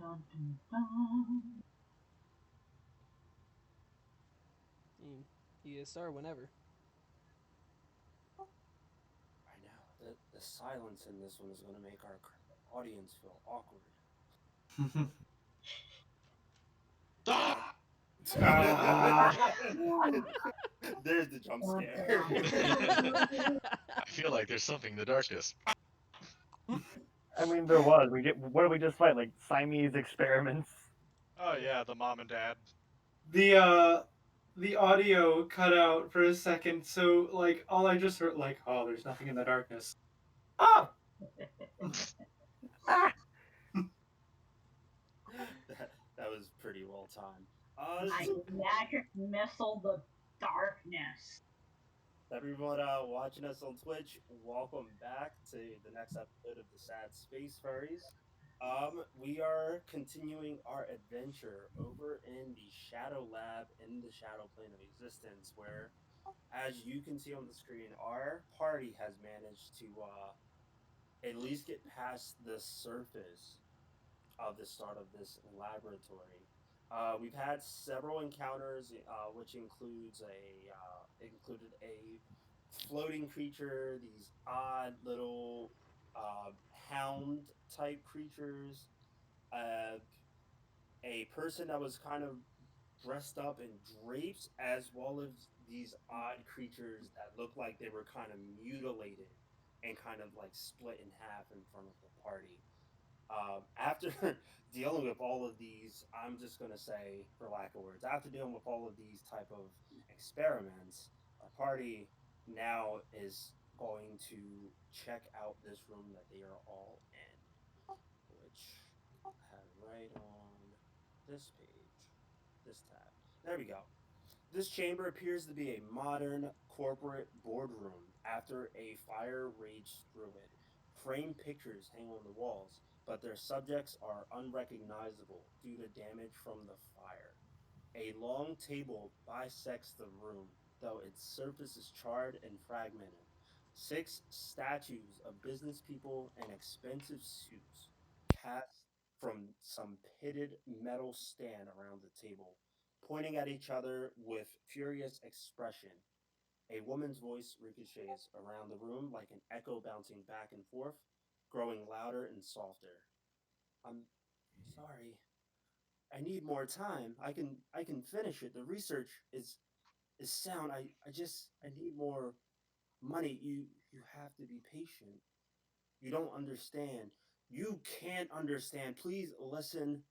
Dun, dun, dun. You start whenever. I know. The silence in this one is going to make our audience feel awkward. Ah! There's the jump scare. I feel like there's something in the darkness. I mean, there was. What did we just fight? Like Siamese experiments. Oh yeah, the mom and dad. The audio cut out for a second, so like all I just heard like, oh, there's nothing in the darkness. Ah! Ah! That was pretty well timed. I magic missile the darkness. Everyone watching us on Twitch, welcome back to the next episode of the Sad Space Furries. We are continuing our adventure over in the Shadow Lab in the Shadow Plane of Existence, where, as you can see on the screen, our party has managed to at least get past the surface of the start of this laboratory. We've had several encounters, which included a floating creature, these odd little hound type creatures, uh, a person that was kind of dressed up in drapes, as well as these odd creatures that looked like they were kind of mutilated and kind of like split in half in front of the party. After dealing with all of these, I'm just gonna say, for lack of words, after dealing with all of these type of experiments, our party now is going to check out this room that they are all in, which I have right on this page, this tab. There we go. This chamber appears to be a modern corporate boardroom after a fire raged through it. Framed pictures hang on the walls, but their subjects are unrecognizable due to damage from the fire. A long table bisects the room, though its surface is charred and fragmented. Six statues of business people in expensive suits cast from some pitted metal stand around the table, pointing at each other with furious expression. A woman's voice ricochets around the room like an echo bouncing back and forth, growing louder and softer. I'm sorry. I need more time. I can finish it. The research is sound. I need more money. You have to be patient. You don't understand. You can't understand. Please listen.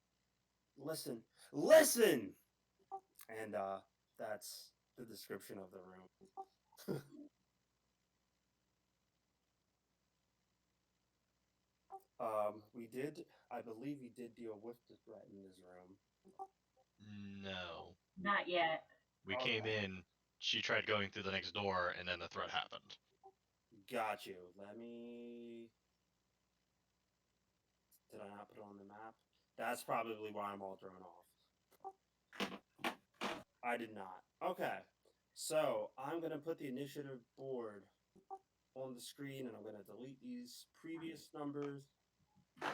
Listen. Listen. And that's the description of the room. I believe we did deal with the threat in this room. No. Not yet. We came Okay. in, she tried going through the next door, and then the threat happened. Got you. Let me. Did I not put it on the map? That's probably why I'm all thrown off. I did not. Okay. So I'm going to put the initiative board on the screen and I'm going to delete these previous numbers. And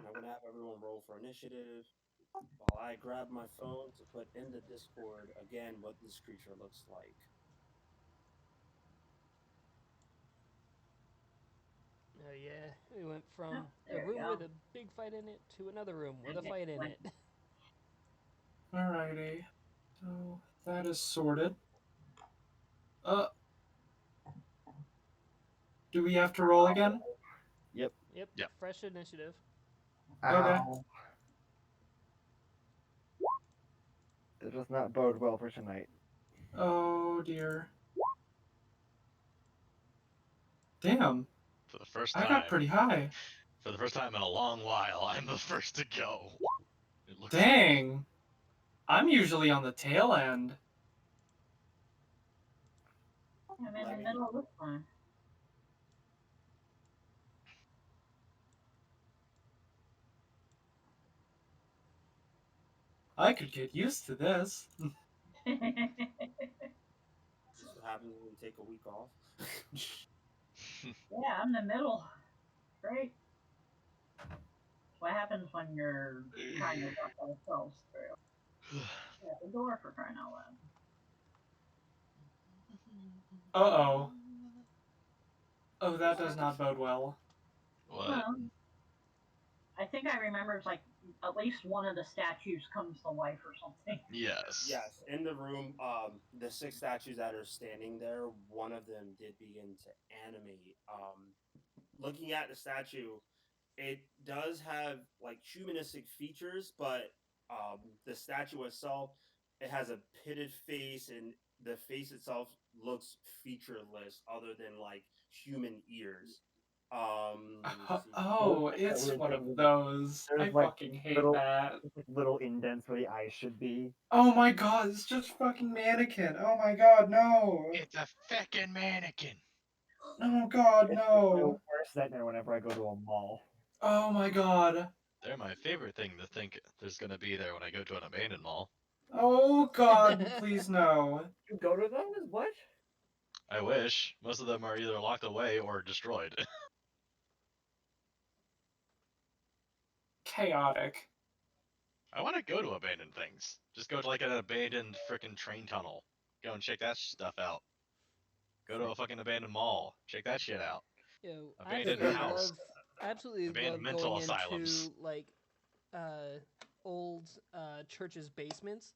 I'm going to have everyone roll for initiative while I grab my phone to put in the Discord again what this creature looks like. Oh yeah, we went Oh, from a there we room go. with a big fight in it to another room with a fight in it. Alrighty. So that is sorted. Uh, do we have to roll again? Yep. Yep, Yep. fresh initiative. Okay. Ow. That does not bode well for tonight. Oh dear. Damn, For the first I got time, pretty high. for the first time in a long while, I'm the first to go. It looks like. Dang. I'm usually on the tail end. I'm in the Let me. middle of this one. I could get used to this. This is what happens when you take a week off. Yeah, I'm in the middle. Great. What happens when you're trying to rush ourselves through? At the door for crying out loud. Uh-oh. Oh, that does not bode well. What? Well, I think I remember it's like at least one of the statues comes to life or something. Yes. Yes, in the room, the 6 statues that are standing there, one of them did begin to animate. Looking at the statue, it does have like humanistic features, but the statue itself, it has a pitted face, and the face itself looks featureless, other than like human ears. Let me see. Oh, Like that it's weird one thing of where those. I there's like fucking hate little, that. little indents where the eyes should be. Oh my god, it's just fucking mannequin. Oh my god, no. It's a feckin' mannequin. Oh god, It's my no. worst nightmare whenever I go to a mall. Oh my god. They're my favorite thing to think there's gonna be there when I go to an abandoned mall. Oh god, please no. You go to those? What? I wish. Most of them are either locked away or destroyed. Chaotic. I want to go to abandoned things. Just go to like an abandoned frickin' train tunnel. Go and check that stuff out. Go to a fucking abandoned mall. Check that shit out. Yo, Abandoned house. I absolutely Abandoned love mental going asylums. into like old churches' basements.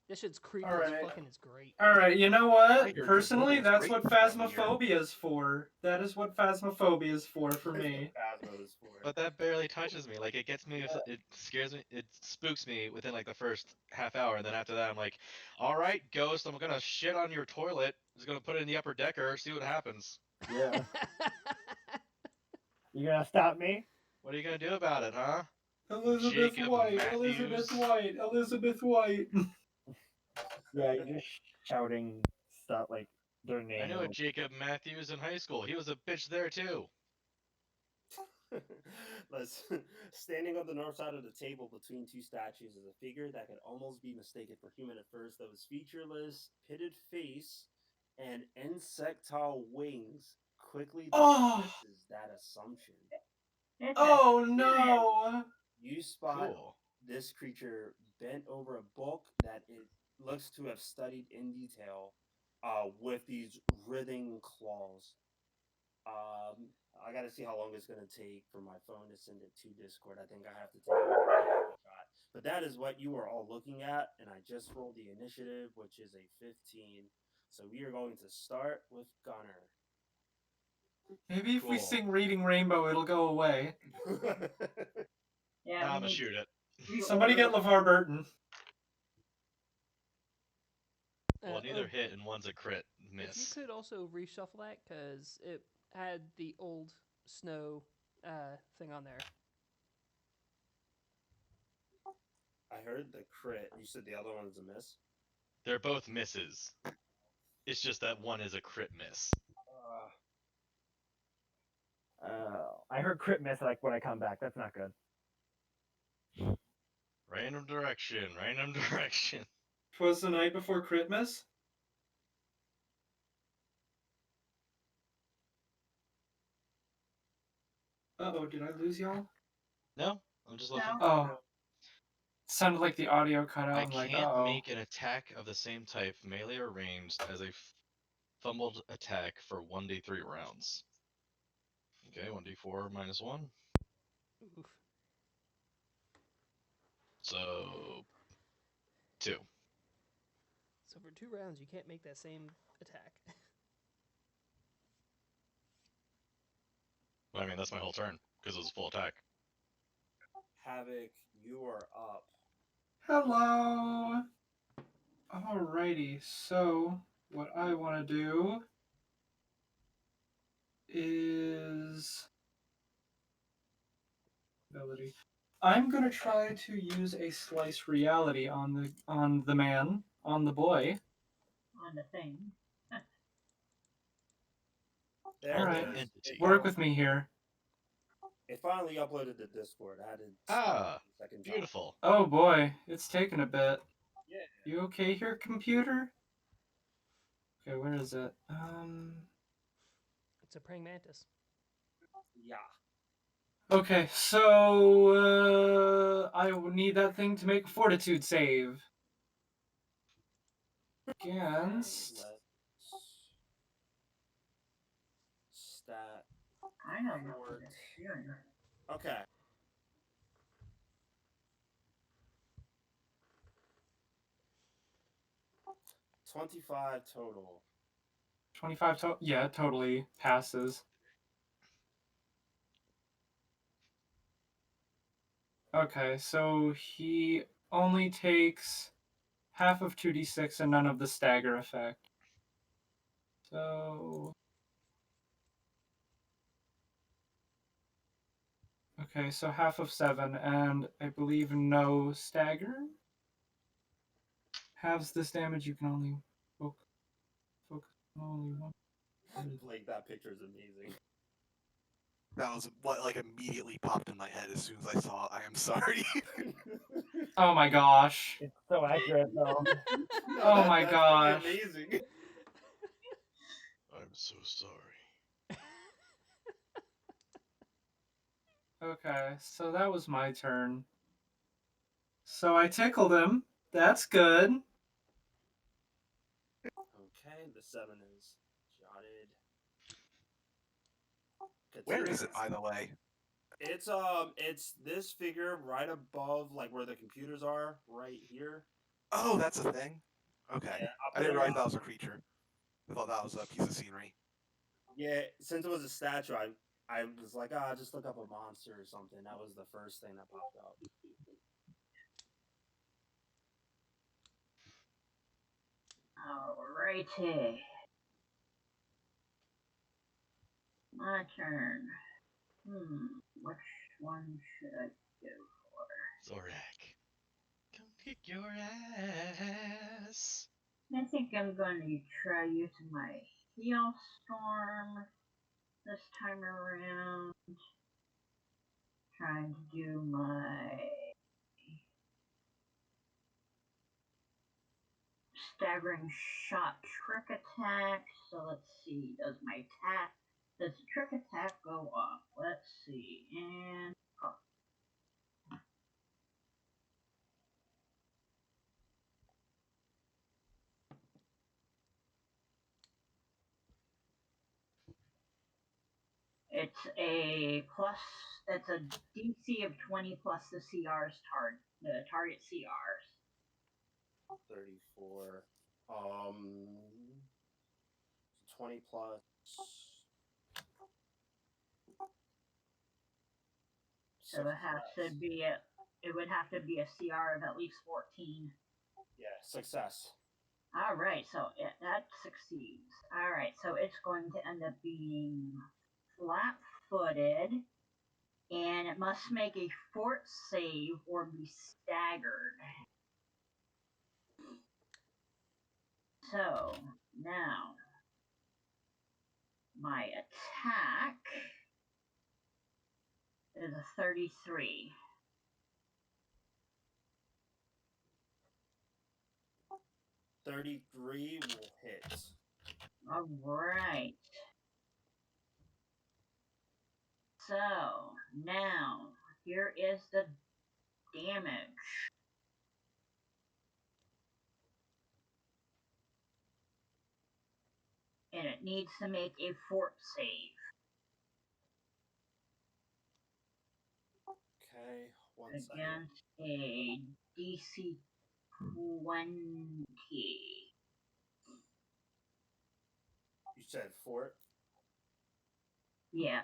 This shit's creepy as Alright. fucking. It's great. Alright, you know I what? hear Personally, Jehovah's that's Great what around here. phasmophobia is for. That is what phasmophobia is for That's me. what Phasma is for. But that barely touches me. Like it gets me. It scares me. It spooks me within like the first half hour, and then after that, I'm like, "All right, ghost, I'm gonna shit on your toilet. I'm just gonna put it in the upper decker. See what happens. Yeah. You gonna stop me? What are you gonna do about it, huh?" Elizabeth Jacob White, Matthews. Elizabeth White, Elizabeth White. Yeah, you're just shouting stuff like their name. I know a Jacob Matthews in high school. He was a bitch there too. Let's standing on the north side of the table between 2 statues is a figure that could almost be mistaken for human at first, though his featureless, pitted face and insectile wings quickly Oh. dismisses that assumption. It's Oh no. You spot Cool. this creature bent over a book that it looks to have studied in detail, with these writhing claws. I gotta see how long it's gonna take for my phone to send it to Discord. I think I have to take a screenshot. But that is what you are all looking at, and I just rolled the initiative, which is a 15. So we are going to start with Gunner. Maybe if we Cool. sing Reading Rainbow, it'll go away. yeah. I'm gonna shoot it. Somebody get LeVar Burton. Well, neither hit and one's a crit If you miss. could also reshuffle that, because it had the old snow thing on there. I heard the crit. You said the other one's a miss? They're both misses. It's just that one is a crit miss. I heard crit miss like when I come back. That's not good. Random direction, random direction. 'Twas the night before Christmas. Uh-oh, did I lose y'all? No, I'm just looking. Oh. Sounded like the audio cut out. I I'm like, can't uh-oh. make an attack of the same type, melee or ranged, as a fumbled attack for 1d3 rounds. Okay, 1d4 minus 1. Oof. So 2. So for 2 rounds, you can't make that same attack. I mean, that's my whole turn, because it was a full attack. Havoc, you are up. Hello. Alrighty, so what I want to do is ability. I'm gonna try to use a slice reality on the man, on the boy. On the thing. There All it right. is. Entity. Work with me here. It finally uploaded to Discord. I had to Ah, the second time. beautiful. Oh boy, it's taken a bit. Yeah. You okay here, computer? Okay, where is it? It's a praying mantis. Yeah. Okay, so I will need that thing to make a fortitude save. Against. Let's stat I know what fort. you're doing. Okay. $25 total. 25 total? Yeah, totally passes. Okay, so he only takes half of 2d6 and none of the stagger effect. So. Okay, so half of 7, and I believe no stagger? Halves this damage, you can only focus on only one. Like, that picture is amazing. That was what like immediately popped in my head as soon as I saw I am sorry. Oh my gosh. It's so accurate, though. No, Oh my that's gosh. pretty amazing. I'm so sorry. Okay, so that was my turn. So I tickled him. That's good. Okay, the 7 is jotted. Where is Katina. it, by the way? It's this figure right above like where the computers are, right here. Oh, that's a thing. Okay, Yeah, I didn't realize that was a creature. I thought that was a piece of scenery. Yeah, since it was a statue, I was like, just look up a monster or something. That was the first thing that popped up. Alrighty. My turn. Which one should I go for? Zorak. Come kick your ass. I think I'm going to try using my heal storm this time around. Trying to do my staggering shot trick attack. So let's see, does the trick attack go off? Let's see, and it's a DC of 20 plus the target CRs. 34. 20 plus. So it would have to be a CR of at least 14. Yeah, success. All right, so that succeeds. All right, so it's going to end up being flat-footed, and it must make a fort save or be staggered. So now my attack is a 33. 33 will hit. All right. So now here is the damage. And it needs to make a fort save. Okay, one second. Against a DC 20. You said fort? Yeah,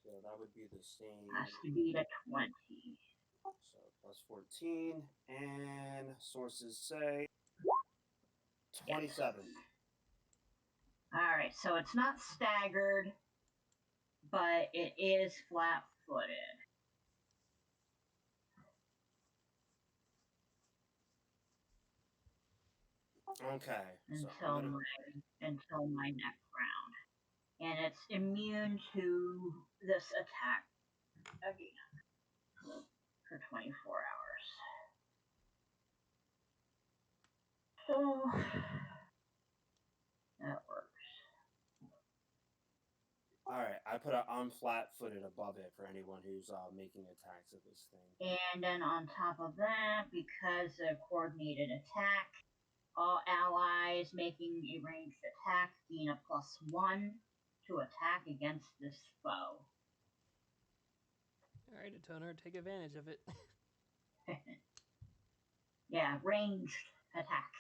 So that would be the same. has to beat a 20. So plus 14. And sources say 27. Alright, so it's not staggered, but it is flat footed. Okay. Until my next round. And it's immune to this attack again for 24 hours. So that works. Alright, I I put I'm flat-footed above it for anyone who's making attacks at this thing. And then on top of that, because a coordinated attack, all allies making a ranged attack gain a +1 to attack against this foe. Alright, Atoner, take advantage of it. Yeah, ranged attack.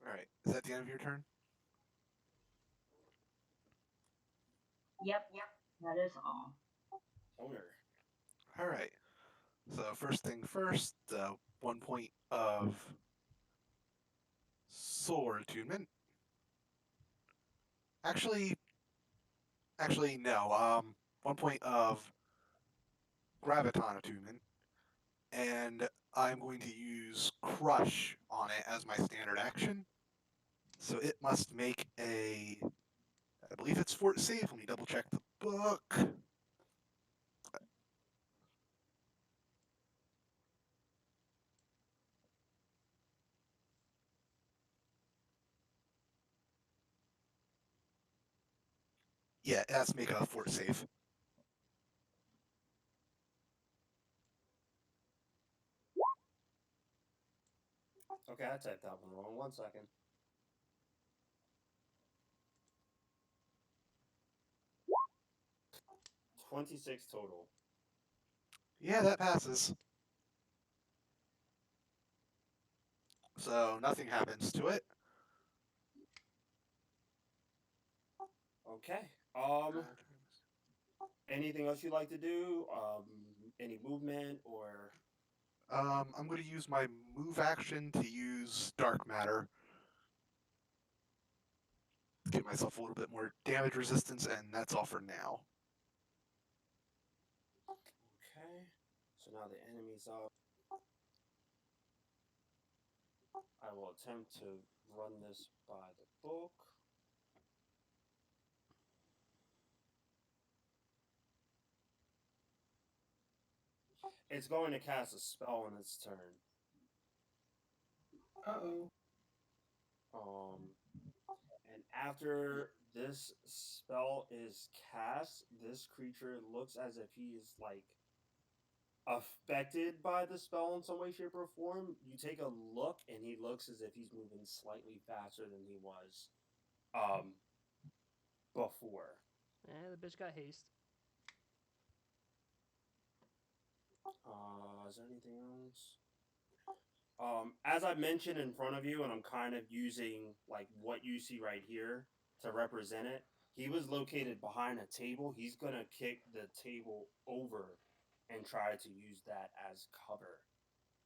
All right. Is that the end of your turn? Yep, that is all. Owner. All right. So first thing first, 1 point of solar attunement. Actually, no. 1 point of graviton attunement, and I'm going to use crush on it as my standard action. So it must make I believe it's fort save. Let me double check the book. Yeah, it has to make a fort save. Okay, I typed that one wrong. 1 second. $26 total. Yeah, that passes. So nothing happens to it. Okay. Anything else you'd like to do? Any movement or? I'm going to use my move action to use dark matter. Give myself a little bit more damage resistance, and that's all for now. Okay. So now the enemy's up. I will attempt to run this by the book. It's going to cast a spell on its turn. Uh-oh. And after this spell is cast, this creature looks as if he is like affected by the spell in some way, shape, or form. You take a look, and he looks as if he's moving slightly faster than he was before. The bitch got haste. Is there anything else? As I mentioned in front of you, and I'm kind of using like what you see right here to represent it. He was located behind a table. He's gonna kick the table over and try to use that as cover.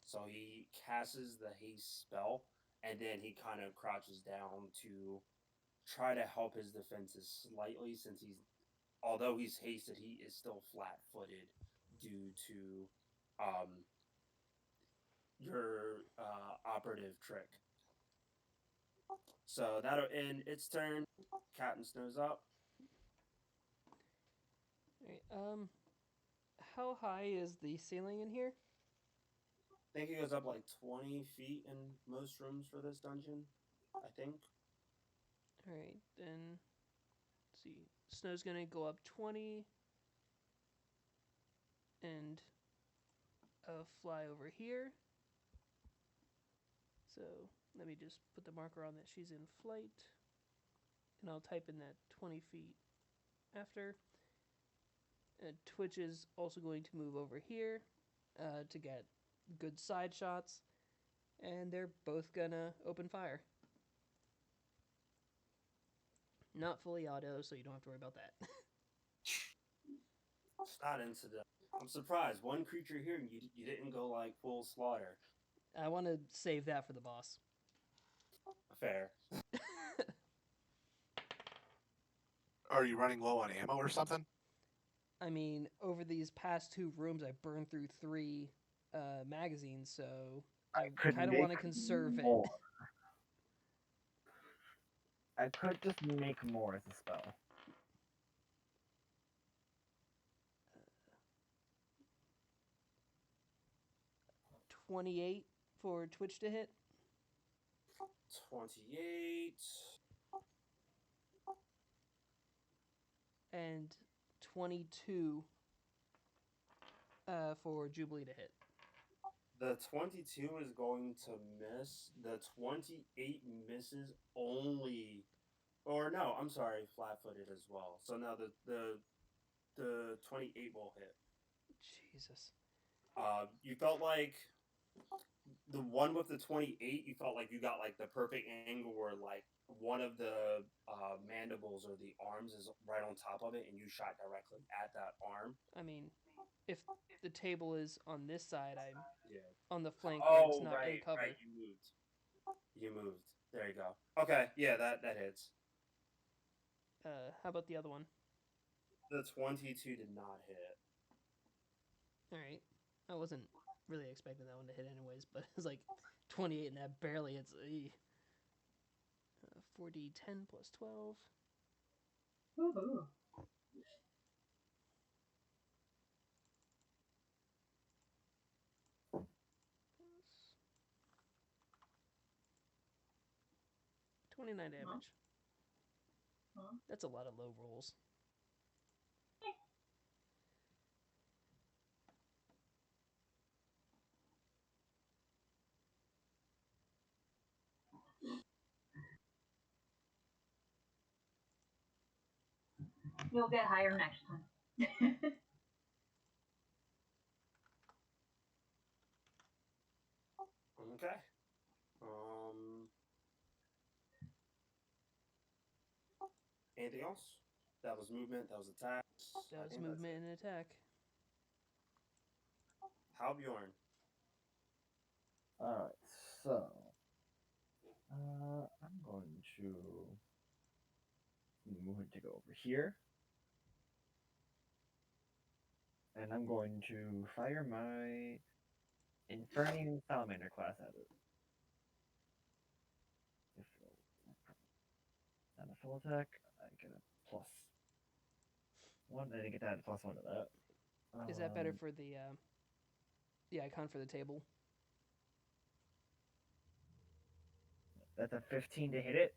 So he casts the haste spell, and then he kind of crouches down to try to help his defenses slightly, since although he's hasted, he is still flat-footed due to your operative trick. So that'll end its turn. Captain Snow's up. Alright, how high is the ceiling in here? I think it goes up like 20 feet in most rooms for this dungeon. I think. Alright, then let's see. Snow's gonna go up 20 and fly over here. So let me just put the marker on that she's in flight. And I'll type in that 20 feet after. Twitch is also going to move over here to get good side shots. And they're both gonna open fire. Not fully auto, so you don't have to worry about that. It's not incident. I'm surprised. One creature here, you didn't go like full slaughter. I want to save that for the boss. Fair. Are you running low on ammo or something? I mean, over these past 2 rooms, I burned through 3 magazines, so I kind of want to conserve more. it. I could just make more as a spell. 28 for Twitch to hit. 28. And 22 for Jubilee to hit. The 22 is going to miss. The 28 misses only. Or no, I'm sorry, flat-footed as well. So now the 28 will hit. Jesus. You felt like the one with the 28, you felt like you got like the perfect angle where like one of the mandibles or the arms is right on top of it, and you shot directly at that arm. I mean, if the table is on this side, I'm Yeah. on the flank where it's Oh, not in right, cover. right. You moved. You moved. There you go. Okay, yeah, that hits. How about the other one? The 22 did not hit. All right. I wasn't really expecting that one to hit anyways, but it's like 28 and that barely hits. 4d10 plus 12. Woohoo. 29 damage. Huh? That's a lot of low rolls. You'll get higher next time. Okay. Anything else? That was movement. That was attacks. That I was think that's movement it. and attack. How Bjorn? Alright, so I'm going to move it to go over here. And I'm going to fire my Infernian Salamander class at it. If not a full attack, I get a +1, and I get to add +1 to that. Is that better for the icon for the table? That's a 15 to hit it.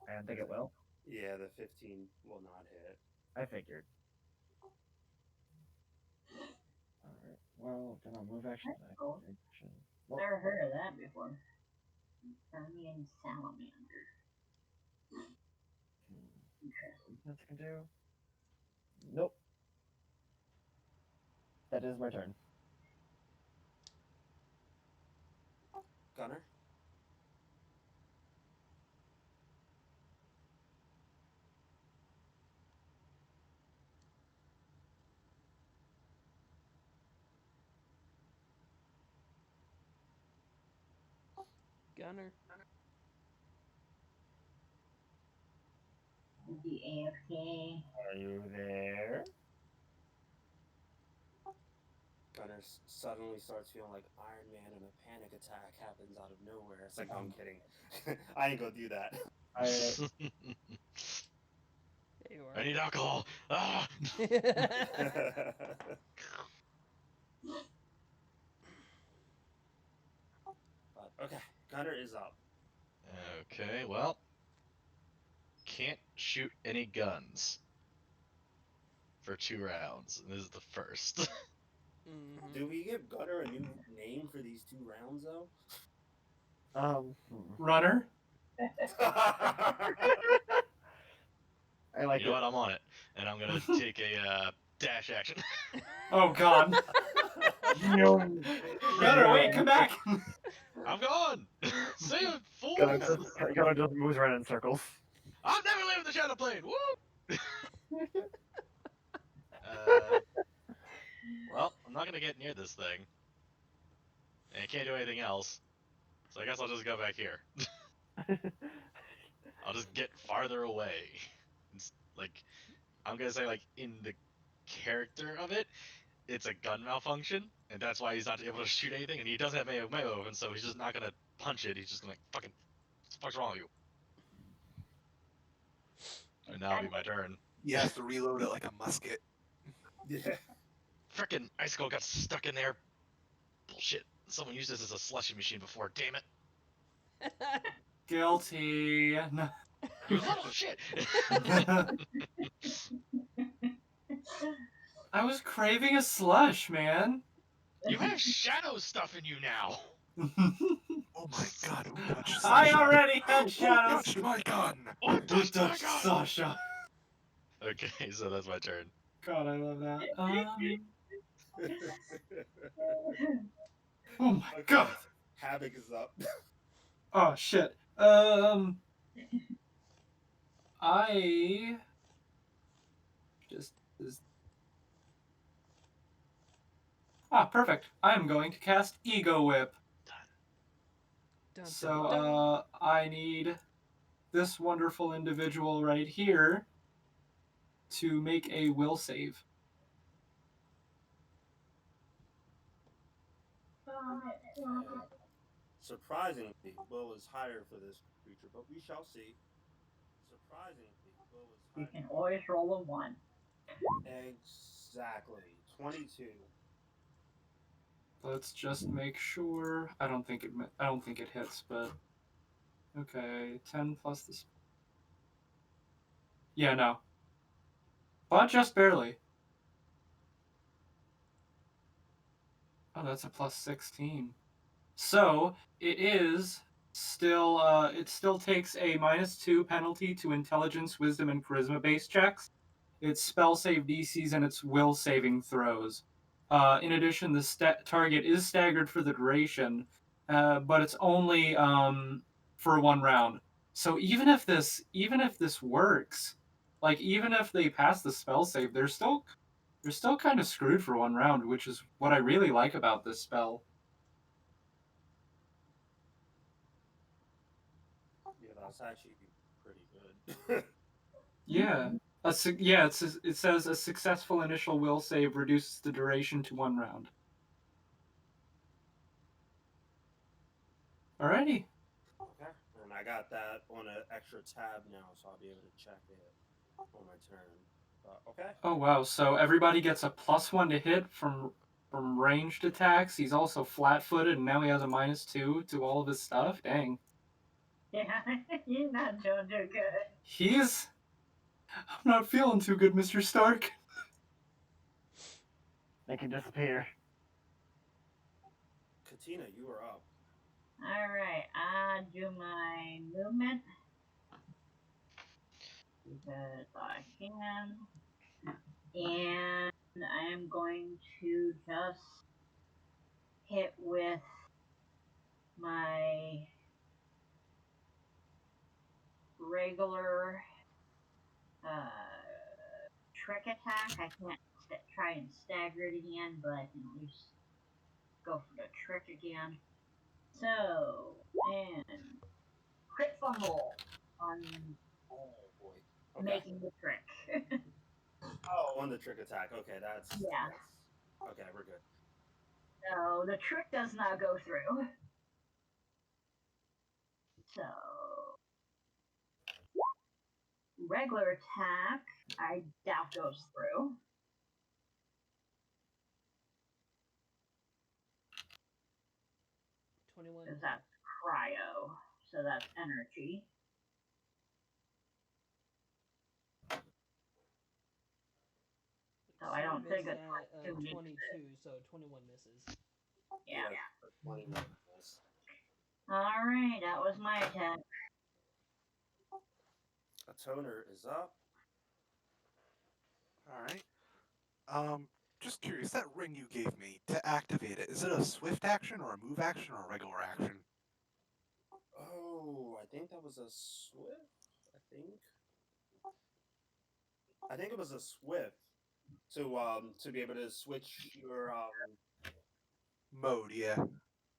I don't think it will. Yeah, the 15 will not hit. I figured. Alright, well, then I'll move action. Oh. Well, Never heard of that before. Permian salamander. that's can do. Nope. That is my turn. Gunner? Gunner. The AFK. Are you there? Gunner suddenly starts feeling like Iron Man and a panic attack happens out of nowhere. It's like, no, I'm kidding. I ain't gonna do that. There you I are. need alcohol. Ah! But, okay, Gunner is up. Okay, well, can't shoot any guns for 2 rounds. This is the first. Mm-hmm. Do we give Gunner a new name for these 2 rounds, though? Runner? I like You know it. what? I'm on it, and I'm gonna take a dash action. Oh God. No. Gunner, wait, come back. I'm gone. See you, Gonna fools. just moves around in circles. I'm never leaving the shadow plane. Woo! uh, well, I'm not gonna get near this thing, and I can't do anything else. So I guess I'll just go back here. I'll just get farther away. It's like, I'm gonna say, like, in the character of it, it's a gun malfunction, and that's why he's not able to shoot anything, and he doesn't have melee weapons, so he's just not gonna punch it. He's just gonna fucking, what the fuck's wrong with you? And now it'll be my turn. He has to reload it like a musket. Yeah. Frickin' icicle got stuck in there. Bullshit. Someone used this as a slushy machine before. Damn it. Guilty. No. You little shit. I was craving a slush, man. You have shadow stuff in you now. Oh my god, who touched I Sasha? already had Who shadows. touched my gun? What Who touched my touched gun? Sasha? Okay, so that's my turn. God, I love that. Oh my Okay, god. Havoc is up. Oh shit. I just is perfect. I am going to cast Ego Whip. Dun, dun, So dun. I need this wonderful individual right here to make a will save. Surprisingly, Will is higher for this creature, but we shall see. Surprisingly, Will is You higher. can always roll a 1. Exactly. 22. Let's just make sure. I don't think it hits, but okay. 10 plus this. Yeah, no. But just barely. Oh, that's a plus 16. So it is still. It still takes a -2 penalty to intelligence, wisdom, and charisma based checks. Its spell save DCs and its will saving throws. In addition, the target is staggered for the duration, but it's only for 1 round. So even if this works, like even if they pass the spell save, they're still kind of screwed for 1 round, which is what I really like about this spell. Yeah, that's actually pretty good. Yeah. It says a successful initial will save reduces the duration to 1 round. Alrighty. Okay. And I got that on an extra tab now, so I'll be able to check it on my turn. Okay. Oh wow! So everybody gets a +1 to hit from ranged attacks. He's also flat-footed, and now he has a -2 to all of his stuff. Dang. Yeah, you're not doing too good. He's. I'm not feeling too good, Mr. Stark. Make him disappear. Katina, you are up. Alright, I do my movement because I can. And I am going to just hit with my regular trick attack. I can't try and stagger it again, but I can at least go for the trick again. So, and crit fumble on Oh boy. Okay. making the trick. Oh, on the trick attack. Okay, Yeah, that's okay. We're good. so the trick does not go through. So, regular attack, I doubt goes through. 21. Because that's cryo, so that's energy. So I don't think missed it's at 22 makes 22, it. so 21 misses. Yeah. Yeah. 20 minutes. Alright, that was my attack. A toner is up. All right. Just curious, that ring you gave me to activate it, is it a swift action or a move action or a regular action? Oh, I think that was a swift. I think it was a swift to be able to switch your Mode, yeah.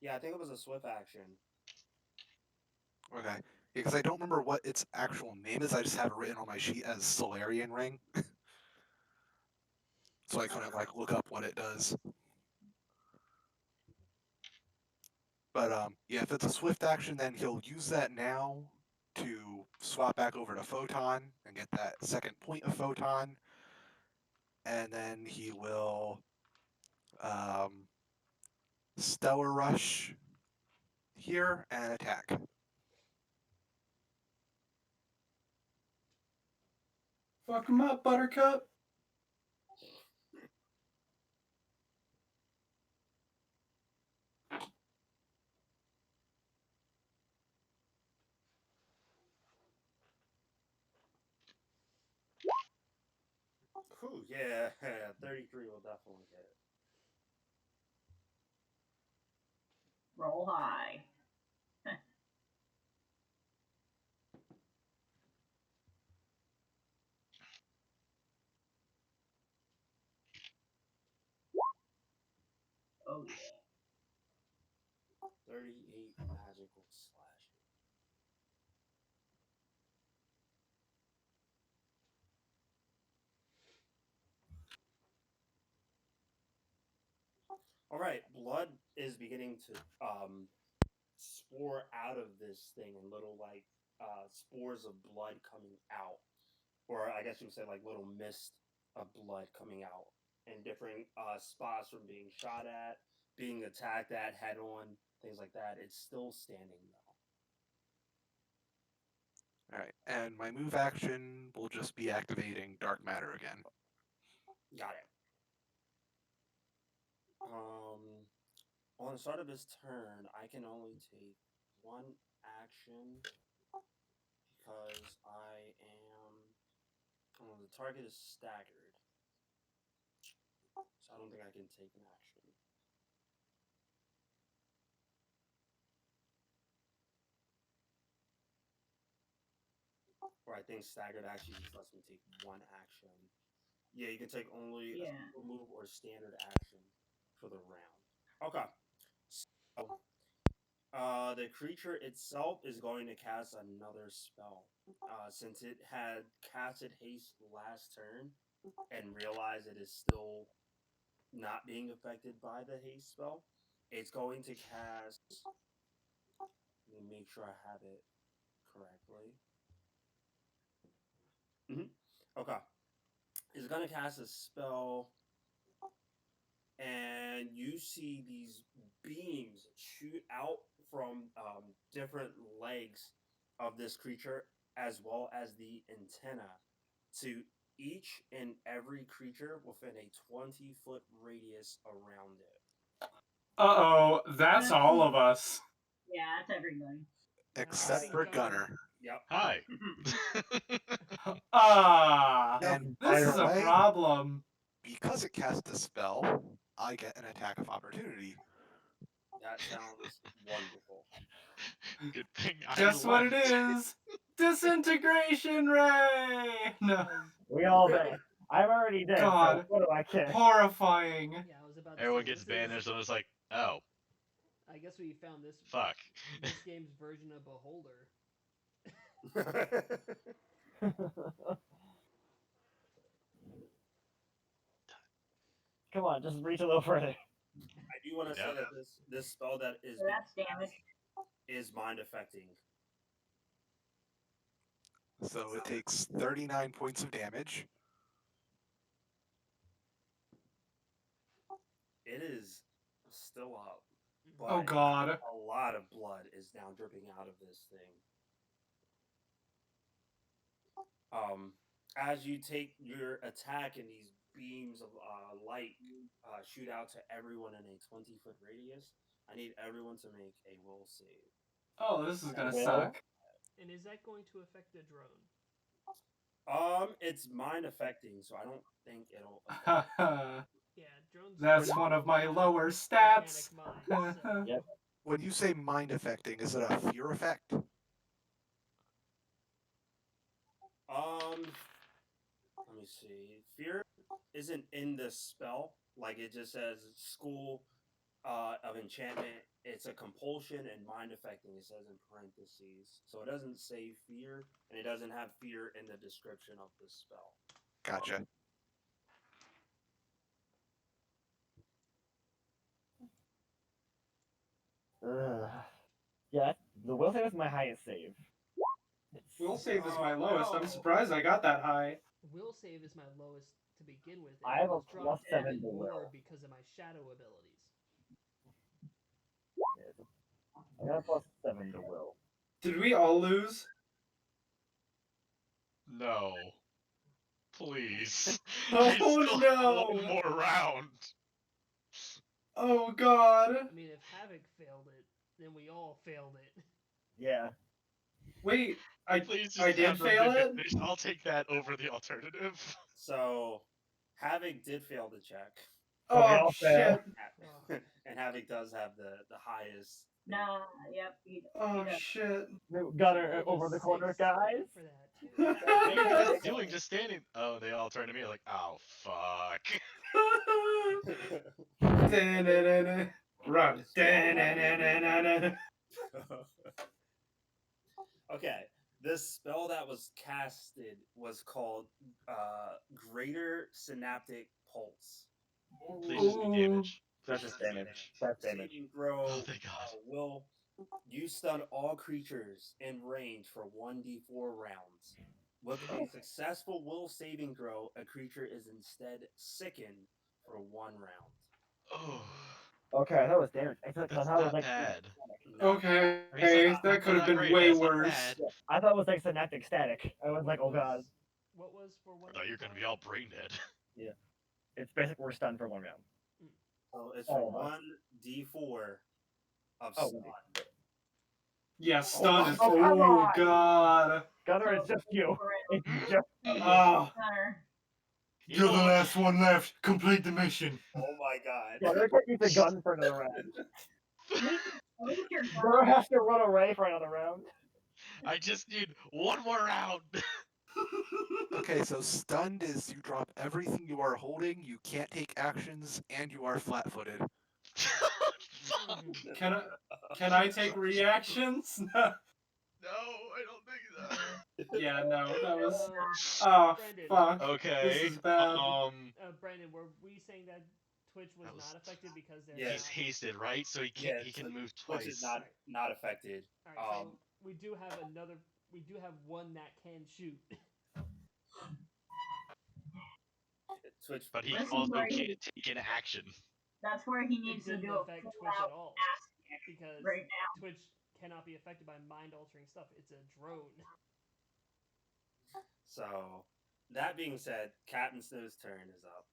yeah, I think it was a swift action. Okay. Because I don't remember what its actual name is. I just have it written on my sheet as Solarian Ring. So I couldn't like look up what it does. But yeah, if it's a swift action, then he'll use that now to swap back over to Photon and get that second point of Photon. And then he will Stellar Rush here and attack. Fuck him up, Buttercup. Whew, yeah, 33 will definitely hit. Roll high. Oh yeah. 38 magical slashing. All right, blood is beginning to spore out of this thing, and little like spores of blood coming out, or I guess you would say like little mist of blood coming out in different spots from being shot at, being attacked at head on, things like that. It's still standing though. All right, and my move action will just be activating dark matter again. Got it. On the start of his turn, I can only take one action because I am. Oh, the target is staggered, so I don't think I can take an action. Or I think staggered actually just lets me take one action. Yeah, you can take only a Yeah. single move or standard action for the round. Okay. So, the creature itself is going to cast another spell. Since it had casted haste last turn and realized it is still not being affected by the haste spell, it's going to cast. Let me make sure I have it correctly. Okay. It's going to cast a spell, and you see these beams shoot out from different legs of this creature, as well as the antenna, to each and every creature within a 20-foot radius around it. Uh-oh, that's all of us. Yeah, that's everybody. Except think for Gunner. Gunner. Yep. Hi. Ah, And this by is the a way, problem. because it cast a spell, I get an attack of opportunity. That sounds wonderful. Good thing I Just what it left. is. Disintegration ray. No, We all dead. I'm already dead, God. so what do I care? Horrifying. Yeah, I was about to Everyone say, gets this is, banished, and it's like, oh, I guess we found this fuck. this game's version of Beholder. Come on, just reach a little further. I do want to say Yep. that this spell that is So being that's damage. cast is mind affecting. So it takes 39 points of damage. It is still up, but Oh, God. a lot of blood is now dripping out of this thing. As you take your attack and these beams of light shoot out to everyone in a 20-foot radius, I need everyone to make a will save. Oh, this is gonna Will? suck. And is that going to affect the drone? It's mind affecting, so I don't think it'll affect. Yeah, drones. That's don't one of my have lower organic stats. minds, so Yep. When you say mind affecting, is it a fear effect? Let me see. Fear isn't in the spell. Like it just says school of enchantment. It's a compulsion and mind affecting. It says in parentheses, so it doesn't say fear, and it doesn't have fear in the description of the spell. Gotcha. Ugh. Yeah, the will save is my highest save. Will save is my Oh, lowest. I'm no. surprised I got that high. will save is my lowest to begin with, I and have it a was dropped +7 even to more will. because of my shadow abilities. I got a +7 to will. Did we all lose? No. Please. Oh, I still have no. one more round. Oh god. I mean, if Havoc failed it, then we all failed it. Yeah. Wait, Please I just did have them fail it? finished. I'll take that over the alternative. So, Havoc did fail the check, So we Oh all fail. shit. Oh. and Havoc does have the highest. No, yep, he Oh does. shit. Gunner Rolled a over the corner, 6 to make guys. up for that too. What are you guys doing? Just standing. Oh, they all turn to me like, oh fuck. Da-na-na-na. Run. Da-na-na-na-na-na. Okay, this spell that was casted was called Greater Synaptic Pulse. Please just be Ooh. damage. Please That's just just be damage. damage. That's damage. Saving throw Oh, thank God. will you stun all creatures in range for 1d4 rounds. With a successful will saving throw, a creature is instead sickened for 1 round. Oh, Okay, I thought it was damage. I thought, 'cause I that's thought it was not like bad. No. Okay, I mean, it's not, that could have not been great, way but it's not worse. bad. I thought it was like synaptic static. I was like, oh What god. was- What was for one? I thought you were gonna be all brain dead. It's basically we're stunned for 1 round. So it's All for of us. 1d4 of Oh, stun. Yeah, stun is. Oh, come Oh on! god. Gunner, it's just you. It's just Oh. Gunner. You know what? one left. Complete the mission. Oh my god. Gunner can't use a gun for another round. At least your Gunner gun. has to run away for another round. I just need one more round. Okay, so stunned is you drop everything you are holding, you can't take actions, and you are flat-footed. Fuck. Can I take reactions? No, I don't think so. Yeah, no, that was. Uh, Oh Brandon. fuck. Okay. This is bad. Brandon, were we saying that Twitch was That was- not affected because they're Yes. He's hasted, right? So he Yeah, can't. He can move Twitch is twice. not affected. All right, so we do have another. We do have one that can shoot. Twitch, But he This is also where can't he- take an action. That's where he It needs to didn't do a affect full Twitch out at all ass kick because right now. Twitch cannot be affected by mind altering stuff. It's a drone. So, that being said, Captain Snow's turn is up.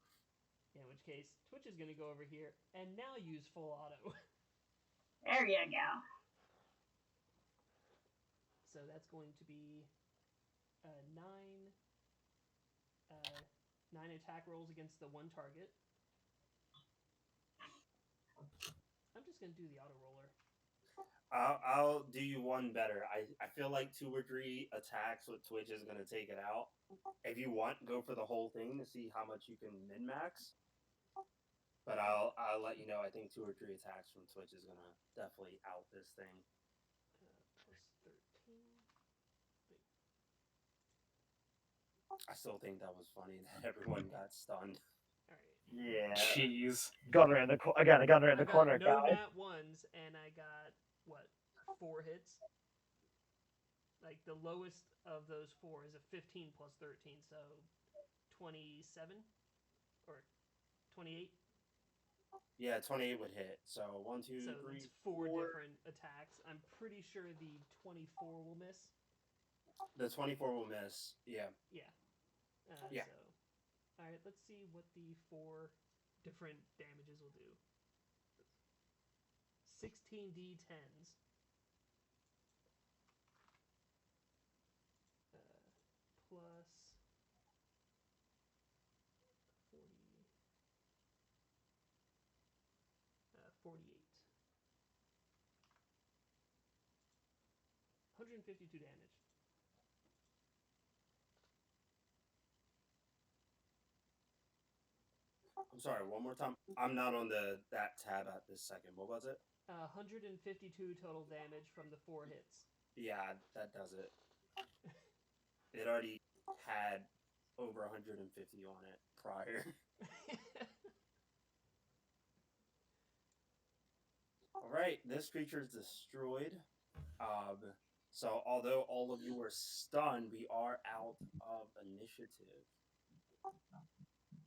In which case, Twitch is going to go over here and now use full auto. There you go. So that's going to be 9 attack rolls against the one target. I'm just going to do the auto roller. I'll do you one better. I feel like 2 or 3 attacks with Twitch is going to take it out. If you want, go for the whole thing to see how much you can min max. But I'll let you know. I think 2 or 3 attacks from Twitch is going to definitely out this thing. Plus 13. I still think that was funny that everyone got stunned. All right. Yeah. Jeez. Gunner in the Gunner in the I got corner, no guys. nat ones, and I got what 4 hits. Like the lowest of those 4 is a 15 plus 13, so 27 or 28. Yeah, 28 would hit. So 1, 2, So 3, it's 4 4. different attacks. I'm pretty sure the 24 will miss. The 24 will miss. Yeah. Yeah. Yeah. So, all right. Let's see what the 4 different damages will do. 16 d10s. Plus 40, 48. 152 damage. I'm sorry, one more time. I'm not on that tab at this second. What was it? 152 total damage from the 4 hits. Yeah, that does it. It already had over 150 on it prior. All right, this creature is destroyed. So although all of you were stunned, we are out of initiative.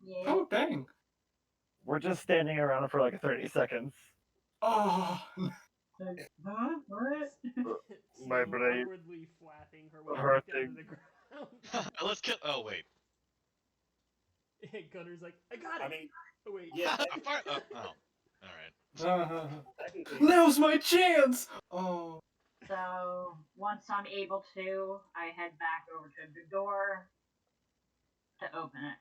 Yeah. Oh dang. We're just standing around for like 30 seconds. Oh. Huh? What? My Snow brain awkwardly flapping her way back down hurting. to the ground. Let's kill. Oh wait. And Gunner's like, I got it. I mean, Oh wait. yeah, All right. technically, Now's my chance. Oh. So once I'm able to, I head back over to the door to open it.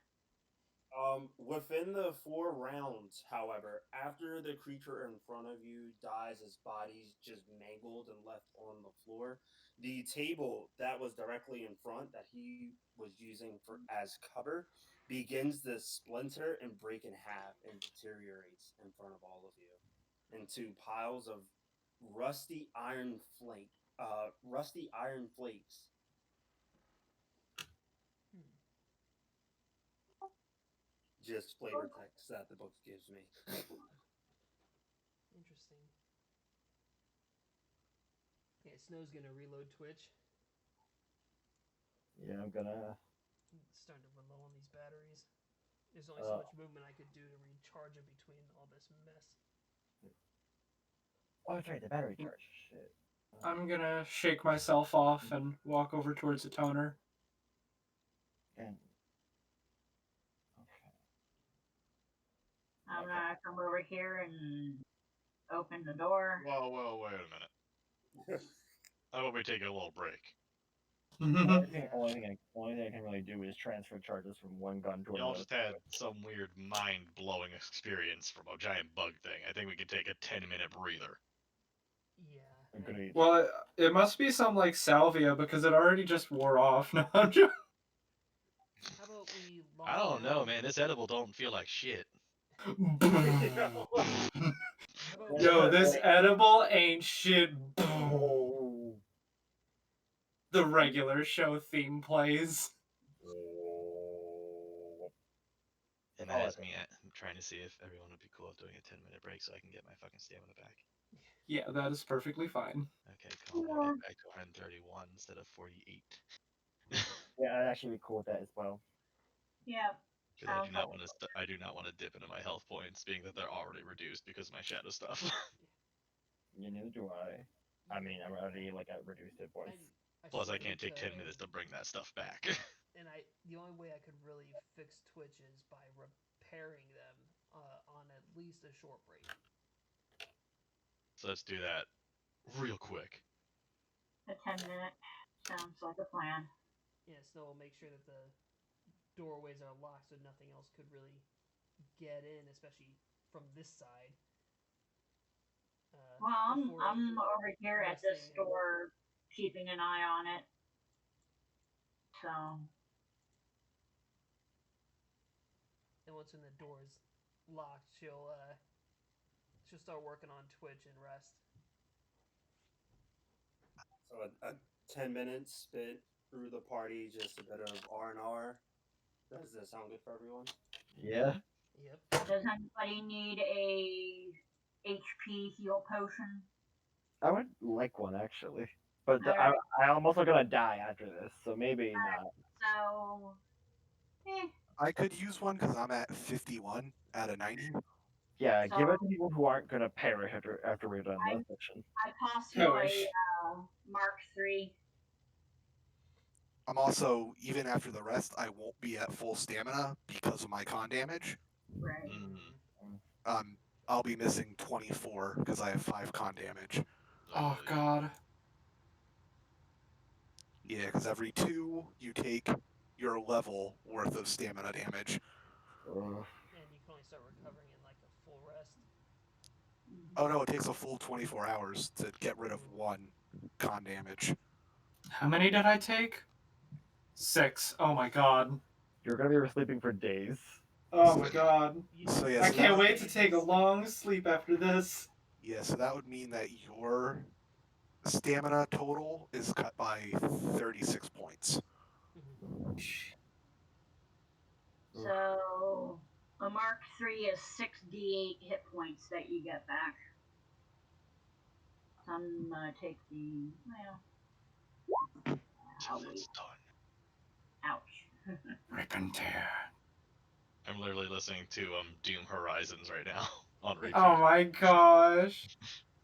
within the 4 rounds, however, after the creature in front of you dies, his body's just mangled and left on the floor. The table that was directly in front that he was using for as cover begins to splinter and break in half and deteriorates in front of all of you into piles of rusty iron flakes. Hmm. Just flavor text that the book gives me. Interesting. Yeah, Snow's gonna reload Twitch. Yeah, I'm gonna. It's starting to run low on these batteries. There's only so much movement I could do to recharge them between all this mess. Oh, that's right, the battery charge. Shit. I'm gonna shake myself off and walk over towards the toner. And okay. I'm gonna come over here and open the door. Whoa, wait a minute. How about we take a little break? Only thing I can really do is transfer charges from one gun to Y'all another. just had some weird mind-blowing experience from a giant bug thing. I think we could take a 10-minute breather. Yeah. Agreed. Well, it must be some like salvia because it already just wore off. No, I'm just... How about we lock I don't know, down- man. This edible don't feel like shit. How about Yo, we this edible ain't shit. Oh. The regular show theme plays. And that is me trying to see if everyone would be cool with doing a 10-minute break so I can get my fucking stamina back. Yeah, that is perfectly fine. Okay, cool. I'll get back to 131 instead of 48. Yeah, I'd actually be cool with that as well. Yeah. Because I do not want to. I do not want to dip into my health points, being that they're already reduced because of my shadow stuff. Yeah, neither do I. I mean, I'm already like at reduced hit points. Plus, I still can't take think, 10 minutes to bring that stuff back. And the only way I could really fix Twitch is by repairing them on at least a short break. So let's do that real quick. A 10-minute sounds like a plan. Yeah, Snow will make sure that the doorways are locked so nothing else could really get in, especially from this side. Well, I'm over here at this door keeping an eye on it. So. And once when the door's locked, she'll start working on Twitch and rest. So a 10 minute spit through the party, just a bit of R&R. Does that sound good for everyone? Yeah. Yep. Does anybody need a HP heal potion? I would like one actually, but Alright. I'm also gonna die after this, so maybe not. So, I could use one because I'm at 51 out of 90. Yeah, So- give it to people who aren't gonna perish after we're done this mission. I toss you a Mark III. I'm also, even after the rest, I won't be at full stamina because of my con damage. Right. I'll be missing 24 because I have 5 con damage. Oh god. Yeah, because every 2 you take your level worth of stamina damage. Ugh. And you can only start recovering in like a full rest. Oh no, it takes a full 24 hours to get rid of 1 con damage. How many did I take? 6. Oh my god. You're gonna be sleeping for days. Oh my god. So yeah, I so can't that, wait to take a long sleep after this. yeah, so that would mean that your stamina total is cut by 36 points. So, a Mark III is 6d8 hit points that you get back. So I'm gonna take the, Till it's done. Ouch. Rip and tear. I'm literally listening to Doom Horizons right now on repeat. Oh my gosh.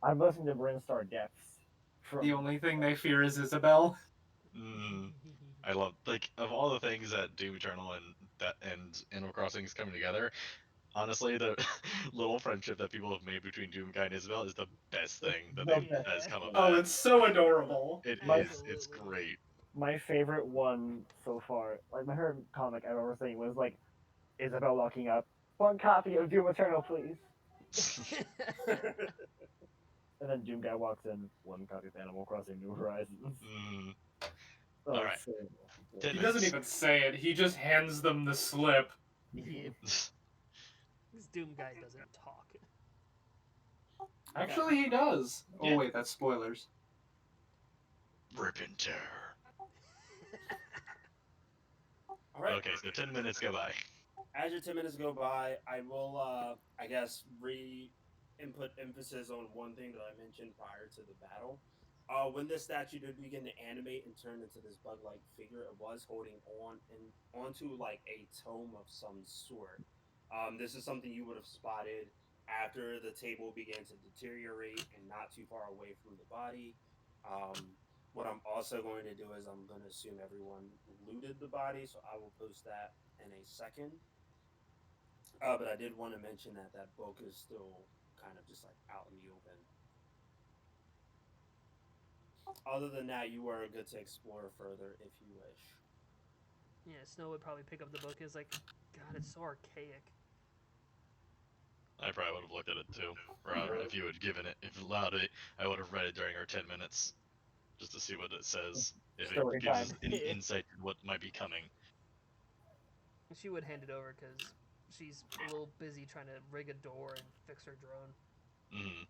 I'm listening to Brinstar Depths. The only thing they fear is Isabel. I love, like, of all the things that Doom Eternal and that and Animal Crossing is coming together. Honestly, the little friendship that people have made between Doomguy and Isabel is the best thing that has come of Oh, that. it's so adorable. It My- is. It's great. My favorite one so far, like my favorite comic I remember seeing was like Isabel walking up, one copy of Doom Eternal, please. And then Doom Guy walks in, one copy of Animal Crossing New Horizons. Mm, Oh, all right. it's so 10 He minutes. doesn't even say it. He just hands them the slip. Yep. This Doom guy doesn't talk. Actually, he does. Oh Yeah. wait, that's spoilers. Rip and tear. All right. Okay, so 10 minutes go by. As your 10 minutes go by, I will, I guess, re-input emphasis on one thing that I mentioned prior to the battle. When this statue did begin to animate and turn into this bug-like figure, it was holding on and onto like a tome of some sort. This is something you would have spotted after the table began to deteriorate and not too far away from the body. What I'm also going to do is I'm going to assume everyone looted the body, so I will post that in a second. But I did want to mention that that book is still kind of just like out in the open. Other than that, you are good to explore further if you wish. Yeah, Snow would probably pick up the book. It's like, God, it's so archaic. I probably would have looked at it too. Or if you had given it, if you allowed it, I would have read it during our 10 minutes. Just to see what it says. If it Story gives time. us any insight to what might be coming. She would hand it over because she's a little busy trying to rig a door and fix her drone. Mm.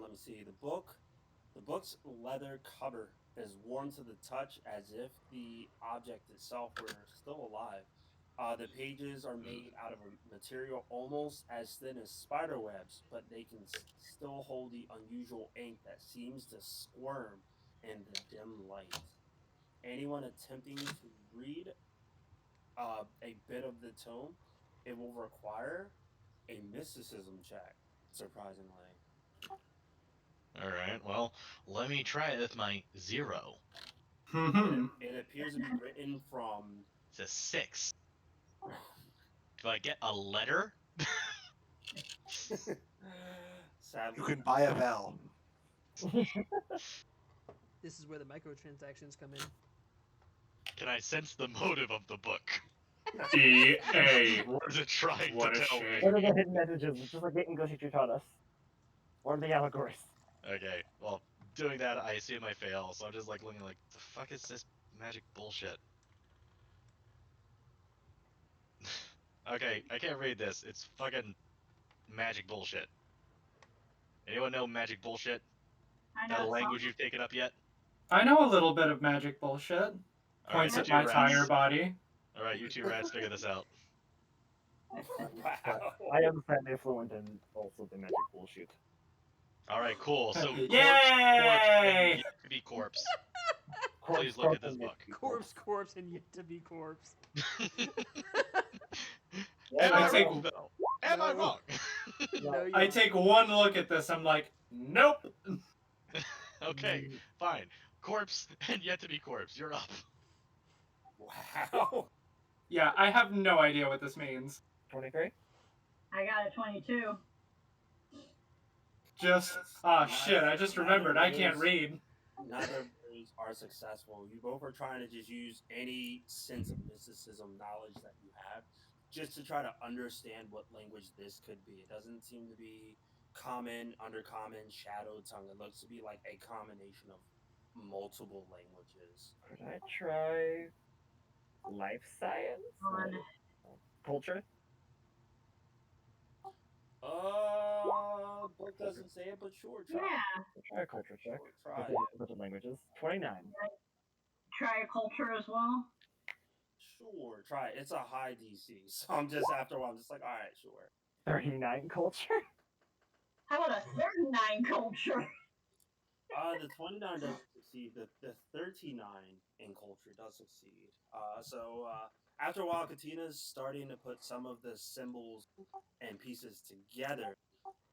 Let me see. The book's leather cover is warm to the touch as if the object itself were still alive. The pages are made out of a material almost as thin as spider webs, but they can still hold the unusual ink that seems to squirm in the dim light. Anyone attempting to read a bit of the tome, it will require a mysticism check, surprisingly. Alright, well, let me try it with my 0. It appears to be written from. It's a 6. Do I get a letter? Sadly, You can buy a Vel. This is where the microtransactions come in. Can I sense the motive of the book? EA. What is it trying What to a tell shame. What are me? the hidden messages? It's just like the English teacher taught us. Or the allegories. Okay, well, doing that, I assume I fail, so I'm just like looking like, the fuck is this magic bullshit? Okay, I can't read this. It's fucking magic bullshit. Anyone know magic bullshit? I That a know language some. you've taken up yet? I know a little bit of magic bullshit. Alright, Points you at two my rats. tire body. Alright, you two rats, figure this out. wow. I am slightly fluent in also the magic bullshit. Alright, cool. So, corpse, corpse, and Yay! yet to be corpse. Corpse, Please look at this and book. Corpse, corpse, and yet to be corpse. Am I I take- wrong, though? Am I No. wrong? No, you I aren't. take one look at this, I'm like, nope. Okay, fine. Corpse and yet to be corpse. You're up. Wow. Yeah, I have no idea what this means. 23? I got a 22. Just, shit, I just remembered, I can't read. Neither of those are successful. You both are trying to just use any sense of mysticism knowledge that you have just to try to understand what language this could be. It doesn't seem to be common, undercommon, shadow tongue. It looks to be like a combination of multiple languages. Could I try life science? On. Culture? Book doesn't say it, but sure, try. Yeah. Try a culture check. Sure, try With it. the different languages. 29. Try a culture as well. Sure, try it. It's a high DC, so I'm just after a while, I'm just like, all right, sure. 39 culture? How about a 39 culture? The 29 doesn't succeed. The 39 in culture does succeed. After a while, Katina's starting to put some of the symbols and pieces together.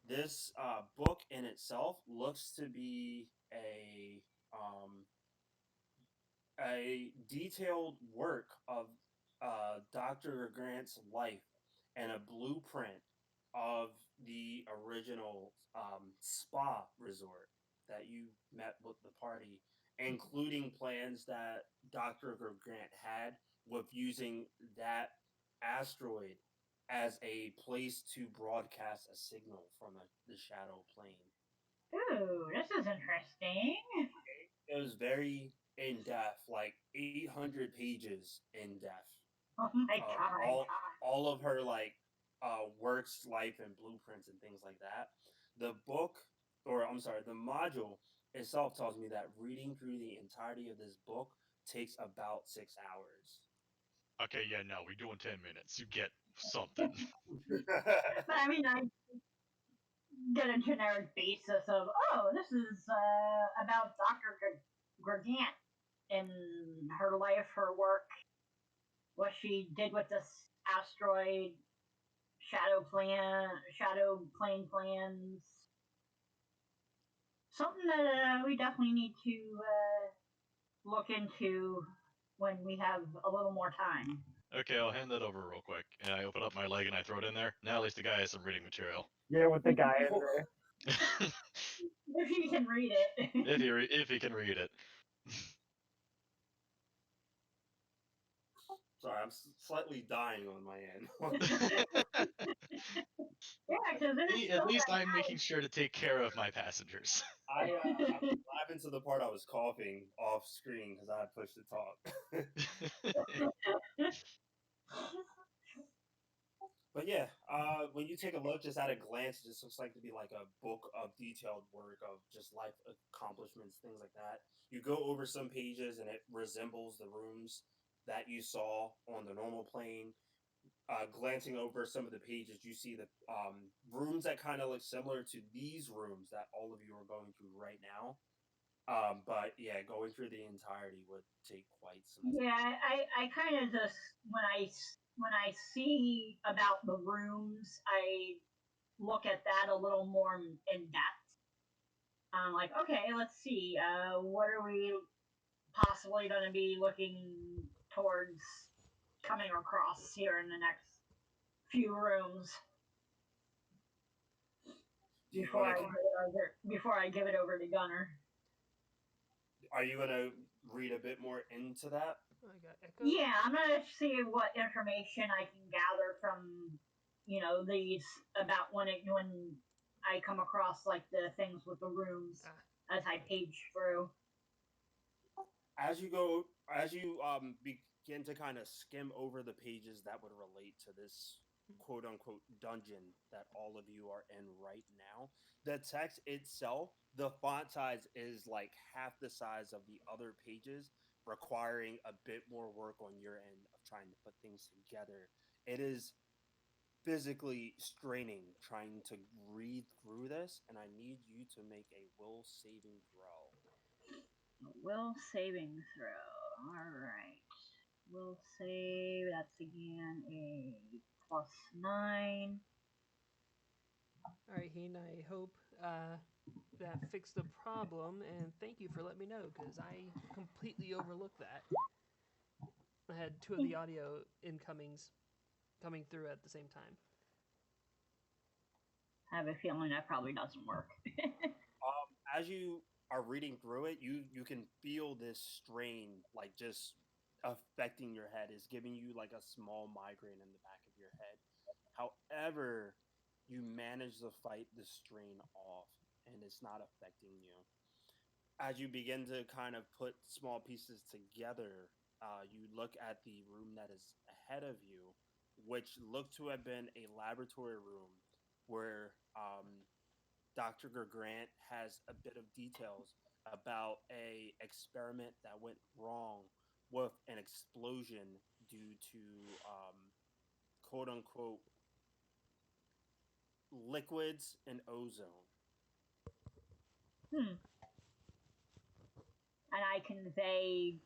This book in itself looks to be a a detailed work of Dr. Grant's life and a blueprint of the original spa resort that you met with the party, including plans that Dr. Grant had with using that asteroid as a place to broadcast a signal from the shadow plane. Ooh, this is interesting. It was very in depth, like 800 pages in depth. Oh my Uh, god. all of her like works, life, and blueprints and things like that. The book, or I'm sorry, the module itself tells me that reading through the entirety of this book takes about 6 hours. Okay, yeah, no, we're doing 10 minutes. You get something. But I mean, I get a generic basis of, oh, this is about Dr. Gradant and her life, her work, what she did with this asteroid, shadow plane plans. Something that we definitely need to look into when we have a little more time. Okay, I'll hand that over real quick. And I open up my leg and I throw it in there. Now at least the guy has some reading material. Yeah, with the guy in there. If you can read it. if he can read it. Sorry, I'm slightly dying on my end. Yeah, because there's At still least I'm making sure to take care of my passengers. I was laughing to the part I was coughing off screen because I had pushed the talk. But yeah, when you take a look just at a glance, it just looks like to be like a book of detailed work of just life accomplishments, things like that. You go over some pages and it resembles the rooms that you saw on the normal plane. Glancing over some of the pages, you see the rooms that kind of look similar to these rooms that all of you are going through right now. But yeah, going through the entirety would take quite some time. Yeah, I kind of just when I see about the rooms, I look at that a little more in depth. I'm like, okay, let's see, what are we possibly going to be looking towards coming across here in the next few rooms Do you want to? before I give it over to Gunner. Are you gonna read a bit more into that? I got Echo. Yeah, I'm gonna see what information I can gather from these about when I come across like the things with the rooms as I page through. As you begin to kind of skim over the pages that would relate to this quote unquote dungeon that all of you are in right now, the text itself, the font size is like half the size of the other pages, requiring a bit more work on your end of trying to put things together. It is physically straining trying to read through this, and I need you to make a will saving throw. Will saving throw. All right. Will save. That's again a +9. All right, Heen, I hope that fixed the problem, and thank you for letting me know, because I completely overlooked that. I had two of the audio incomings coming through at the same time. I have a feeling that probably doesn't work. As you are reading through it, you can feel this strain, like just affecting your head, is giving you like a small migraine in the back of your head. However, you manage to fight the strain off, and it's not affecting you. As you begin to kind of put small pieces together, you look at the room that is ahead of you, which looked to have been a laboratory room where Dr. Grant has a bit of details about a experiment that went wrong with an explosion due to quote unquote liquids and ozone. Hmm. And I convey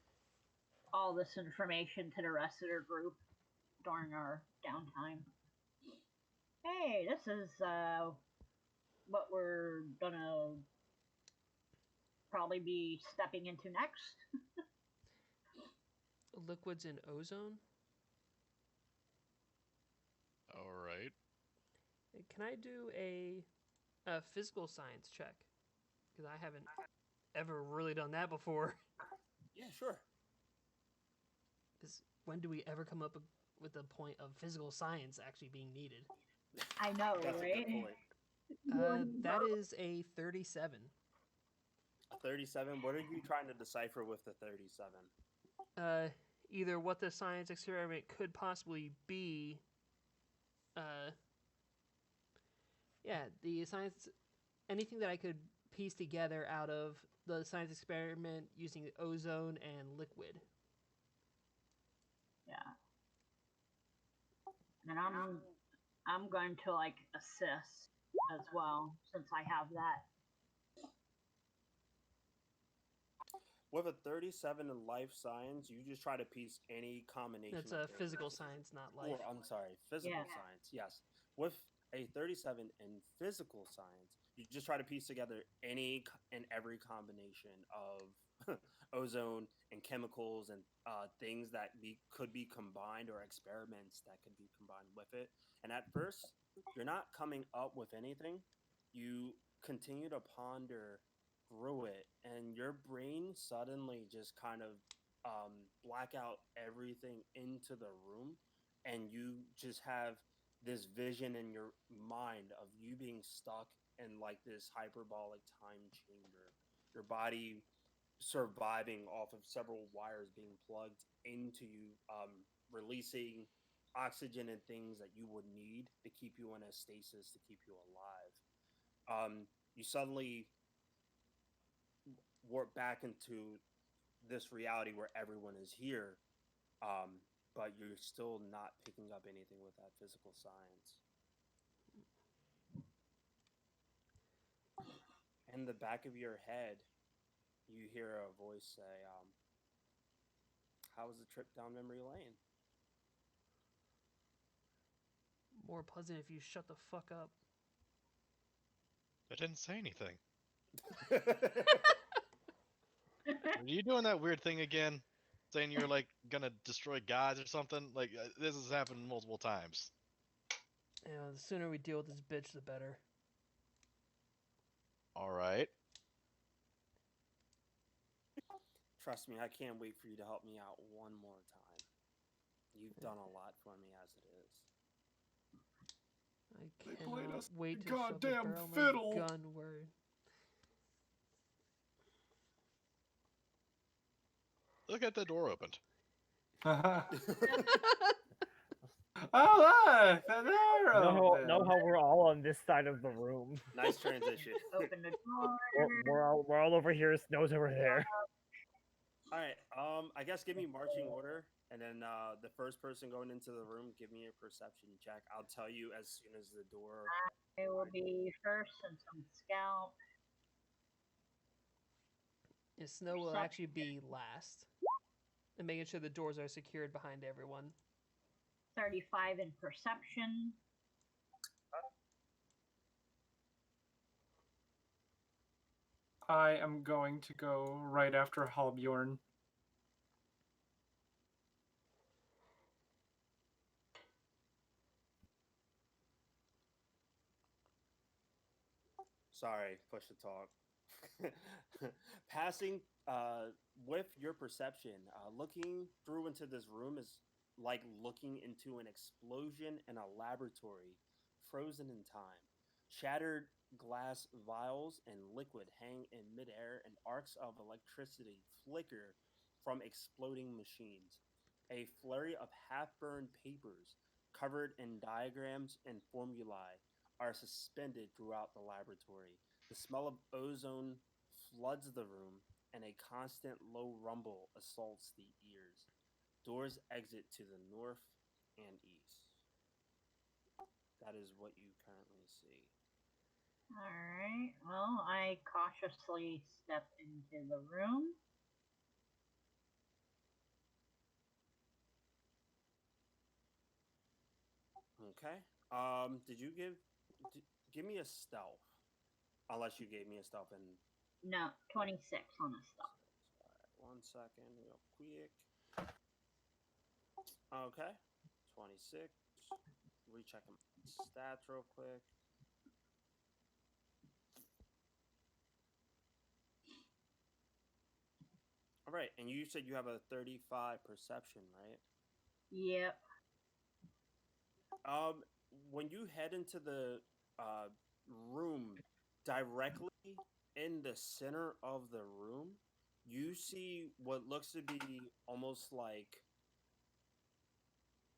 all this information to the rest of their group during our downtime. Hey, this is what we're gonna probably be stepping into next. liquids and ozone. All right. Can I do a physical science check? Because I haven't ever really done that before. Yeah, sure. Because when do we ever come up with the point of physical science actually being needed? I know, That's a right? good point. That is a 37. A 37. What are you trying to decipher with the 37? Either what the science experiment could possibly be. Yeah, the science, anything that I could piece together out of the science experiment using ozone and liquid. Yeah. And I'm going to like assist as well since I have that. With a 37 in life science, you just try to piece any combination That's of a things. physical science, not life. Or, I'm sorry, physical Yeah. science, yes. With a 37 in physical science, you just try to piece together any and every combination of ozone and chemicals and things that could be combined or experiments that could be combined with it. And at first, you're not coming up with anything. You continue to ponder through it, and your brain suddenly just kind of black out everything into the room, and you just have this vision in your mind of you being stuck in like this hyperbolic time chamber, your body surviving off of several wires being plugged into you, releasing oxygen and things that you would need to keep you in a stasis to keep you alive. You suddenly warp back into this reality where everyone is here, but you're still not picking up anything with that physical science. In the back of your head, you hear a voice say, "How was the trip down memory lane?" More pleasant if you shut the fuck up. I didn't say anything. Are you doing that weird thing again? Saying you're like gonna destroy gods or something? Like this has happened multiple times. The sooner we deal with this bitch, the better. All right. Trust me, I can't wait for you to help me out one more time. You've done a lot for me as it is. I They played cannot us wait to shove the goddamn barrel of fiddle. my gun where. Look at the door opened. Oh, look! The door open. Know how we're all on this side of the room. Nice transition. Open the door. We're all over here. Snow's over there. All right. I guess give me marching order, and then the first person going into the room, give me a perception check. I'll tell you as soon as the door. I will be first since I'm scout. Yeah, Snow will actually be last. And making sure the doors are secured behind everyone. 35 in perception. I am going to go right after Halbjorn. Sorry, push to talk. Passing with your perception, looking through into this room is like looking into an explosion in a laboratory, frozen in time. Shattered glass vials and liquid hang in midair, and arcs of electricity flicker from exploding machines. A flurry of half burned papers covered in diagrams and formulae are suspended throughout the laboratory. The smell of ozone floods the room, and a constant low rumble assaults the ears. Doors exit to the north and east. That is what you currently see. Alright, well, I cautiously step into the room. Okay. Did you give me a stealth? Unless you gave me a stealth and No, 26 on a stealth. All right, 1 second, real quick. Okay. 26. Rechecking my stats real quick. All right, and you said you have a 35 perception, right? Yep. When you head into the uh, room, directly in the center of the room, you see what looks to be almost like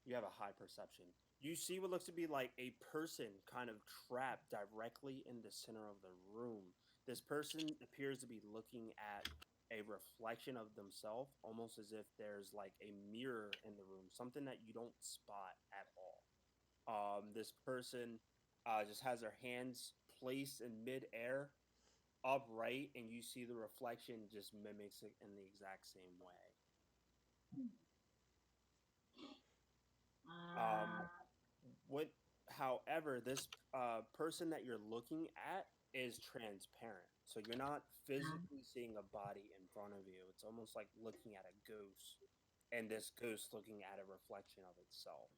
you have a high perception. You see what looks to be like a person kind of trapped directly in the center of the room. This person appears to be looking at a reflection of themselves, almost as if there's like a mirror in the room, something that you don't spot at all. This person just has their hands placed in midair, upright, and you see the reflection just mimics it in the exact same way. Um, Uh, what, however, this person that you're looking at is transparent, so you're not physically seeing a body in front of you. It's almost like looking at a ghost, and this ghost looking at a reflection of itself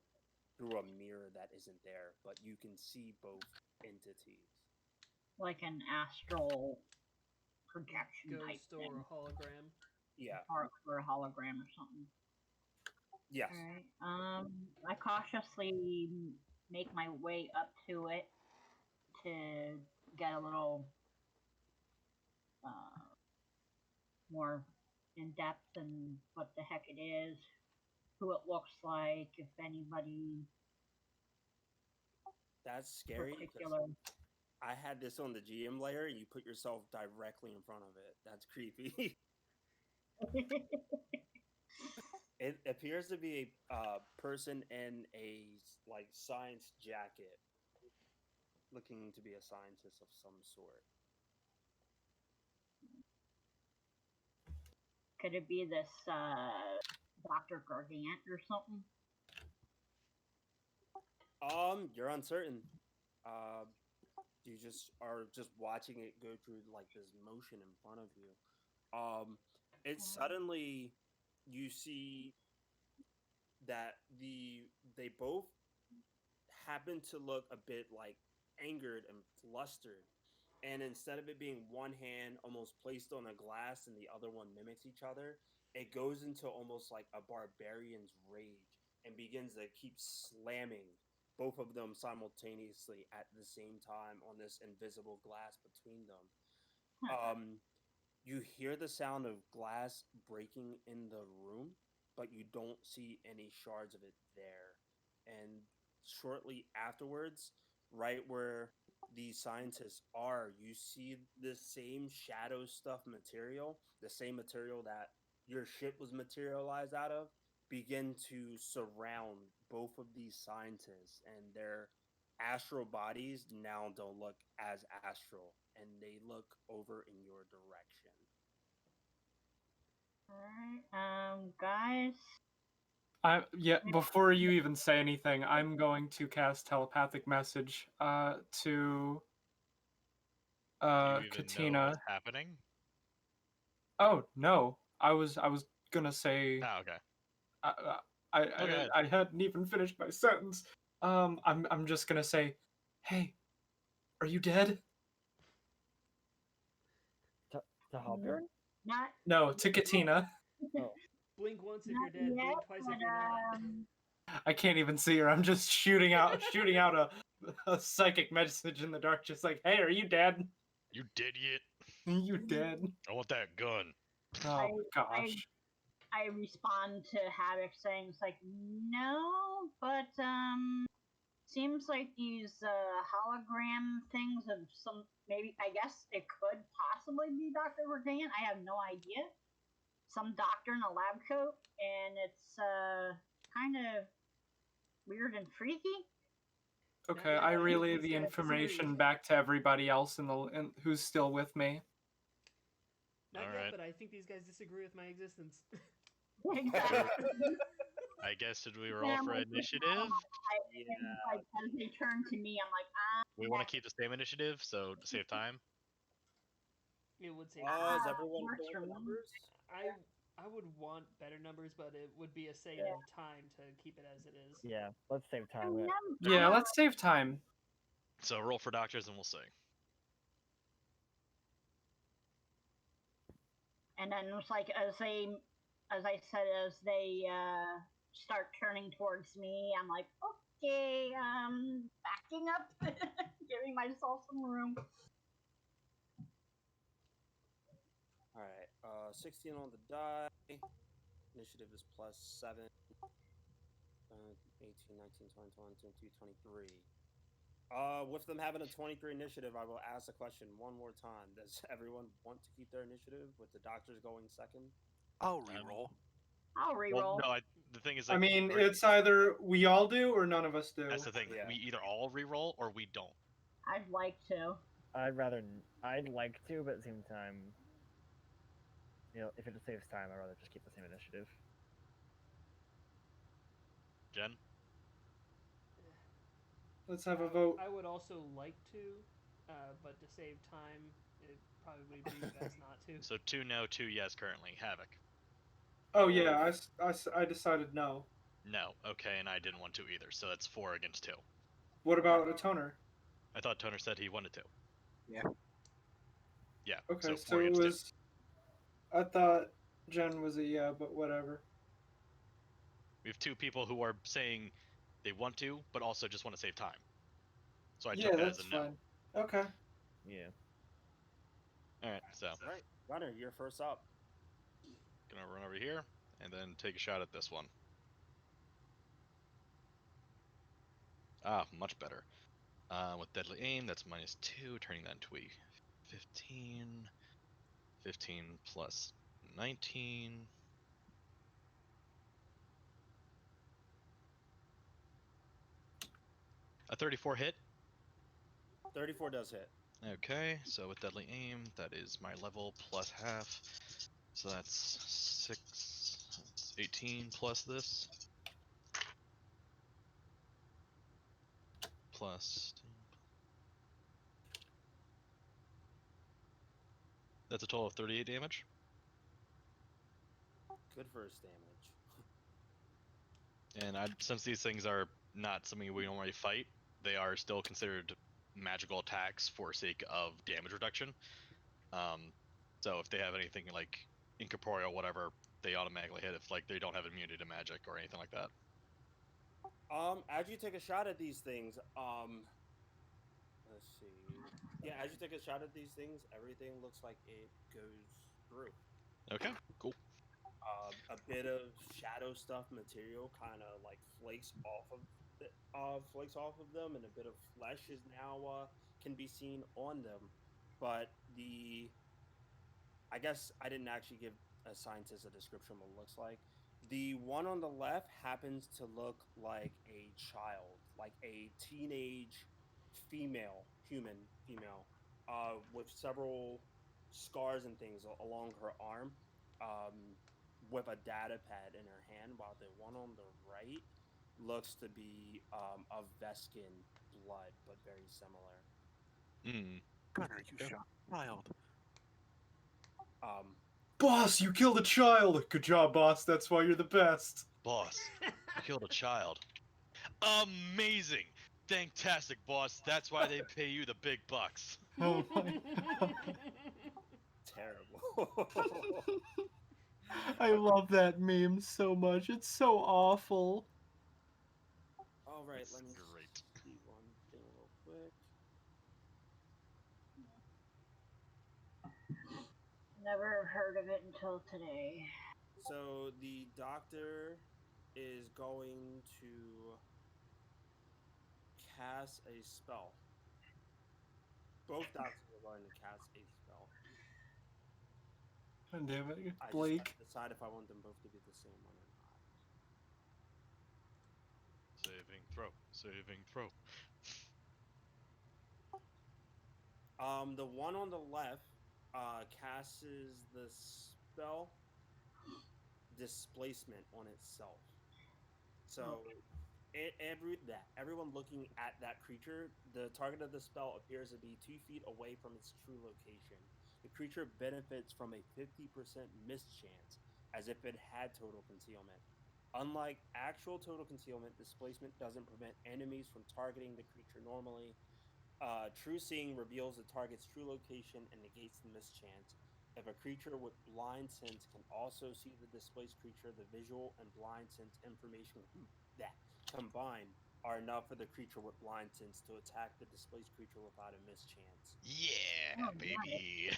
through a mirror that isn't there, but you can see both entities. like an astral projection type Ghost or thing, a hologram. Yeah. or a hologram or something. Yes. All right. I cautiously make my way up to it to get a little uh, more in depth in what the heck it is, who it looks like, if anybody That's scary because particular. I had this on the GM layer and you put yourself directly in front of it. That's creepy. It appears to be a person in a like science jacket, looking to be a scientist of some sort. Could it be this Dr. Gargant or something? You're uncertain. Uh, you just are just watching it go through like this motion in front of you. It's suddenly you see that they both happen to look a bit like angered and flustered. And instead of it being one hand almost placed on a glass and the other one mimics each other, it goes into almost like a barbarian's rage and begins to keep slamming both of them simultaneously at the same time on this invisible glass between them. Um, you hear the sound of glass breaking in the room, but you don't see any shards of it there. And shortly afterwards, right where these scientists are, you see the same shadow stuff material, the same material that your ship was materialized out of, begin to surround both of these scientists, and their astral bodies now don't look as astral and they look over in your direction. Alright, guys. Yeah, before you even say anything, I'm going to cast telepathic message to Do you even know Katina. what's happening? Oh no, I was gonna say Oh, okay. I I, Oh, go I ahead. I hadn't even finished my sentence. I'm just gonna say, hey, are you dead? To Halbjorn? Not No, to Katina. Oh, Blink once if not you're dead. yet, Blink twice but if you're not. I can't even see her. I'm just shooting out a psychic message in the dark, just like, hey, are you dead? You did it. You dead? I want that gun. I Oh I gosh. I respond to Havoc saying it's like no, but seems like these hologram things of some, maybe, I guess it could possibly be Dr. Verdan. I have no idea. Some doctor in a lab coat, and it's kind of weird and freaky. Not Okay, yet, I but I think relay these the guys disagree. information back to everybody else who's still with me. Not All yet, right. but I think these guys disagree with my existence. Exactly. I guess did we And roll I'm for like, initiative? and like as they turn to me, I'm like, We want to keep the same initiative, so to save time. It would save Is time. everyone works cool for with the me. numbers? I I would want better numbers, but it would be a save Yeah. in time to keep it as it is. Yeah, let's save time. Yeah, let's save time. So roll for doctors and we'll see. And then it's like as I said, as they start turning towards me, I'm like, okay, backing up, giving myself some room. All right. 16 on the die. Initiative is plus 7. 18, 19, 20, 21, 22, 23. With them having a 23 initiative, I will ask the question one more time. Does everyone want to keep their initiative with the doctors going second? I'll reroll. I'll Well, reroll. no, the thing is, I like, mean, it's either we all do or none of us do. that's the thing. Yeah. We either all re-roll or we don't. I'd like to. I'd like to, but at the same time, if it saves time, I'd rather just keep the same initiative. Jen? Let's have a vote. I would also like to, but to save time, it probably would be best not to. So 2 no, 2 yes currently. Havoc. Oh yeah, I decided no. No. Okay, and I didn't want to either. So that's 4 against 2. What about a toner? I thought Toner said he wanted to. Yeah. Yeah. Okay, So so 4 it against 2. was. I thought Jen was a yeah, but whatever. We have 2 people who are saying they want to, but also just want to save time. So I Yeah, took that as that's a no. fine. Okay. Yeah. All right. So All right. Runner, you're first up. gonna run over here and then take a shot at this one. Ah, much better. With deadly aim, that's -2, turning that into a 15. 15 plus 19. A 34 hit. 34 does hit. Okay, so with deadly aim, that is my level plus half. So that's 6. That's 18 plus this. Plus. That's a total of 38 damage. Good first damage. And since these things are not something we normally fight, they are still considered magical attacks for sake of damage reduction. So if they have anything like incorporeal, whatever, they automatically hit if like they don't have immunity to magic or anything like that. As you take a shot at these things, let's see. Yeah, as you take a shot at these things, everything looks like it goes through. Okay, cool. A bit of shadow stuff material kind of like flakes off of them, and a bit of flesh is now can be seen on them. But I guess I didn't actually give a scientist a description of what it looks like. The one on the left happens to look like a child, like a teenage female, with several scars and things along her arm, with a data pad in her hand, while the one on the right looks to be of Veskin blood, but very similar. Gunner, you shot a child. Boss, you killed a child. Good job, boss. That's why you're the best. Boss, you killed a child. Amazing! Fantastic, boss. That's why they pay you the big bucks. Oh my god. Terrible. I love that meme so much. It's so awful. All right, It's let me great. see one thing real quick. Never heard of it until today. So the doctor is going to cast a spell. Both doctors are going to cast a spell. God damn it, I just Blake. have to decide if I want them both to be the same one or not. Saving throw. Saving throw. The one on the left casts the spell displacement on itself. So everyone looking at that creature, the target of the spell appears to be 2 feet away from its true location. The creature benefits from a 50% miss chance as if it had total concealment. Unlike actual total concealment, displacement doesn't prevent enemies from targeting the creature normally. True seeing reveals the target's true location and negates the mischance. If a creature with blind sense can also see the displaced creature, the visual and blind sense information that combined are enough for the creature with blind sense to attack the displaced creature without a mischance, Yeah, Oh, nice. baby.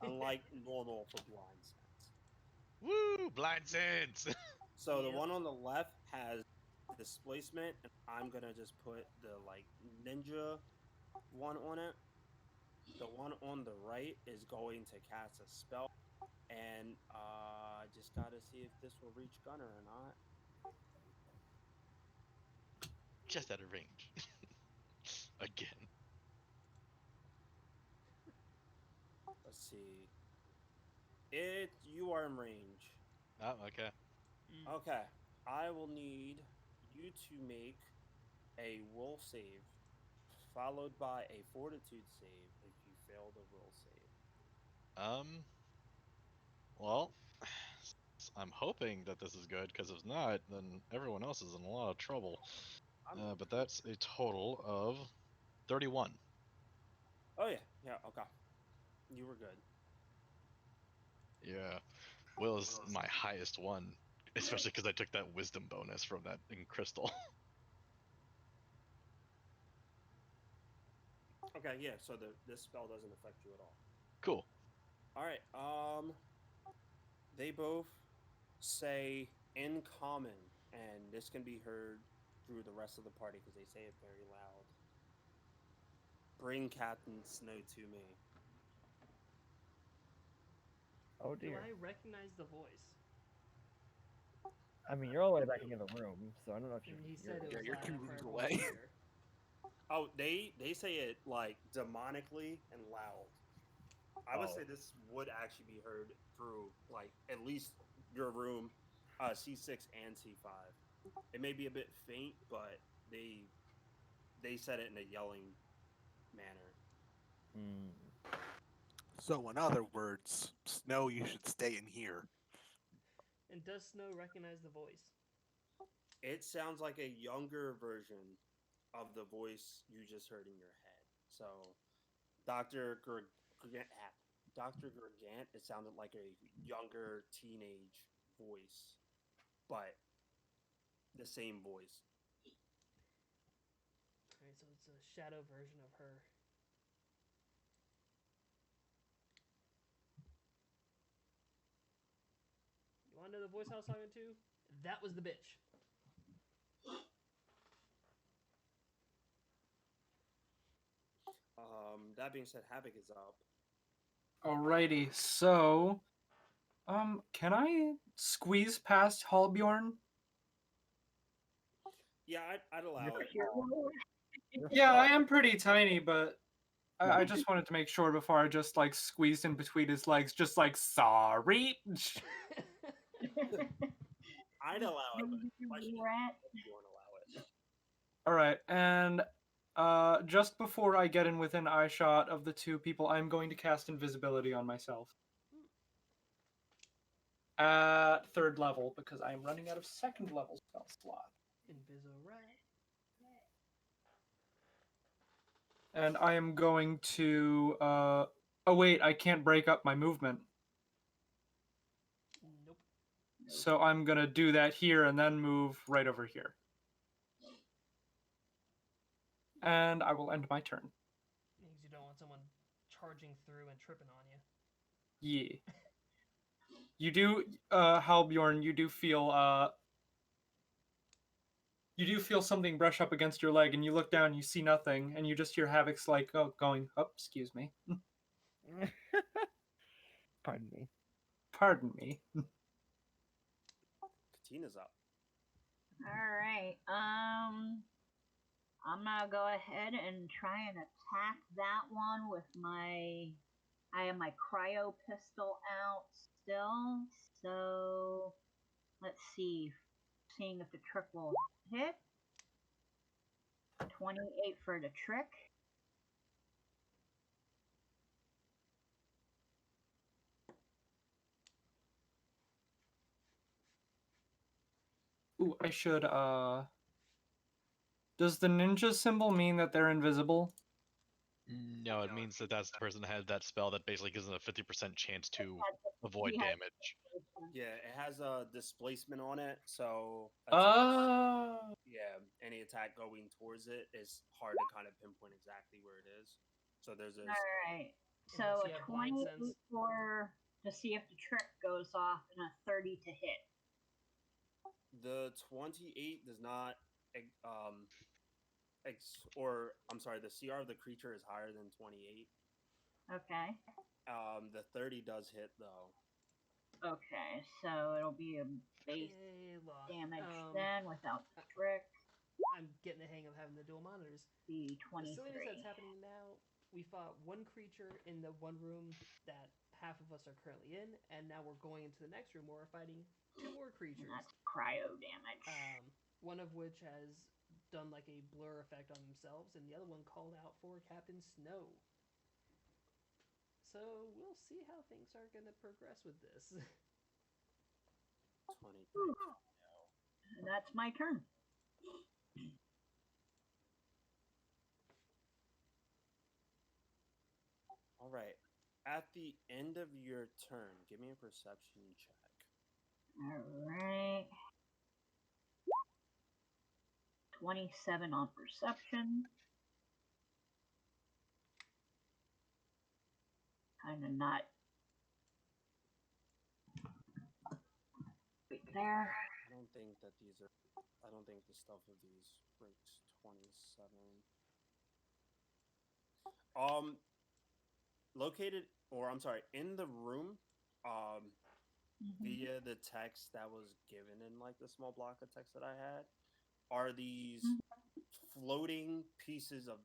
unlike normal for blind sense. Woo! Blind sense. So the Yep. one on the left has displacement, and I'm gonna just put the like ninja one on it. The one on the right is going to cast a spell, and just gotta see if this will reach Gunner or not. Just out of range. Again. Let's see. You are in range. Oh, okay. Mm. Okay, I will need you to make a will save, followed by a fortitude save if you fail the will save. Um. Well, I'm hoping that this is good because if not, then everyone else is in a lot of trouble. I'm But that's a total of 31. Oh yeah, okay. You were good. Yeah. Will is my highest one, especially because I took that wisdom bonus from that in crystal. Okay, yeah. So this spell doesn't affect you at all. Cool. All right. They both say in common, and this can be heard through the rest of the party because they say it very loud. Bring Captain Snow to me. Oh Do dear. I recognize the voice? I mean, you're all the way back in the room, so I don't know if you And can he hear said it it. Yeah, was you're loud 2 for rooms everyone to away. hear. Oh, they say it like demonically and loud. I would Oh. say this would actually be heard through like at least your room, C6 and C5. It may be a bit faint, but they said it in a yelling manner. Mm. So, in other words, Snow, you should stay in here. And does Snow recognize the voice? It sounds like a younger version of the voice you just heard in your head. So, Doctor Doctor Gergant, it sounded like a younger teenage voice, but the same voice. Alright, so it's a shadow version of her. You wanna know the voice I was talking to? That was the bitch. That being said, Havoc is up. Alrighty, so can I squeeze past Halbjorn? Yeah, I'd allow it. You're Yeah, I stuck. am pretty tiny, but I just wanted to make sure before I just like squeezed in between his legs, just like sorry. I'd allow it, but the question is, Rat. if you want to allow it. All right, and just before I get in within eye shot of the two people, I'm going to cast invisibility on myself at 3rd level because I am running out of 2nd level spell slot. Inviso rat. And I am going to. Oh wait, I can't break up my movement, Nope. so I'm gonna do that here and then move right over here. And I will end my turn. Because you don't want someone charging through and tripping on you. Yeah. You do, Halbjorn, you do feel something brush up against your leg, and you look down, you see nothing, and you just hear Havoc's like, oh, going, oh, excuse me. Pardon me. Pardon me. Katina's up. All right. I'm gonna go ahead and try and attack that one with my. I have my cryo pistol out still, so let's see. Seeing if the trick will hit. 28 for the trick. Ooh, I should, Does the ninja symbol mean that they're invisible? No, it means that that's the person that had that spell that basically gives them a 50% chance to avoid He has- damage. Yeah, it has a displacement on it, so Oh. yeah, any attack going towards it is hard to kind of pinpoint exactly where it is. So there's a Alright. So Unless a you have blind 28 sense. for to see if the trick goes off and a 30 to hit. the 28 does not or I'm sorry, the CR of the creature is higher than 28. Okay. The 30 does hit though. Okay, so it'll be a base Hey, look. damage then without the trick. I'm getting the hang of having the dual monitors. Be The silliness 23. that's happening now, we fought one creature in the one room that half of us are currently in, and now we're going into the next room where we're fighting two more And creatures. that's cryo damage. One of which has done like a blur effect on themselves, and the other one called out for Captain Snow. So we'll see how things are going to progress with this. 23. And that's my turn. All right. At the end of your turn, give me a perception check. Alright. 27 on perception. Kind of not. Right there. I don't think that these are. I don't think the stuff of these breaks 27. Located, or I'm sorry, in the room, via the text that was given in like the small block of text that I had, are these floating pieces of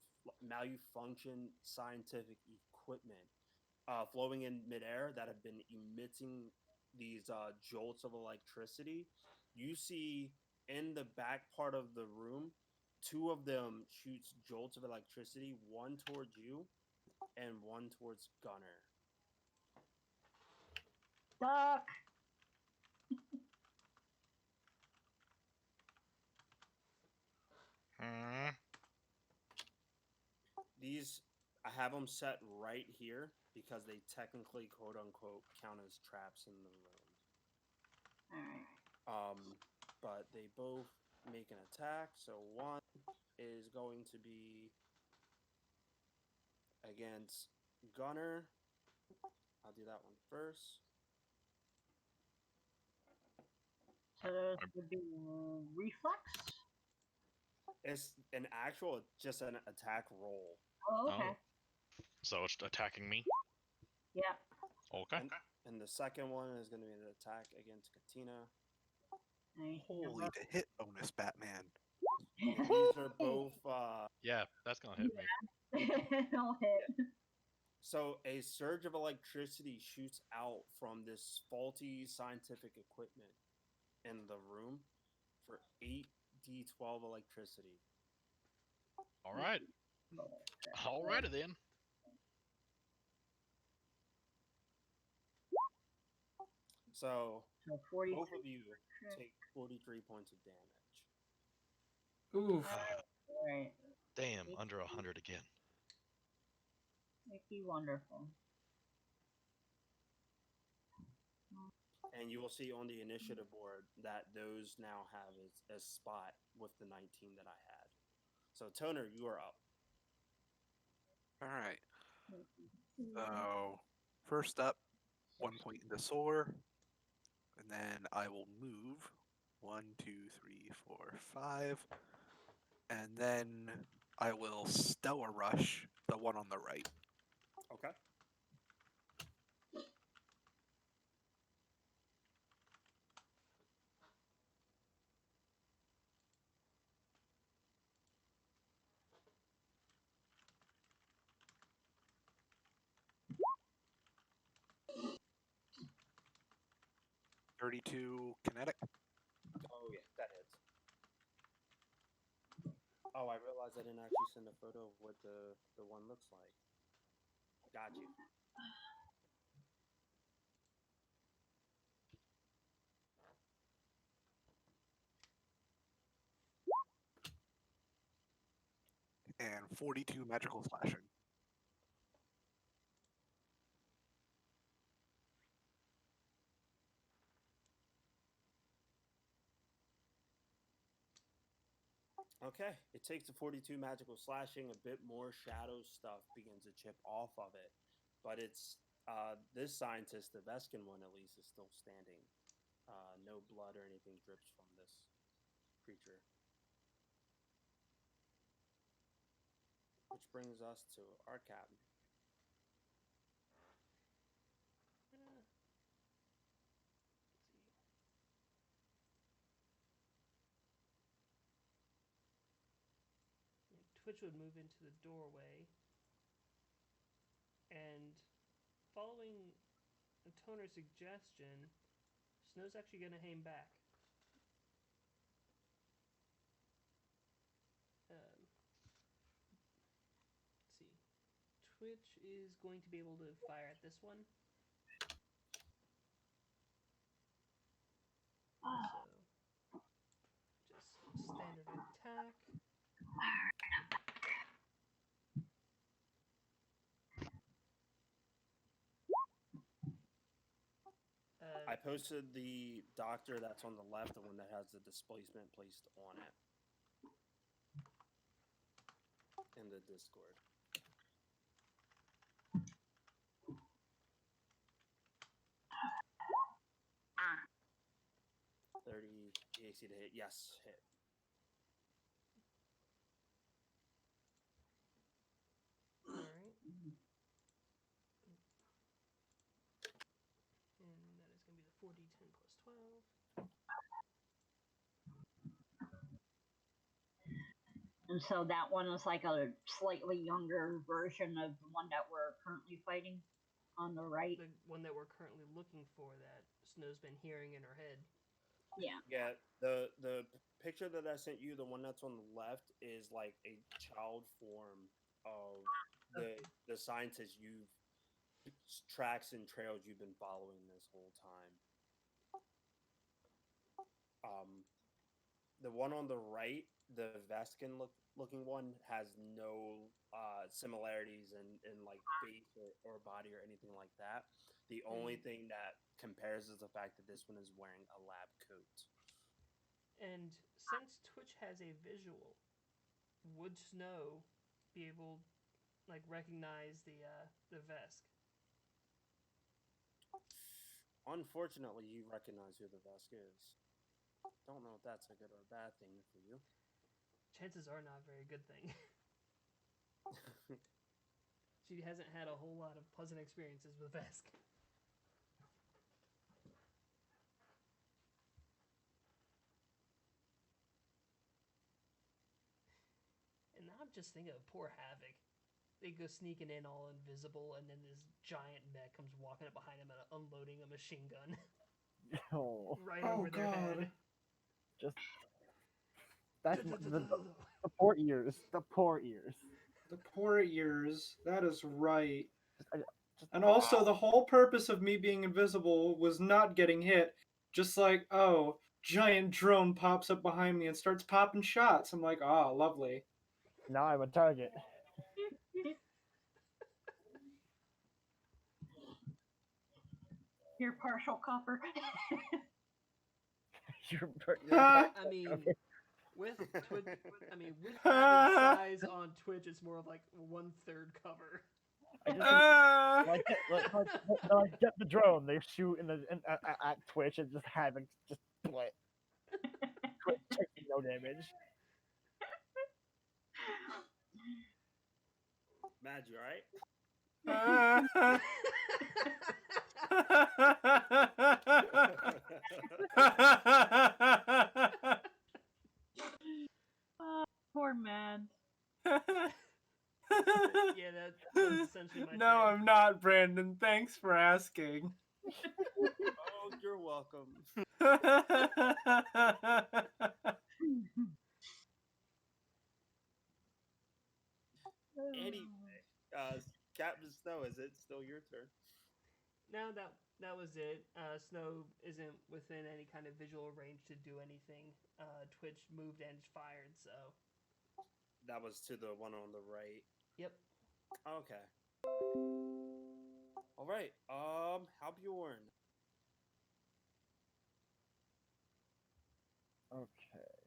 malfunction scientific equipment floating in midair that have been emitting these jolts of electricity. You see in the back part of the room, two of them shoots jolts of electricity, one towards you and one towards Gunner. Duck. These, I have them set right here because they technically, quote unquote, count as traps in the room. Alright. But they both make an attack. So one is going to be against Gunner. I'll do that one first. So those would be reflex? It's an actual, just an attack roll. Oh, okay. Oh. So it's attacking me? Yeah. Okay. And the second one is going to be an attack against Katina. Holy to hit bonus, Batman. And these are both. Yeah, that's gonna hit me. It'll hit. So a surge of electricity shoots out from this faulty scientific equipment in the room for 8d12 electricity. All right. Alrighty then. So 43. both of you take 43 points of damage. Oof. Alright. Damn, under 100 again. Mickey wonderful. And you will see on the initiative board that those now have a spot with the 19 that I had. So Toner, you are up. All right. So first up, 1 point into soar, and then I will move 1, 2, 3, 4, 5, and then I will stellar rush the one on the right. Okay. .32 kinetic. Oh yeah, that hits. Oh, I realized I didn't actually send a photo of what the one looks like. Got you. 42 magical slashing. Okay, it takes the 42 magical slashing. A bit more shadow stuff begins to chip off of it, but it's this scientist, the Veskin one at least, is still standing. No blood or anything drips from this creature. Which brings us to our captain. Let's see. Twitch would move into the doorway, and following a toner suggestion, Snow's actually going to hang back. Let's see. Twitch is going to be able to fire at this one. So, just standard attack. I posted the doctor that's on the left, the one that has the displacement placed on it, in the Discord. 30 AC to hit. Yes, hit. Alright. And that is going to be the 4d10 plus 12. And so that one is like a slightly younger version of the one that we're currently fighting on the right. The one that we're currently looking for that Snow's been hearing in her head. Yeah. Yeah, the picture that I sent you, the one that's on the left, is like a child form of the scientist you've tracks and trails you've been following this whole time. The one on the right, the Veskin looking one, has no similarities in like face or body or anything like that. The only thing that compares is the fact that this one is wearing a lab coat. And since Twitch has a visual, would Snow be able like recognize the Vesk? Unfortunately, you recognize who the Vesk is. Don't know if that's a good or a bad thing for you. Chances are not a very good thing. She hasn't had a whole lot of pleasant experiences with Vesk. And now I'm just thinking of poor Havoc. They go sneaking in all invisible, and then this giant mech comes walking up behind him and unloading a machine gun Oh, right over their head. just that's the poor ears. The poor ears. The poor ears. That is right. Just, And also, the whole purpose of me being invisible was not getting hit. Just like, oh, giant drone pops up behind me and starts popping shots. I'm like, ah, lovely. now I'm a target. You're partial copper. You're Ah! I mean, with Twitch, with Havoc's size on Twitch, it's more of like 1/3 cover. I just Ah! like get the drone. They shoot at Twitch and just having just split. Twitch taking no damage. Mad, you alright? Poor man. Yeah, that's essentially my No, tag. I'm not, Brandon. Thanks for asking. Oh, you're welcome. Anyway, Captain Snow, is it still your turn? Now that was it. Snow isn't within any kind of visual range to do anything. Twitch moved and fired, so That was to the one on the right. Yep. Okay. All right. Halbjorn. Okay.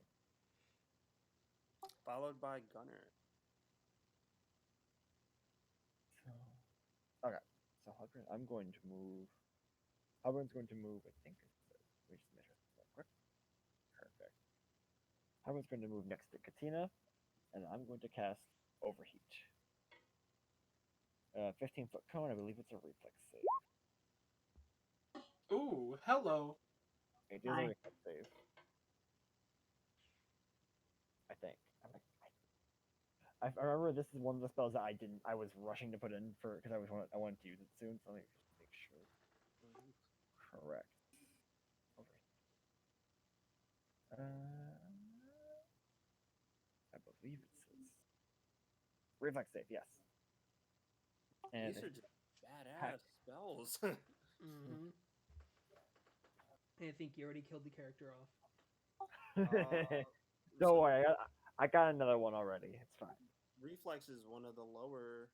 Followed by Gunner. So, okay. So Hugger, I'm going to move. Hugger's going to move. I think. Let me just measure this real quick. Perfect. Hugger's going to move next to Katina, and I'm going to cast Overheat. 15-foot cone. I believe it's a reflex save. Ooh, hello. It is a Hi. reflex save. I think. I remember this is one of the spells that I was rushing to put in for because I wanted to use it soon. So let me just make sure. Correct. I believe it says reflex save. Yes. And These are just badass spells. Mm-hmm. I think you already killed the character off. don't So worry, I got another one already. It's fine. reflex is one of the lower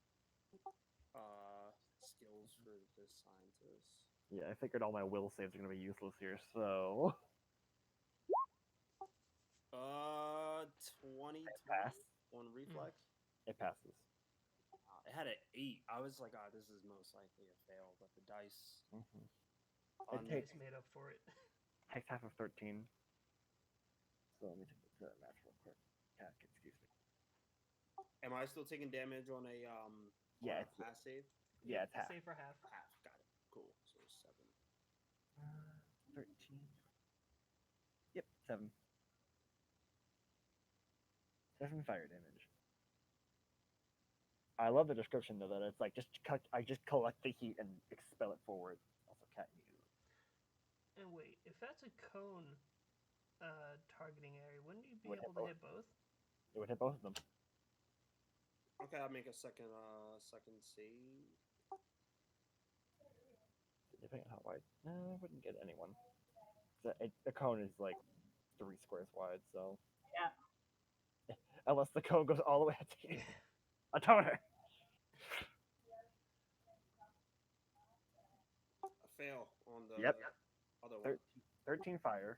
skills for this scientist. Yeah, I figured all my will saves are gonna be useless here. So 20 pass. on reflex. It passes. It had an 8. I was like, oh, this is most likely a fail, but the dice Mm-hmm. on It You takes just made up for it. half of 13. So let me take the math real quick. Excuse me. Am I still taking damage on a Yeah, on a it's pass save? yeah, it's half. Save for half. Half. Got it. Cool. So 7. 13. Yep, 7. 7 fire damage. I love the description though that it's like I just collect the heat and expel it forward. Also cat you. And wait, if that's a cone targeting area, wouldn't you be Would hit able to both. hit both? It would hit both of them. Okay, I'll make a second save. Depending on how wide. No, I wouldn't get anyone. The cone is like 3 squares wide, so Yeah. unless the cone goes all the way to you. A toner. A fail on the Yep. other one. 13 fire.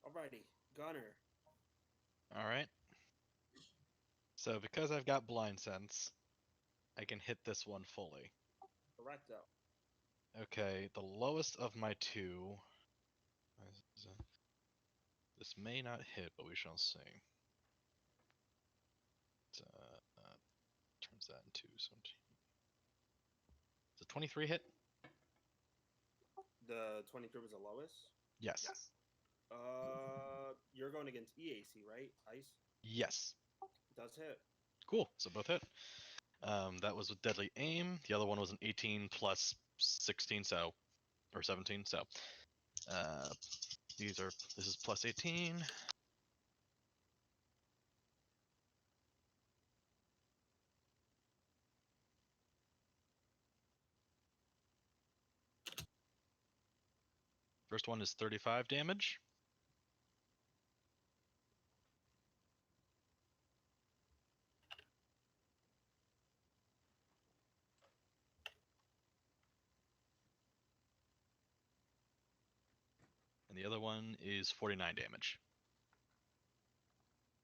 Alrighty, Gunner. All right. So because I've got blind sense, I can hit this one fully. Correcto. Okay, the lowest of my two. This may not hit, but we shall see. Turns that into 17. Is a 23 hit? The 23 was the lowest. Yes. You're going against EAC, right? Ice Yes. does hit. Cool. So both hit. That was with deadly aim. The other one was an 18 plus 16, so or 17. So this is plus 18. First one is 35 damage. And the other one is 49 damage.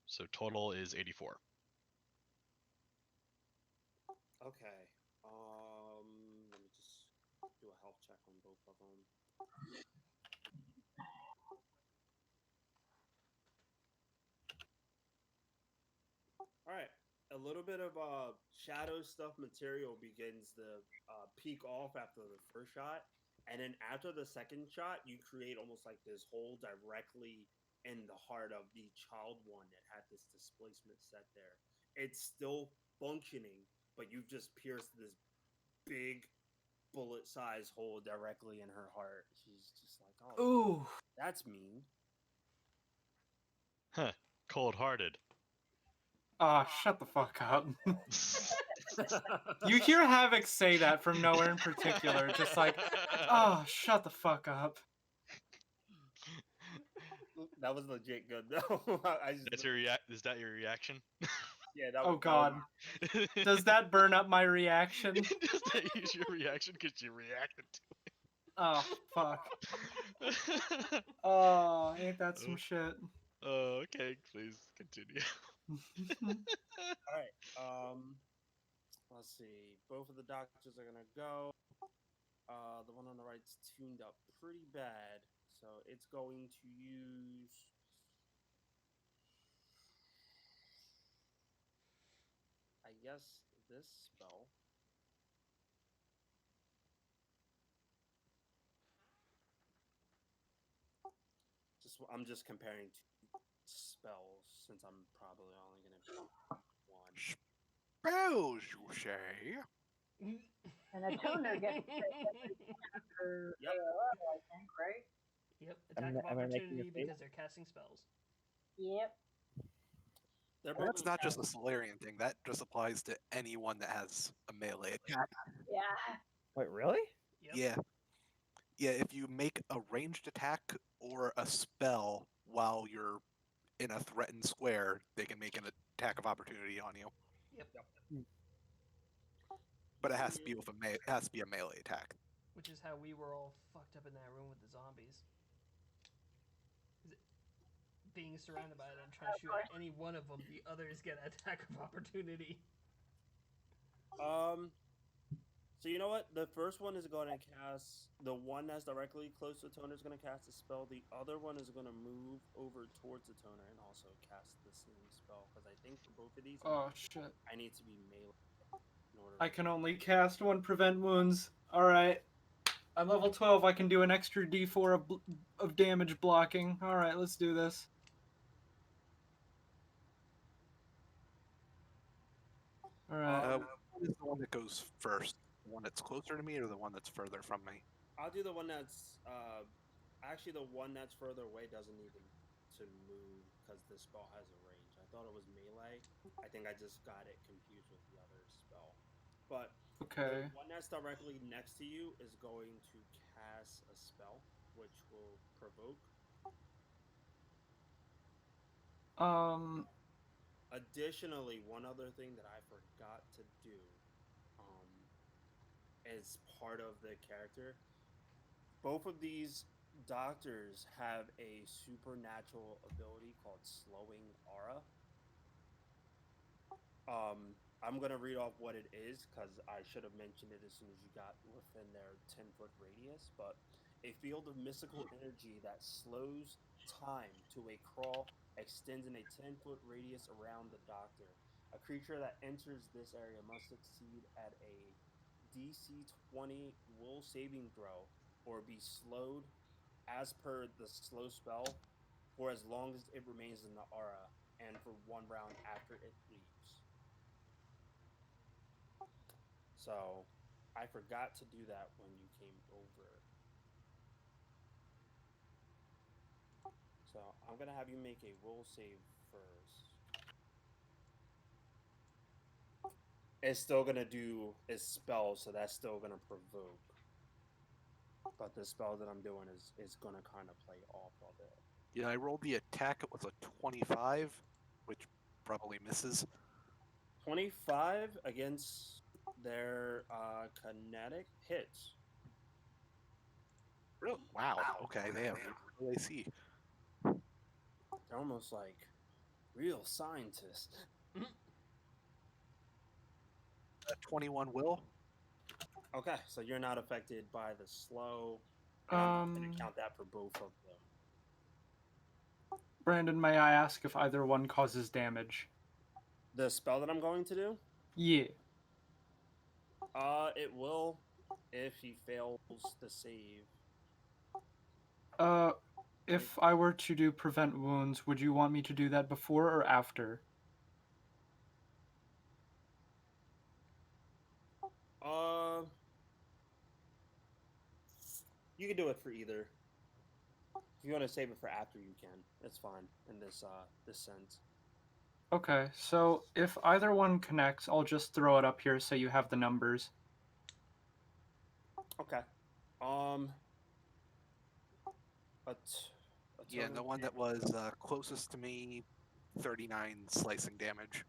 So total is 84. Okay. Let me just do a health check on both of them. All right. A little bit of shadow stuff material begins to peak off after the first shot, and then after the second shot, you create almost like this hole directly in the heart of the child one that had this displacement set there. It's still functioning, but you've just pierced this big bullet-sized hole directly in her heart. She's just like, "Oh, Ooh. that's mean." Huh. Cold-hearted. Shut the fuck up. You hear Havoc say that from nowhere in particular, just like, oh, shut the fuck up. That was legit good though. I just That's Is that your reaction? yeah. That Oh was, god. Does that burn up my reaction? Does that use your reaction because you reacted Oh, fuck. to it? Oh, ain't that some shit? Okay, please continue. All right. Let's see. Both of the doctors are gonna go. The one on the right's tuned up pretty bad, so it's going to use. I guess this spell. I'm just comparing two spells since I'm probably only gonna be one. Spells, you say? And a tuner gets after Yep. AOL, I think, right? Yep, attack of Am I making a opportunity face? because they're casting spells. Yep. They're And both that's not just a gonna Solarian thing. That just applies to anyone that has a melee attack. Yeah. Wait, really? Yep. Yeah. Yeah, if you make a ranged attack or a spell while you're in a threatened square, they can make an attack of opportunity on you. Yep. But it has to be it has to be a melee attack. Which is how we were all fucked up in that room with the zombies. Being surrounded by them, trying to shoot at any one of them, the others get an attack of opportunity. So you know what? The first one is going to cast the one that's directly close to the toner is going to cast a spell. The other one is going to move over towards the toner and also cast the same spell. Because I think for both of these, Oh, shit. I need to be melee in order. I can only cast one prevent wounds. Alright. I'm level 12. I can do an extra d4 of damage blocking. Alright, let's do this. Alright. What is the one that goes first? The one that's closer to me or the one that's further from me? I'll do the one that's actually the one that's further away doesn't need to move because the spell has a range. I thought it was melee. I think I just got it confused with the other spell. But Okay. the one that's directly next to you is going to cast a spell which will provoke. Additionally, one other thing that I forgot to do as part of the character, both of these doctors have a supernatural ability called slowing aura. I'm gonna read off what it is because I should have mentioned it as soon as you got within their 10-foot radius. But a field of mystical energy that slows time to a crawl extends in a 10-foot radius around the doctor. A creature that enters this area must succeed at a DC 20 will saving throw or be slowed as per the slow spell for as long as it remains in the aura and for one round after it leaves. So I forgot to do that when you came over. So I'm gonna have you make a will save first. It's still gonna do its spell, so that's still gonna provoke. But the spell that I'm doing is gonna kind of play off of it. Yeah, I rolled the attack. It was a 25, which probably misses. 25 against their kinetic hits. Really? Wow. Okay, they have no AC. They're almost like real scientists. 21 will. Okay, so you're not affected by the slow. I'm gonna count that for both of them. Brandon, may I ask if either one causes damage? The spell that I'm going to do? Yeah. It will if he fails the save. If I were to do prevent wounds, would you want me to do that before or after? You can do it for either. If you want to save it for after, you can. It's fine in this sense. Okay, so if either one connects, I'll just throw it up here so you have the numbers. Okay. But Yeah, and the one that was closest to me, 39 slicing damage.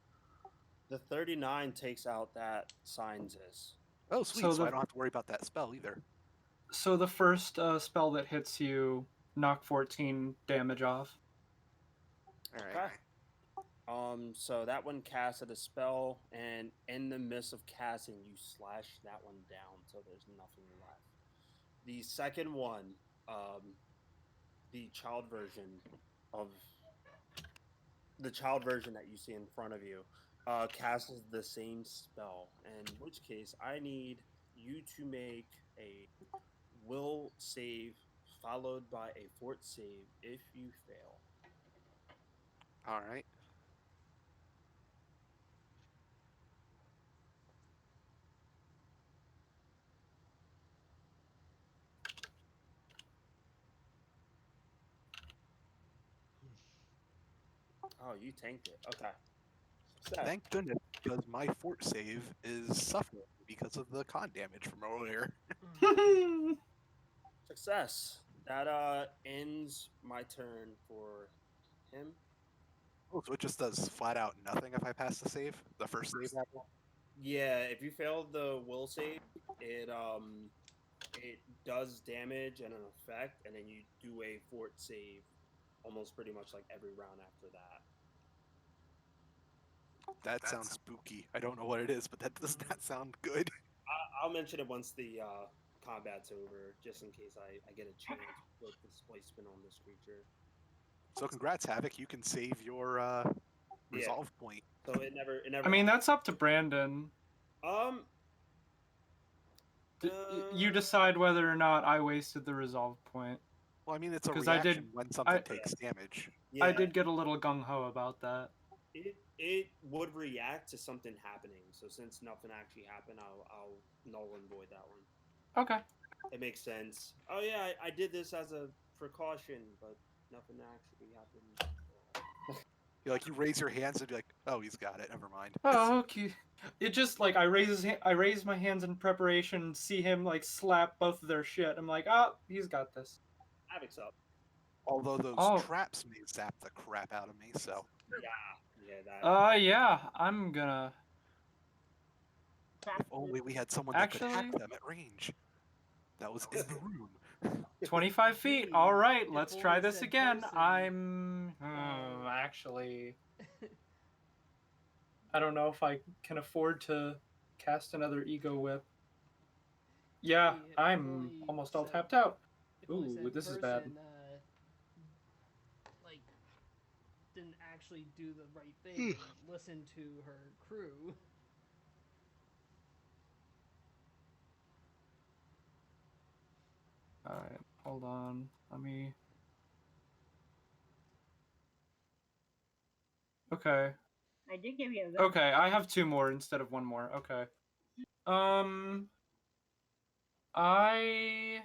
the 39 takes out that scientist. Oh, sweet. So So the I don't have to worry about that spell either. so the first spell that hits you, knock 14 damage off. All right. Okay. So that one casted a spell, and in the midst of casting, you slash that one down so there's nothing left. The second one, the child version of the child version that you see in front of you, casts the same spell. In which case, I need you to make a will save followed by a fort save if you fail. All right. Oh, you tanked it. Okay. Success. Thank goodness, because my fort save is suffering because of the con damage from earlier. Success. That ends my turn for him. Oh, so it just does flat out nothing if I pass the save, the first save. Yeah, if you fail the will save, it does damage and an effect, and then you do a fort save almost pretty much like every round after that. That sounds spooky. I don't know what it is, but that does not sound good. I'll mention it once the combat's over, just in case I get a chance with displacement on this creature. So congrats, Havoc. You can save your resolve point. So it never. I mean, that's up to Brandon. Um. You decide whether or not I wasted the resolve point. Well, I mean, it's a 'Cause reaction when something takes damage. Yeah, I did get a little gung ho about that. it would react to something happening. So since nothing actually happened, I'll null and void that one. Okay. It makes sense. Oh yeah, I did this as a precaution, but nothing actually happened. You raise your hands and be like, "Oh, he's got it. Never mind." Oh, okay. It just like I raise my hands in preparation, see him like slap both of their shit. I'm like, oh, he's got this. Havoc's up. Although those Oh. traps may zap the crap out of me, so. Yeah, that. Yeah, I'm gonna. If only we had someone that could hack Actually- them at range. That was in the room. 25 feet. Gee, All right, if let's only try it this said again. person. I'm actually. I don't know if I can afford to cast another ego whip. Yeah, Gee, if I'm only almost all said- tapped out. if only Ooh, said this is bad. person, like, didn't actually do the right thing and listen to her crew. Alright, hold on. Let me. Okay. I did give you a gun. Okay, I have two more instead of one more. Okay. I.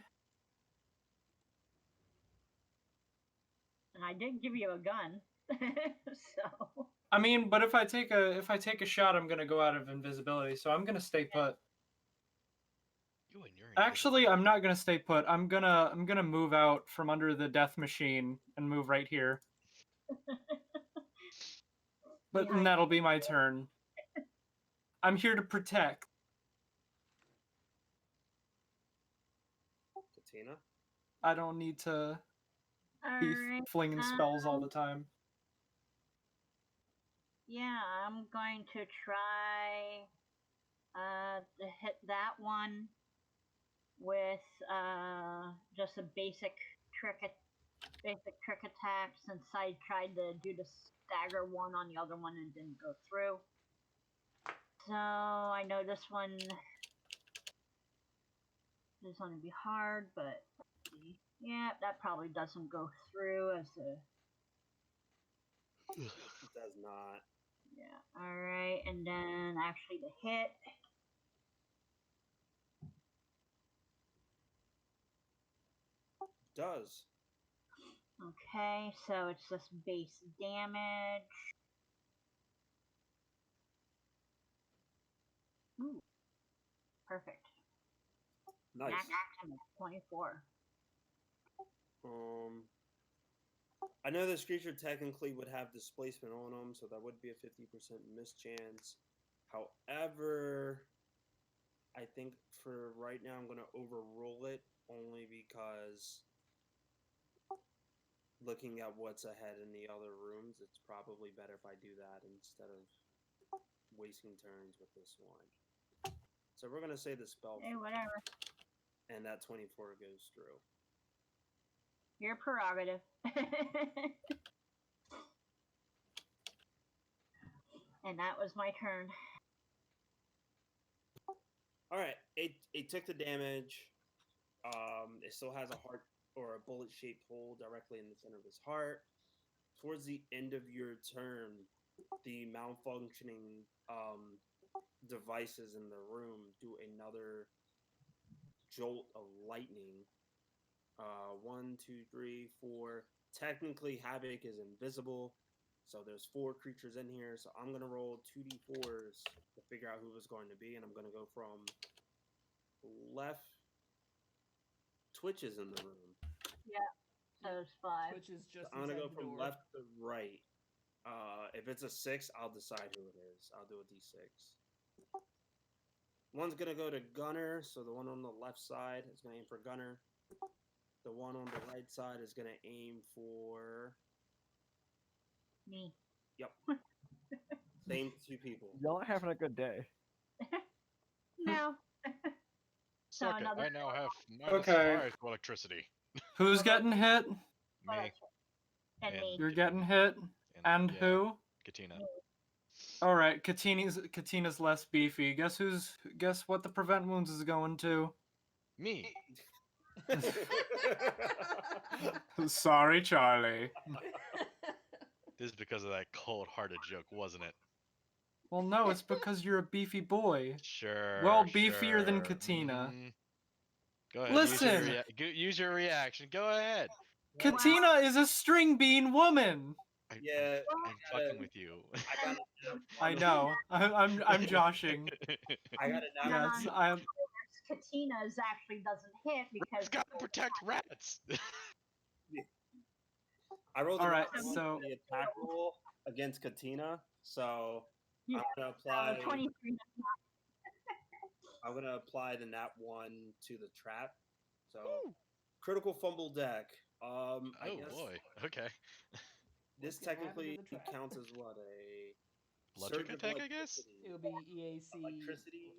And I did give you a gun. So. I mean, but if I take a shot, I'm gonna go out of invisibility. So I'm gonna stay put. You and your Actually, I'm not gonna stay put. I'm gonna move out from under the death machine and move right here. But Yeah. that'll be my turn. I'm here to protect. Katina. I don't need to be Alright. flinging spells all the time. Yeah, I'm going to try to hit that one with just a basic trick attack, since I tried to do the stagger one on the other one and didn't go through. So I know this one is going to be hard, but let's see. Yeah, that probably doesn't go through as a. It does not. Yeah, alright, and then actually the hit. Does. Okay, so it's just base damage. Perfect. Nice. Max damage, 24. I know this creature technically would have displacement on them, so that would be a 50% miss chance. However, I think for right now I'm going to overrule it only because looking at what's ahead in the other rooms, it's probably better if I do that instead of wasting turns with this one. So we're going to say the spell, Hey, whatever. and that 24 goes through. Your prerogative. And that was my turn. All right, it took the damage. It still has a heart or a bullet-shaped hole directly in the center of his heart. Towards the end of your turn, the malfunctioning devices in the room do another jolt of lightning. 1, 2, 3, 4. Technically, Havoc is invisible, so there's 4 creatures in here. So I'm gonna roll 2d4s to figure out who it's going to be, and I'm gonna go from left. Twitch is in the room. Yeah, so it's 5. Which is just I'm gonna inside go the from door. left to right. If it's a 6, I'll decide who it is. I'll do a d6. One's gonna go to Gunner, so the one on the left side is gonna aim for Gunner. The one on the right side is gonna aim for Me. Yep. Same 2 people. Y'all are having a good day. No. Suck it. another- I now have Okay. -5 to electricity. Who's getting hit? Oh, Me that's right. And and me. You're getting hit. And yeah, who? Katina. All right, Katina's less beefy. Guess what the prevent wounds is going to? Me. Sorry, Charlie. This is because of that cold-hearted joke, wasn't it? Well, no, it's because you're a beefy boy. Sure. Well, beefier than sure. Katina. Go ahead. Listen. Use your reaction. Go ahead. Katina is a string bean woman. Yeah, I'm fucking with you. I got it. I know. I'm joshing. I got it now. Yes, I'm. Katina's actually doesn't hit because It's gotta protect rats. I rolled All a right, nat one so- for the attack roll against Katina, so Yeah. I'm gonna apply. 23. I'm gonna apply the nat 1 to the trap. So critical fumble deck. I Oh guess boy. Okay. this What's gonna happen to technically the trap? counts as what, a Electric surge of attack, I guess. electricity. It'll be EAC. Electricity.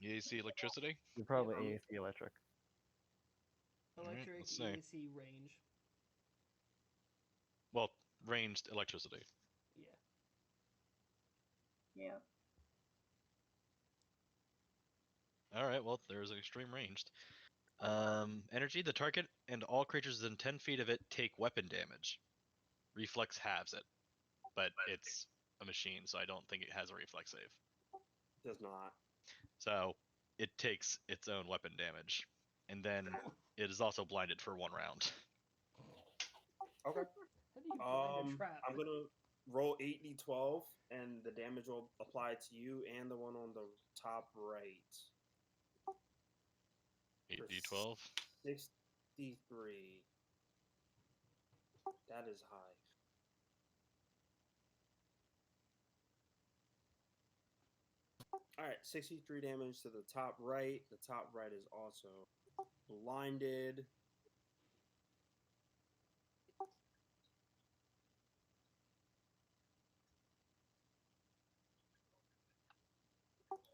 EAC electricity. You're probably Yeah. AAC electric. Electric let's see. EAC range. Well, ranged electricity. Yeah. Yeah. All right. Well, there's an extreme ranged. Energy. The target and all creatures within 10 feet of it take weapon damage. Reflex halves it, but it's a machine, so I don't think it has a reflex save. Does not. So it takes its own weapon damage, and then it is also blinded for 1 round. Okay. How do you blind a trap? I'm gonna roll 8d12, and the damage will apply to you and the one on the top right. 8d12. 63. That is high. Alright, 63 damage to the top right. The top right is also blinded.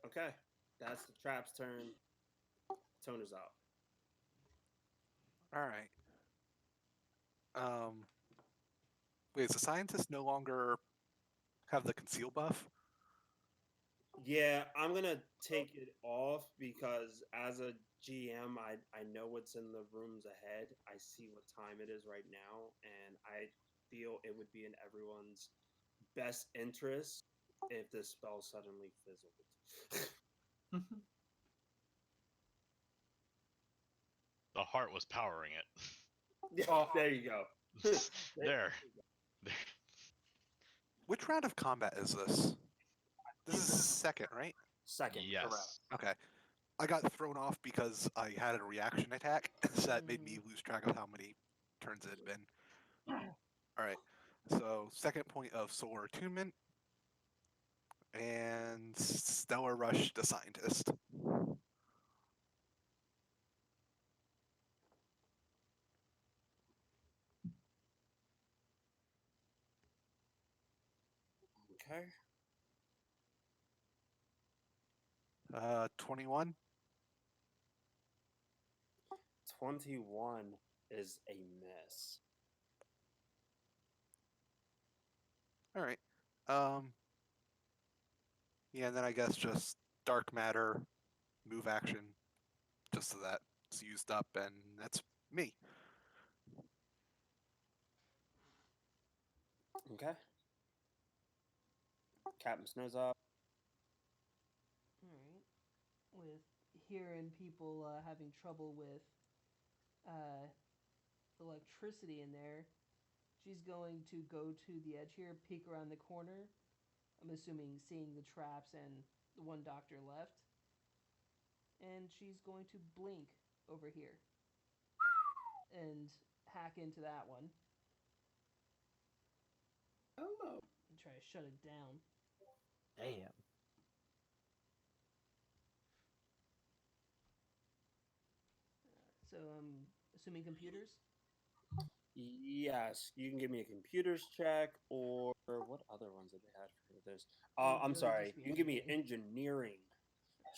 Okay, that's the trap's turn. Tone is up. All right. Wait, does the scientist no longer have the conceal buff? Yeah, I'm gonna take it off because as a GM, I know what's in the rooms ahead. I see what time it is right now, and I feel it would be in everyone's best interest if this spell suddenly fizzled. The heart was powering it. Yeah, there you go. there. Which round of combat is this? This is second, right? Second, correct. Yes. Okay. I got thrown off because I had a reaction attack, so that made me lose track of how many turns it had been. All right. So second point of solar attunement and stellar rush the scientist. Okay. 21. 21 is a miss. All right. Yeah, and then I guess just dark matter, move action, just so that's used up, and that's me. Okay. Captain Snow's up. All right. With hearing people having trouble with uh, electricity in there, she's going to go to the edge here, peek around the corner. I'm assuming seeing the traps and the one doctor left. And she's going to blink over here and hack into that one. Hello. And try to shut it down. Damn. So I'm assuming computers. Yes, you can give me a computers check, or what other ones did they have for this? It would I'm really sorry. just be You can give me an engineering. engineering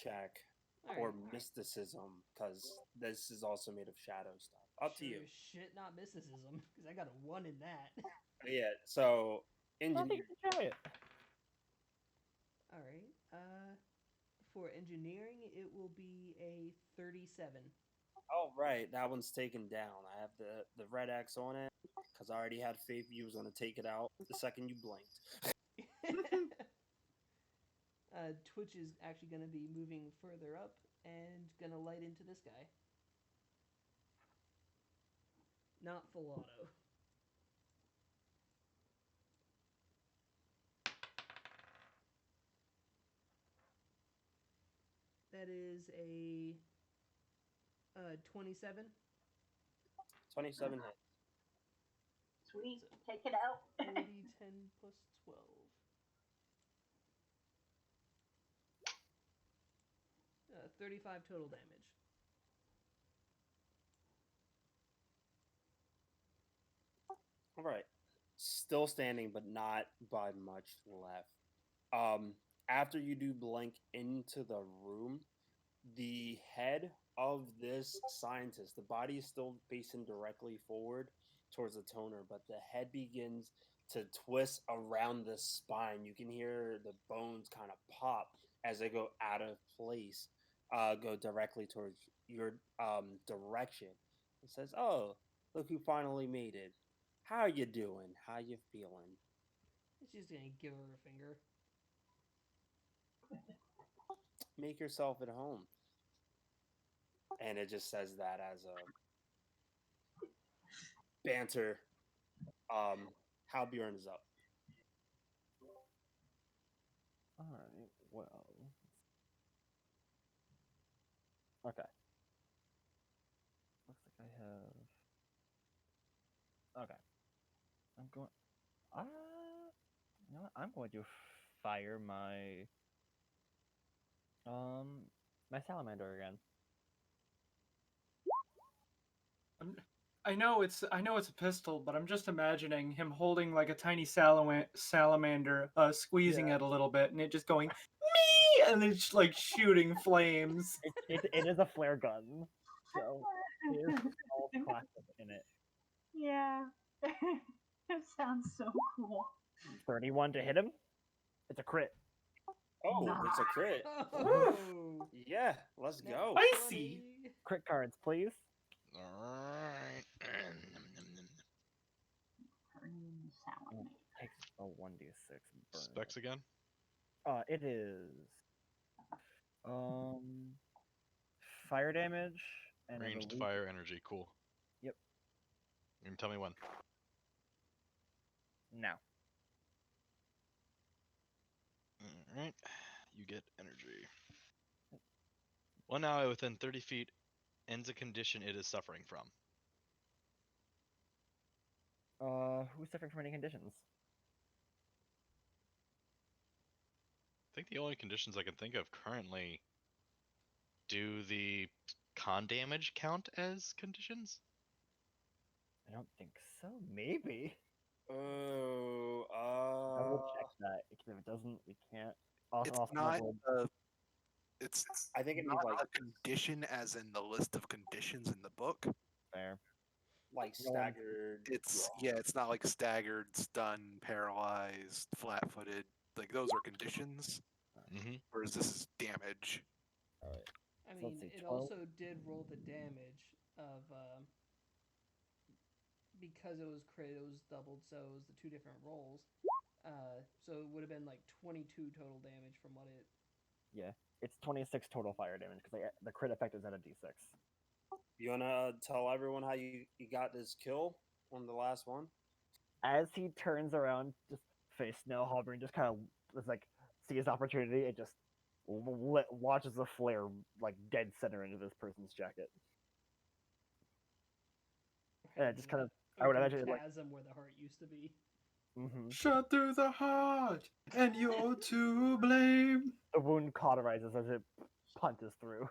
check All or right. mysticism, because this is also made of shadow stuff. Up to Sure you. as shit, not mysticism, because I got a 1 in that. Yeah. So I think engineering. you should try it. All right. For engineering, it will be a 37. Oh right, that one's taken down. I have the red X on it because I already had faith you was gonna take it out the second you blinked. Twitch is actually going to be moving further up and going to light into this guy. Not full auto. That is a 27. 27 hits. Sweet. So Take it out. 4d10 plus 12. 35 total damage. All right, still standing, but not by much left. Um, After you do blink into the room, the head of this scientist, the body is still facing directly forward towards the toner, but the head begins to twist around the spine. You can hear the bones kind of pop as they go out of place, go directly towards your direction. It says, "Oh, look who finally made it. How you doing? How you feeling?" She's going to give her a finger. Make yourself at home. And it just says that as a banter. Halbjorn is up. Alright, well. Okay. Looks like I have. Okay. I'm going. You know what? I'm going to fire my salamander again. I know it's a pistol, but I'm just imagining him holding like a tiny salamander, squeezing Yeah. it a little bit, and it just going me, and it's like shooting flames. It is a flare gun, so there's all classic in it. Yeah. It sounds so cool. 31 to hit him. It's a crit. Oh, it's a crit. Oh! Yeah, let's Nat go. Spicy. 20. Crit cards, please. Alright. Salamander. Takes a 1d6 burn. Specs again? It is fire damage and I Ranged believe fire energy. Cool. Yep. You can tell me when. now. Alright. you get energy. 1 ally within 30 feet ends a condition it is suffering from. Who's suffering from any conditions? I think the only conditions I can think of currently, do the con damage count as conditions? I don't think so. Maybe. Oh, I will check that. If it doesn't, we can't. It's Also, not. roll- It's I think it not means like a condition as in the list of conditions in the book. fair. No, staggered. It's not like staggered, stunned, paralyzed, flat-footed. Like those are conditions, Mm-hmm. whereas this is damage. All right. I So let's mean, see, it 12. also did roll the damage of because it was crit, it was doubled, so it was the two different rolls. So it would have been like 22 total damage from what it. Yeah, it's 26 total fire damage because the crit effect is at a d6. You wanna tell everyone how you got this kill on the last one? As he turns around, just face Snow hovering, just kind of just like sees opportunity and just launches a flare like dead center into this person's jacket. And it just kind of, I would open imagine, like, chasm where the heart used to be. Shot through the heart, and you're to blame. the wound cauterizes as it punches through.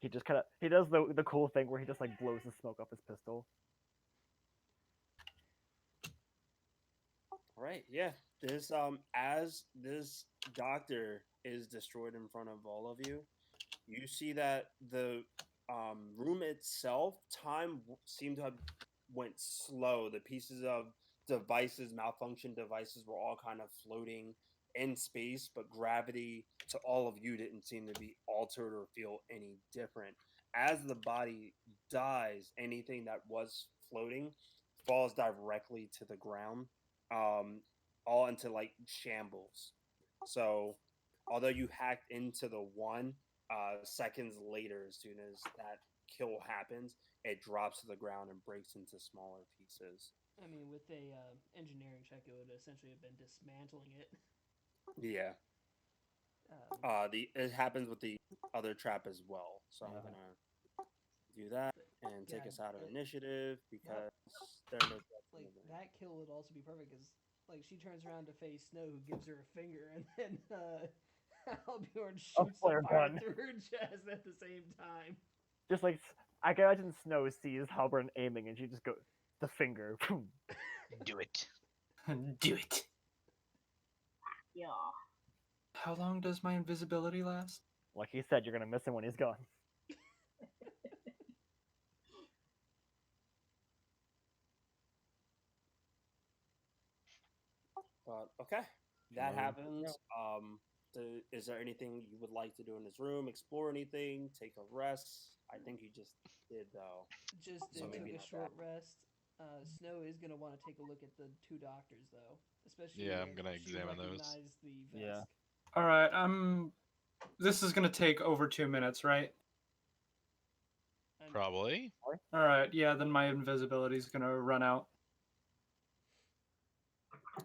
He just kind of does the cool thing where he just like blows the smoke off his pistol. Right. Yeah. This as this doctor is destroyed in front of all of you, you see that the room itself, time seemed to have went slow. The pieces of devices, malfunction devices, were all kind of floating in space, but gravity to all of you didn't seem to be altered or feel any different. As the body dies, anything that was floating falls directly to the ground, um, all into like shambles. So, although you hacked into the one, seconds later, as soon as that kill happens, it drops to the ground and breaks into smaller pieces. I mean, with a engineering check, it would essentially have been dismantling it. Yeah. The it happens with the other trap as well. So I'm gonna do that and take us out of initiative because there are no threats in Like the room. that kill would also be perfect because like she turns around to face Snow, who gives her a finger, and then Albiorn shoots the flare fire gun. through her chest at the same time. Just like I can imagine Snow sees Halbern aiming and she just goes the finger. Do it. Do it. Yeah. How long does my invisibility last? Like he said, you're gonna miss him when he's gone. But okay, that happens. Is there anything you would like to do in this room? Explore anything? Take a rest? I think you just did though. Just So maybe took a not short rest. Snow is gonna want to take a look at the two doctors though, especially Yeah, I'm when gonna she examine those. recognized the Vesk. Yeah. All right, This is gonna take over 2 minutes, right? Probably. All right, yeah. Then my invisibility is gonna run out.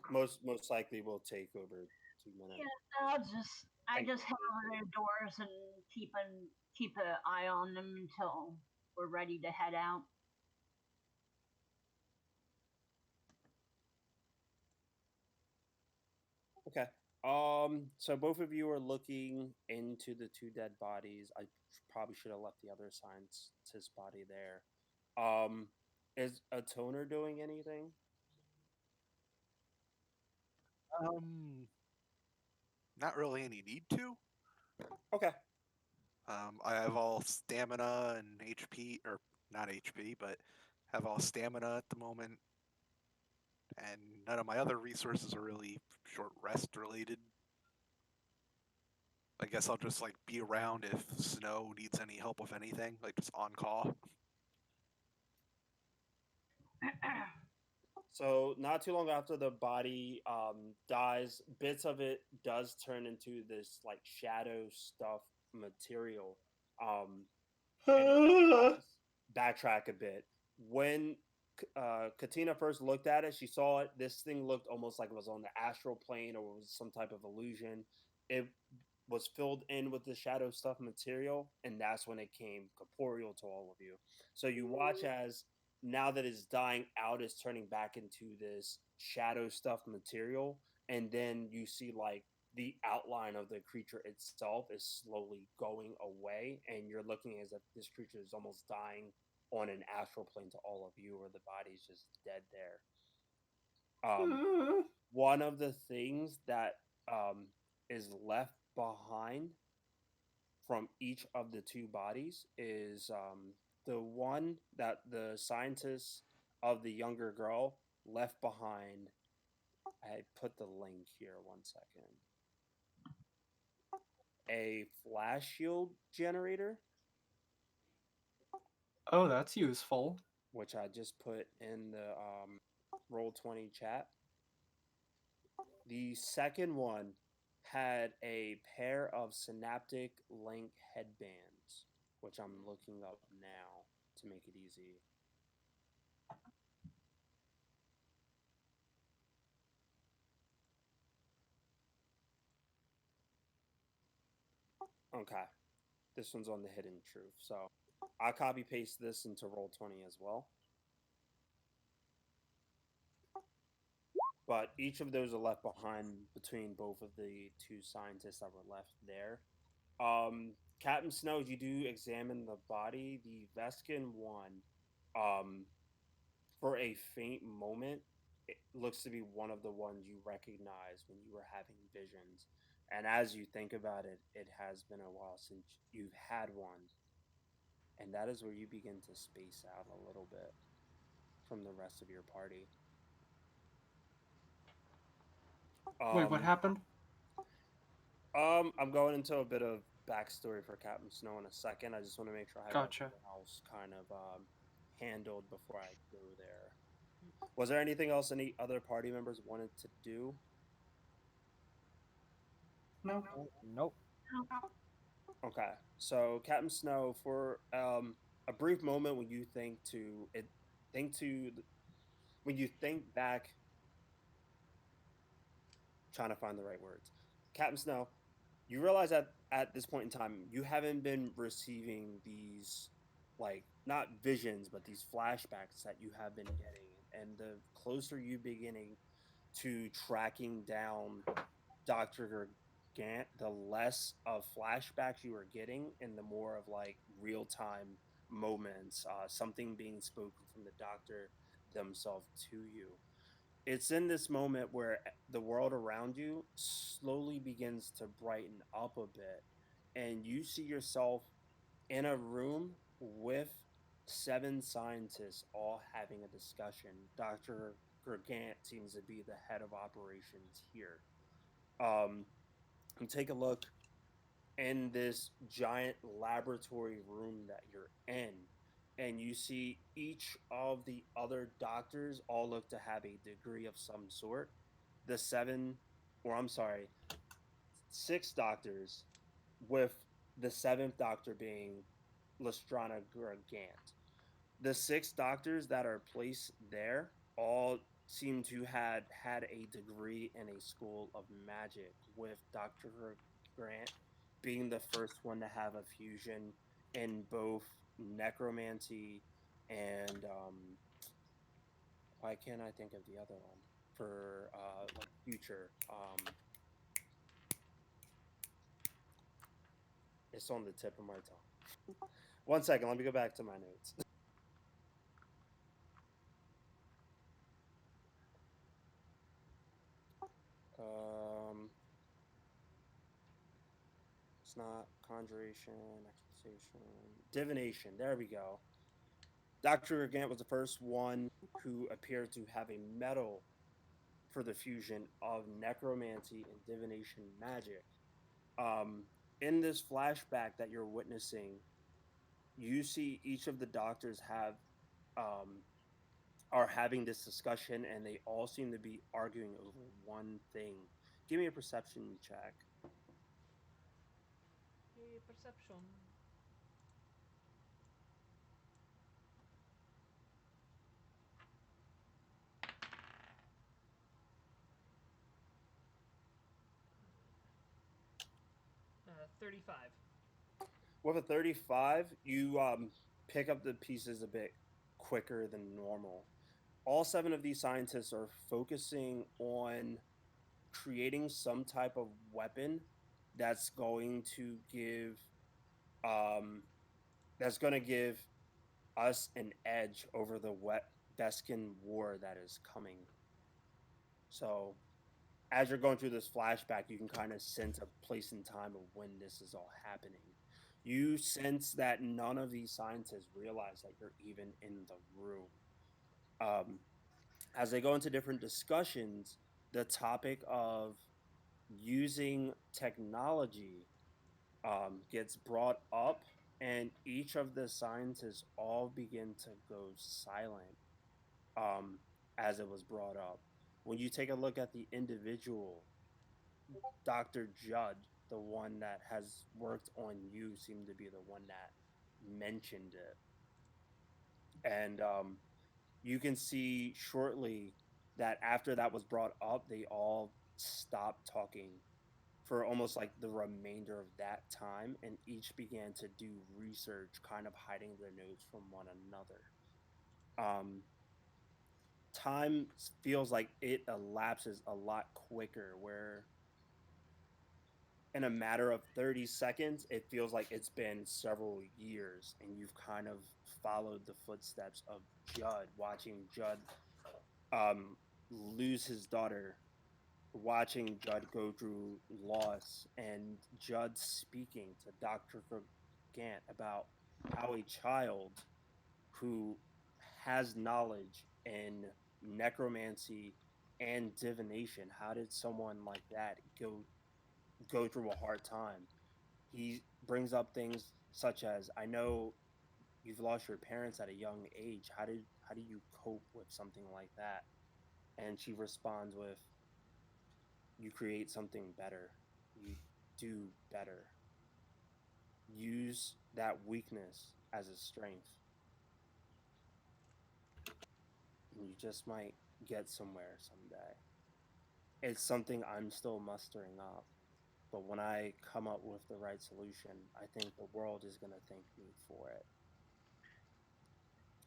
Most likely will take over 2 minutes. Yeah, I just have the doors and keep an eye on them until we're ready to head out. Okay. So both of you are looking into the two dead bodies. I probably should have left the other scientist's body there. Is a toner doing anything? Not really any need to. Okay. I have all stamina and HP, or not HP, but have all stamina at the moment, and none of my other resources are really short rest related. I guess I'll just like be around if Snow needs any help with anything, like just on call. So not too long after the body dies, bits of it does turn into this like shadow stuff material. And backtrack a bit. When Katina first looked at it, she saw it. This thing looked almost like it was on the astral plane or was some type of illusion. It was filled in with the shadow stuff material, and that's when it came corporeal to all of you. So you watch as now that it's dying out, it's turning back into this shadow stuff material, and then you see like the outline of the creature itself is slowly going away, and you're looking as if this creature is almost dying on an astral plane to all of you, or the body's just dead there. One of the things that is left behind from each of the two bodies is the one that the scientists of the younger girl left behind. I put the link here 1 second. A flash shield generator, Oh, that's useful. which I just put in the Roll20 chat. The second one had a pair of synaptic link headbands, which I'm looking up now to make it easy. Okay, this one's on the hidden truth. So I copy paste this into Roll20 as well. But each of those are left behind between both of the two scientists that were left there. Captain Snow, you do examine the body. The Veskin one, um, for a faint moment, it looks to be one of the ones you recognize when you were having visions. And as you think about it, it has been a while since you've had one. And that is where you begin to space out a little bit from the rest of your party. Wait, what Um, happened? I'm going into a bit of backstory for Captain Snow in a second. I just want to make sure I have Gotcha. everything else kind of handled before I go there. Was there anything else any other party members wanted to do? No. Nope. Okay, so Captain Snow, for a brief moment when you think to when you think back, trying to find the right words, Captain Snow, you realize that at this point in time you haven't been receiving these like not visions but these flashbacks that you have been getting, and the closer you beginning to tracking down Dr. Gant, the less of flashbacks you are getting and the more of like real time moments, something being spoken from the doctor themselves to you. It's in this moment where the world around you slowly begins to brighten up a bit, and you see yourself in a room with seven scientists all having a discussion. Dr. Gergant seems to be the head of operations here. Um, and take a look in this giant laboratory room that you're in, and you see each of the other doctors all look to have a degree of some sort. The seven, or I'm sorry, six doctors, with the seventh doctor being Lestrana Gargant. The six doctors that are placed there all seem to had a degree in a school of magic, with Dr. Grant being the first one to have a fusion in both necromancy and why can't I think of the other one for like future? It's on the tip of my tongue. 1 second, let me go back to my notes. Um, it's not conjuration, exorcisation, divination. There we go. Dr. Gant was the first one who appeared to have a medal for the fusion of necromancy and divination magic. Um, in this flashback that you're witnessing, you see each of the doctors um, are having this discussion, and they all seem to be arguing over one thing. Give me a perception check. Yay, perception. 35. With a 35, you pick up the pieces a bit quicker than normal. All 7 of these scientists are focusing on creating some type of weapon that's going to give um, us an edge over the Beskin war that is coming. So as you're going through this flashback, you can kind of sense a place in time of when this is all happening. You sense that none of these scientists realize that you're even in the room. Um, as they go into different discussions, the topic of using technology gets brought up, and each of the scientists all begin to go silent um, as it was brought up. When you take a look at the individual, Dr. Judd, the one that has worked on you, seemed to be the one that mentioned it. And you can see shortly that after that was brought up, they all stopped talking for almost like the remainder of that time, and each began to do research, kind of hiding their notes from one another. Time feels like it elapses a lot quicker, where in a matter of 30 seconds, it feels like it's been several years, and you've kind of followed the footsteps of Judd, watching Judd lose his daughter, watching Judd go through loss, and Judd speaking to Dr. Gant about how a child who has knowledge in necromancy and divination, how did someone like that go through a hard time? He brings up things such as, I know you've lost your parents at a young age. How do you cope with something like that? And she responds with, you create something better. You do better. Use that weakness as a strength. And you just might get somewhere someday. It's something I'm still mustering up. But when I come up with the right solution, I think the world is going to thank me for it.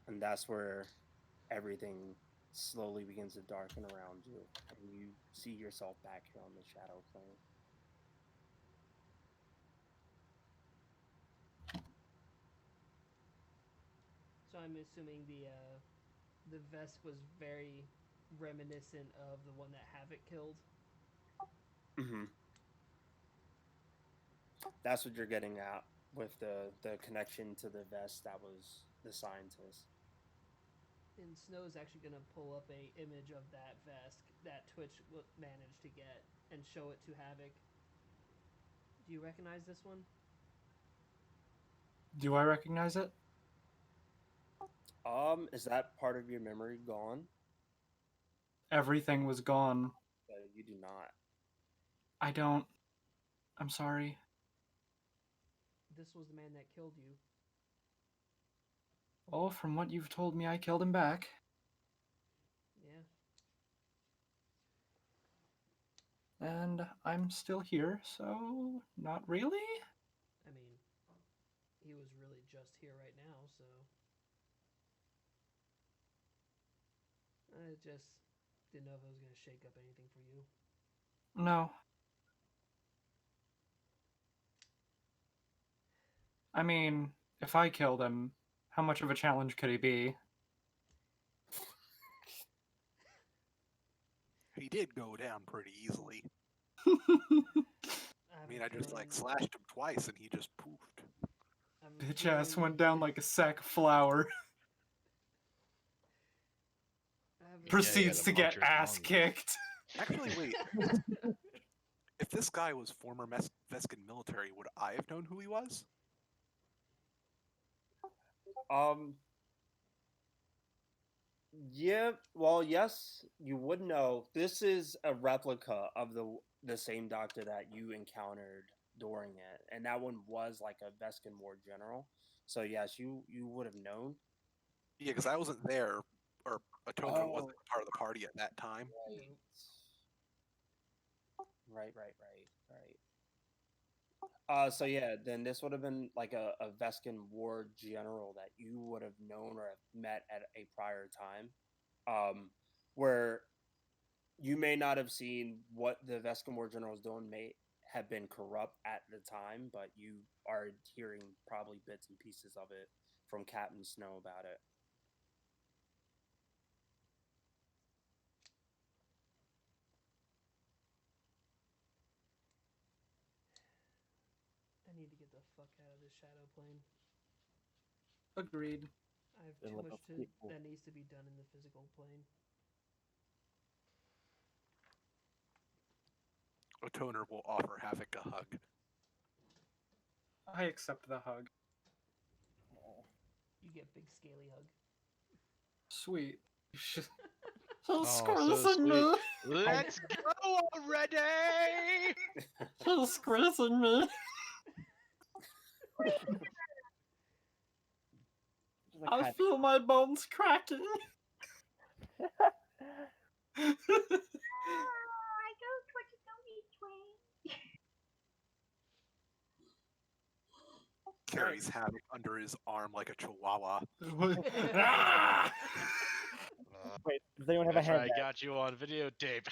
And that's where everything slowly begins to darken around you, and you see yourself back here on the shadow plane. So I'm assuming the vest was very reminiscent of the one that Havoc killed. Mm-hmm. That's what you're getting at with the connection to the vest that was the scientist. And Snow's actually gonna pull up a image of that vest that Twitch managed to get and show it to Havoc. Do you recognize this one? Do I recognize it? Is that part of your memory gone? Everything was gone. You do not. I don't. I'm sorry. This was the man that killed you. Well, from what you've told me, I killed him back. Yeah. And I'm still here, so not really? I mean, he was really just here right now, so I just didn't know if it was gonna shake up anything for you. No. I mean, if I killed him, how much of a challenge could he be? He did go down pretty easily. I mean, I just like slashed him twice and he just poofed. Bitch ass went down like a sack of flour. Proceeds to get ass kicked. Actually, wait. If this guy was former Veskin military, would I have known who he was? Um. Yeah. Well, yes, you would know. This is a replica of the same doctor that you encountered during it, and that one was like a Veskin War general. So yes, you would have known. Yeah, because I wasn't there, or Atonement wasn't Oh, part of the party at that time. right. Right, right, right, right. So yeah, then this would have been like a Vescan war general that you would have known or have met at a prior time, where you may not have seen what the Vescan war general was doing, may have been corrupt at the time, but you are hearing probably bits and pieces of it from Captain Snow about it. I need to get the fuck out of this shadow plane. Agreed. I have Then too let much us keep- that needs to be done in the physical plane. A toner will offer Havoc a hug. I accept the hug. Oh, You get big scaly hug. Sweet. He's Oh, so squeezing me. sweet. Let's go already! He's squeezing me. just a I kind feel my bones cracking. I go towards the each way. Carries Havoc under his arm like a chihuahua. Ah! Wait, does anyone have a That's right, I handbag? got you on videotape.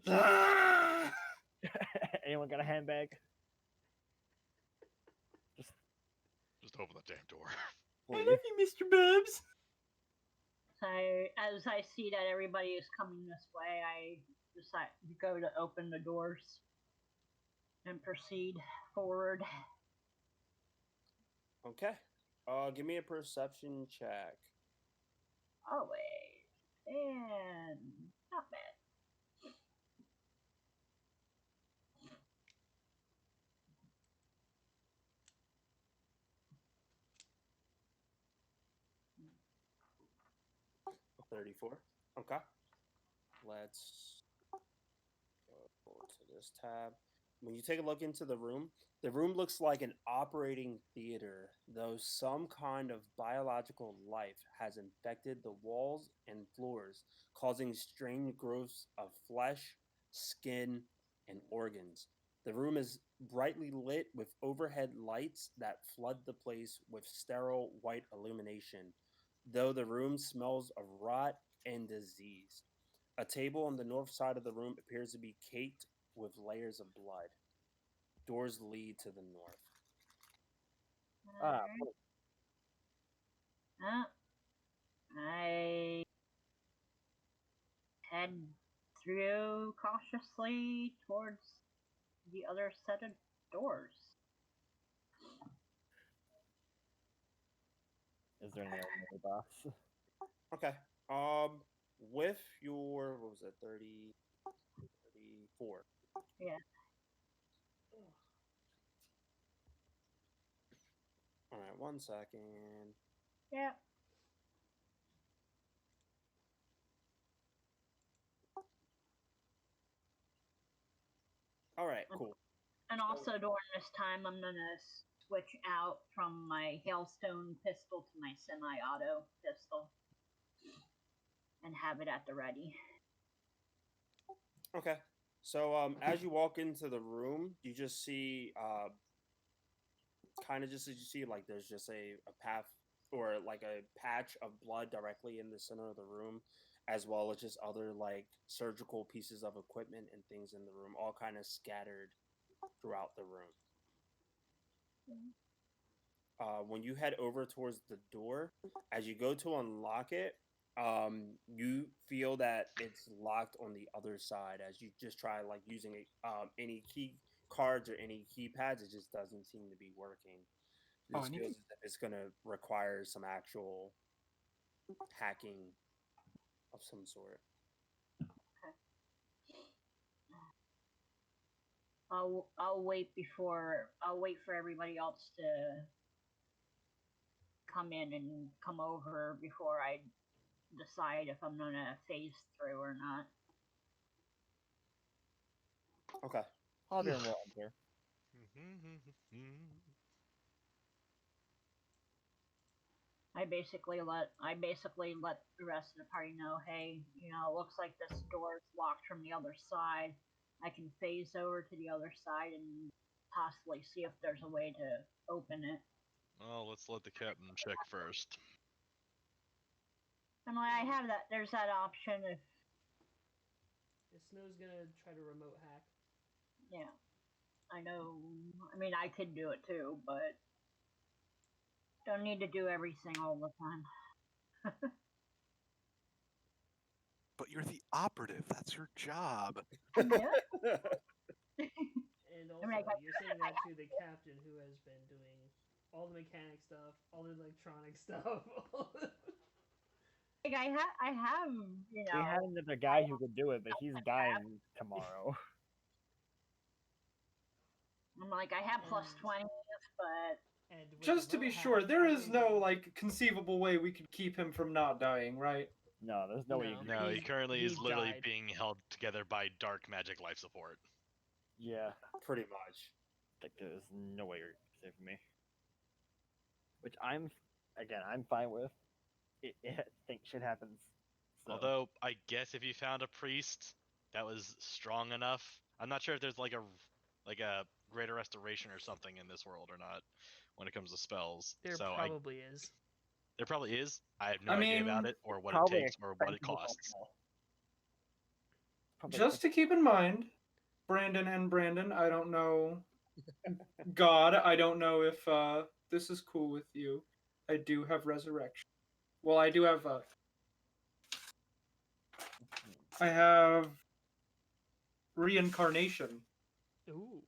Ah! Anyone got a handbag? Just open the damn door. I love you, Mr. Bubs. So as I see that everybody is coming this way, I decide to go to open the doors and proceed forward. Okay. Give me a perception check. Always. And not bad. A 34. Okay. Let's go to this tab. When you take a look into the room looks like an operating theater, though some kind of biological life has infected the walls and floors, causing strange growths of flesh, skin, and organs. The room is brightly lit with overhead lights that flood the place with sterile white illumination, though the room smells of rot and disease. A table on the north side of the room appears to be caked with layers of blood. Doors lead to the north. Ah, I head through cautiously towards the other set of doors. is there any elevator box? Okay. With your what was it, 30, 34. Yeah. All right, 1 second. Yeah. All right, cool. And So- also during this time, I'm gonna switch out from my Hailstone pistol to my semi-auto pistol and have it at the ready. Okay. So as you walk into the room, you just see kind of just as you see like there's just a path or like a patch of blood directly in the center of the room, as well as just other like surgical pieces of equipment and things in the room, all kind of scattered throughout the room. When you head over towards the door, as you go to unlock it, you feel that it's locked on the other side. As you just try like using any key cards or any keypads, it just doesn't seem to be working. Oh, This and you feels can- as if it's going to require some actual hacking of some sort. I'll wait for everybody else to come in and come over before I decide if I'm gonna phase through or not. Okay. Javier will enter. I basically let the rest of the party know, hey, it looks like this door is locked from the other side. I can phase over to the other side and possibly see if there's a way to open it. Well, let's let the captain check first. I mean, I have that. There's that option if Snow's gonna try to remote hack. yeah. I know. I mean, I could do it too, but don't need to do everything all the time. But you're the operative. That's your job. Yeah. And also, I mean, you're saying that to the captain who has been doing all the mechanic stuff, all the electronic stuff. Like I have, you We know, had another guy who could do it, but he's dying tomorrow. I'm like I have plus And- 20, but And with Just to remote be hack, sure, there I is don't no even- like conceivable way we could keep him from not dying, right? No, there's no way you No. can. No, he He's- currently he is literally died. being held together by dark magic life support. Yeah, Pretty much. like there's no way you're saving me. Which I'm fine with. I think shit happens. So. Although, I guess if you found a priest that was strong enough, I'm not sure if there's like a greater restoration or something in this world or not when it comes to spells. There So probably is. there probably is. I have no I idea mean, about it or what it probably takes or what it expensive as costs. all. Probably Just to keep in mind, Brandon, I don't know. God, I don't know if this is cool with you. I do have resurrection. Well, I do have. I have reincarnation. Ooh.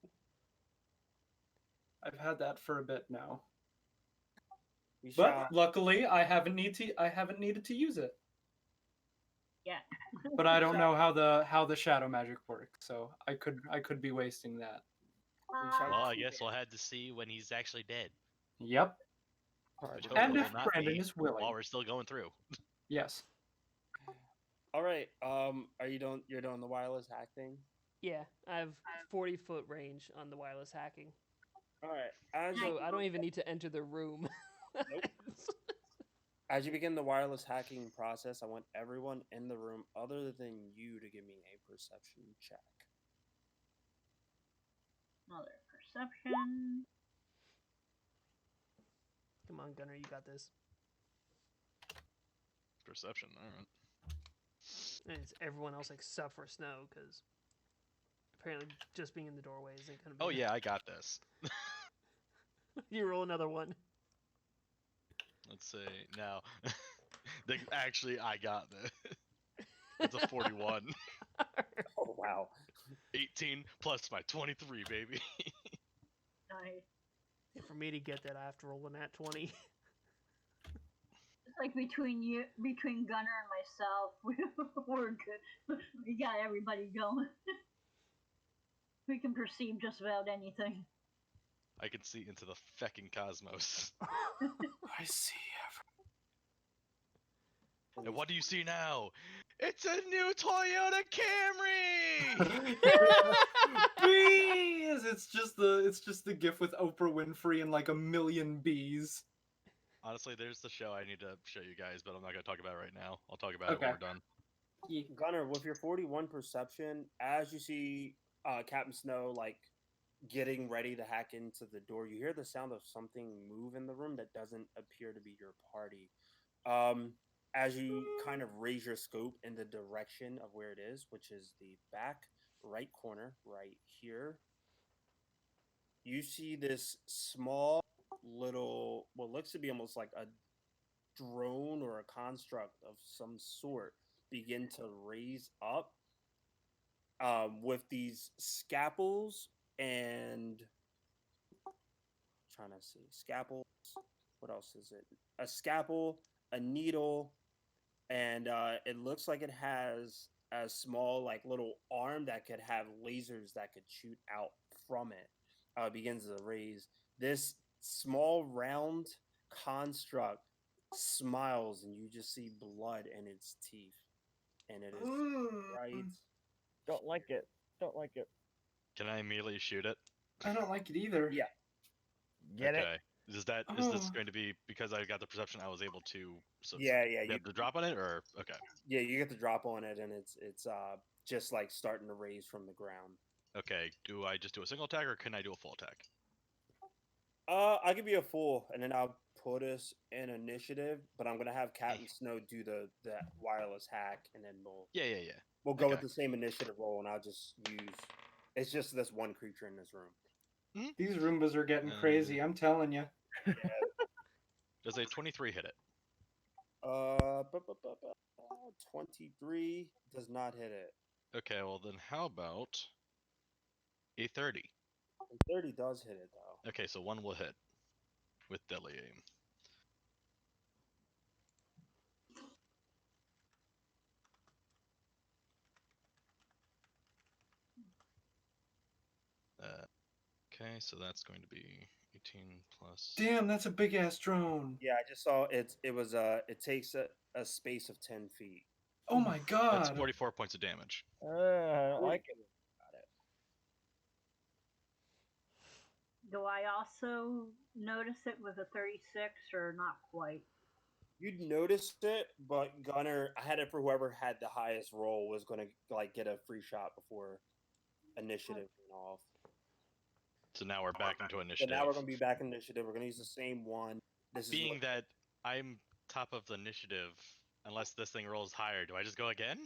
I've had that for a bit now, We but shall. luckily I haven't needed to use it. yeah. But I don't know how the shadow magic works, so I could be wasting that. Well, I guess we'll have to see when he's actually dead. Yep. Which And hopefully if will not Brandon be is willing. while we're still going through. Yes. All right. Are you doing? You're doing the wireless hack thing. Yeah, I have 40-foot range on the wireless hacking. All right. So I don't even need to enter the room. Nope. As you begin the wireless hacking process, I want everyone in the room other than you to give me a perception check. Another perception. Come on, Gunner, you got this. Perception, alright. And it's everyone else except for Snow, because apparently just being in the doorway isn't going to be. Oh yeah, I got this. You roll another one. Let's see. Now, actually, I got this. It's a 41. Oh wow. 18 plus my 23, baby. Nice. And for me to get that, I have to roll a nat 20. It's like between Gunner and myself, we're good. We got everybody going. We can perceive just about anything. I can see into the fecking cosmos. I see. And what do you see now? It's a new Toyota Camry! Bees! It's just the gif with Oprah Winfrey and like a million bees. Honestly, there's the show I need to show you guys, but I'm not going to talk about it right now. I'll talk about it Okay. when we're done. Gunner, with your 41 perception, as you see Captain Snow like getting ready to hack into the door, you hear the sound of something move in the room that doesn't appear to be your party. As you kind of raise your scope in the direction of where it is, which is the back right corner, right here, you see this small little, what looks to be almost like a drone or a construct of some sort begin to raise up with these scalpels and trying to see scalpels. What else is it? A scalpel, a needle, and it looks like it has a small like little arm that could have lasers that could shoot out from it. Begins to raise this small round construct smiles and you just see blood in its teeth and it is right. Don't like it. Don't like it. Can I immediately shoot it? I don't like it either. Yeah. Get okay. Is this Oh. going to be because I got the perception I was able to Yeah, get the drop on it or okay. Yeah, you get the drop on it and it's just like starting to raise from the ground. Okay, do I just do a single attack or can I do a full attack? I'll give you a full, and then I'll put us in initiative. But I'm gonna have Captain Snow do the wireless hack, and then Yeah. we'll go Okay. with the same initiative roll, and I'll just use. It's just this one creature in this room. These Roombas are getting crazy, I'm telling you. Does a 23 hit it? 23 does not hit it. Okay, well then how about a 30? And 30 does hit it though. Okay, so one will hit with deadly aim. Okay, so that's going to be 18 plus. Damn, that's a big ass drone. Yeah, I just saw it. It was it takes a space of 10 feet. Oh my god. That's 44 points of damage. I can. Got it. Do I also notice it with a 36 or not quite? You'd notice it, but Gunner, I had it for whoever had the highest roll was gonna like get a free shot before initiative went off. So now we're back into So initiative. now we're gonna be back in initiative. We're gonna use the same one. This Being is that I'm top of the initiative, unless this thing rolls higher, do I just go again?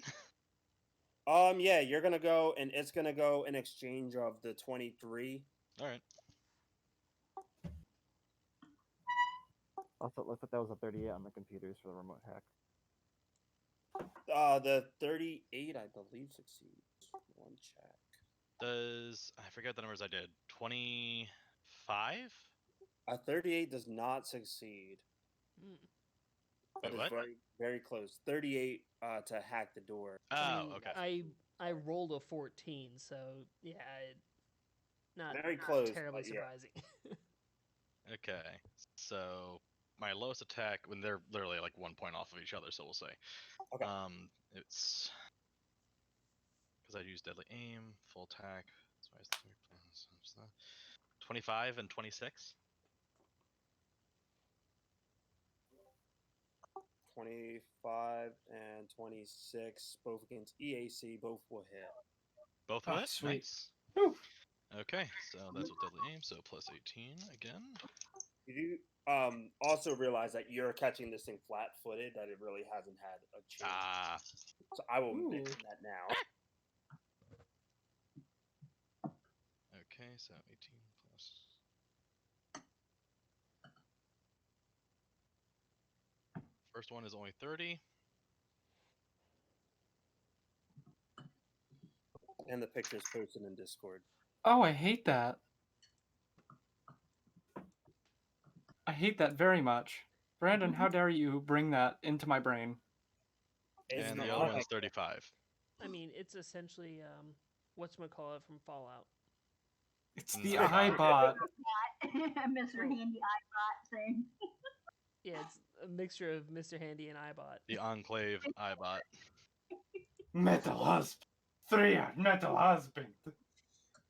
yeah, you're gonna go, and it's gonna go in exchange of the 23. All right. Also, looks like that was a 38 on the computers for the remote hack. The 38, I believe, succeeds. One check. Does I forget the numbers I did? 25? 38 does not succeed. But Wait, it's what? very, very close. 38 to hack the door. Oh, okay. I rolled a 14, so yeah, not Very close, terribly but yeah. surprising. Okay. So my lowest attack, when they're literally like 1 point off of each other, so we'll say. Okay. It's because I used deadly aim, full attack. So I 25 and 26. 25 and 26, both against EAC, both will hit. Both Ah, of it? sweet. Nice. Woo. Okay, so that's with deadly aim, so plus 18 again. You do also realize that you're catching this thing flat-footed, that it really hasn't had a chance. Ah, So I will Ooh. mention that now. okay, so 18 plus. First one is only 30. And the picture's posted in Discord. Oh, I hate that. I hate that very much. Brandon, how dare you bring that into my brain? It's And not the other like- one's 35. I mean, it's essentially whatchamacallit from Fallout. It's Mm, the I got iBot. Mr. Handy iBot thing. Yeah, it's a mixture of Mr. Handy and iBot. The Enclave iBot. Metal husband. 3 metal husband.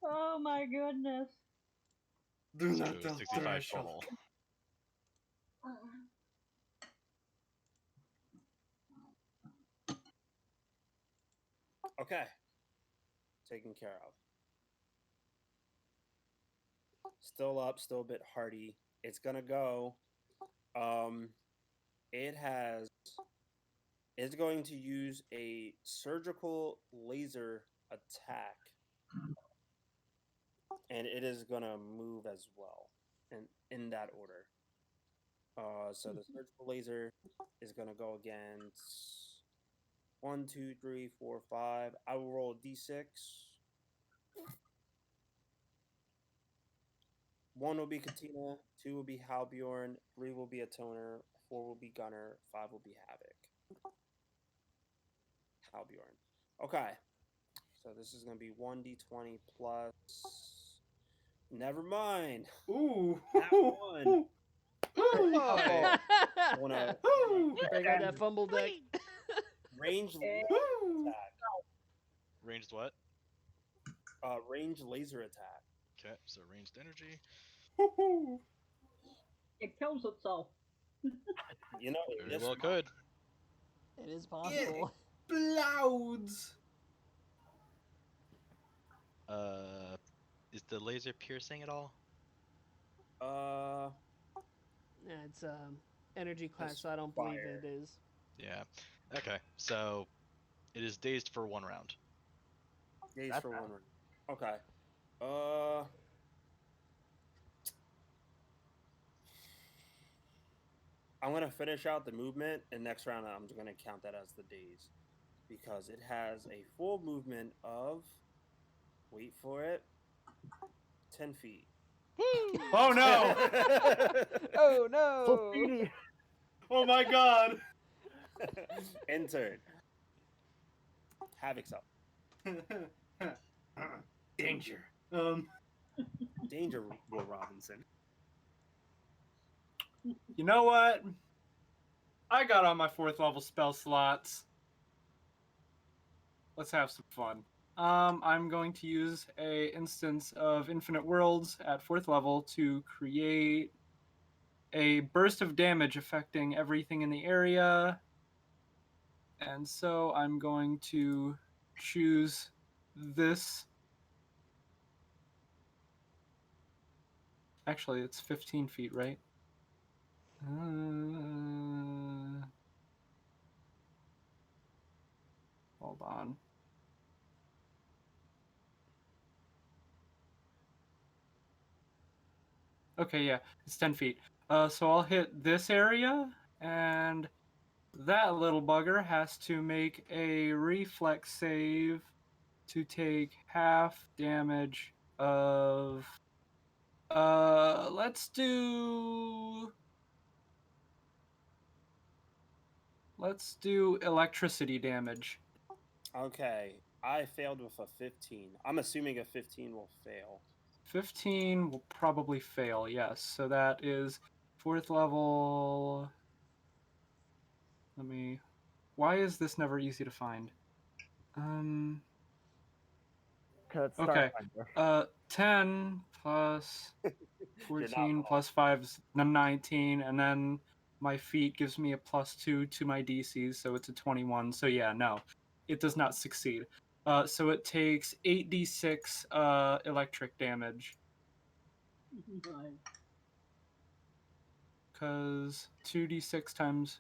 Oh my goodness. Do So not tell 65 threshold. total. Okay. Taken care of. Still up, still a bit hardy. It's gonna go. It's going to use a surgical laser attack. And it is gonna move as well. And in that order. So the surgical laser is gonna go against 1, 2, 3, 4, 5. I will roll a d6. 1 will be Katina, 2 will be Halbjorn, 3 will be a Toner, 4 will be Gunner, 5 will be Havoc. Halbjorn. Okay. So this is going to be 1d20 plus. Never mind. Ooh. That one. Ooh. I wanna Ooh. Break out that fumble deck. range Ooh. attack. Ranged what? Range laser attack. Okay, so ranged energy. Ooh. It kills itself. You know, Very this well one- could. It is possible. Clouds. Is the laser piercing at all? Yeah, it's energy class, Just so I don't believe fire. it is. Yeah. Okay. So it is dazed for 1 round. Days That's for bad. 1 round. Okay. Uh. I'm gonna finish out the movement, and next round I'm gonna count that as the days because it has a full movement of. Wait for it. 10 feet. Woo! Oh no! Oh So no! speedy. Oh my god! End turn. Havoc self. Danger. Danger, Will Robinson. You know what? I got on my 4th level spell slots. Let's have some fun. I'm going to use a instance of Infinite Worlds at 4th level to create a burst of damage affecting everything in the area. And so I'm going to choose this. Actually, it's 15 feet, right? Hold on. Okay, yeah, it's 10 feet. So I'll hit this area, and that little bugger has to make a reflex save to take half damage of. Let's do electricity damage. Okay. I failed with a 15. I'm assuming a 15 will fail. 15 will probably fail, yes. So that is 4th level. Let me. Why is this never easy to find? Cause it's Okay. Starfinder. 10 plus You're not 14 wrong. plus 5 is 19, and then my feat gives me a +2 to my DCs, so it's a 21. So yeah, no, it does not succeed. So it takes 8d6 electric damage. Because 2d6 times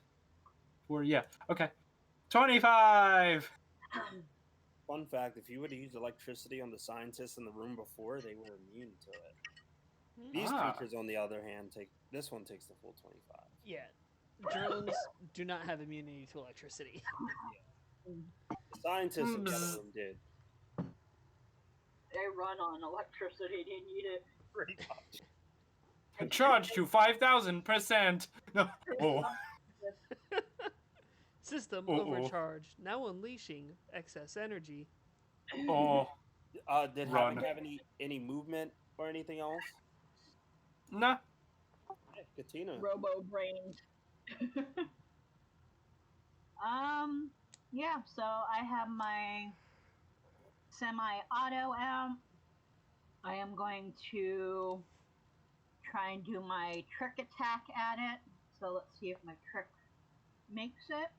4, yeah. Okay. 25! Fun fact: if you would have used electricity on the scientists in the room before, they were immune to it. These Ah. creatures, on the other hand, take this one takes the full 25. Yeah, drones do not have immunity to electricity. The scientists in the other room did. They run on electricity. They need it. Pretty much. Charge to 5,000%! No. Oh. System Uh-oh. overcharged. Now unleashing excess energy. Oh. Did Run. Havoc have any movement or anything else? Nah. Katina. Robo brains. Yeah, so I have my semi-auto out. I am going to try and do my trick attack at it. So let's see if my trick makes it.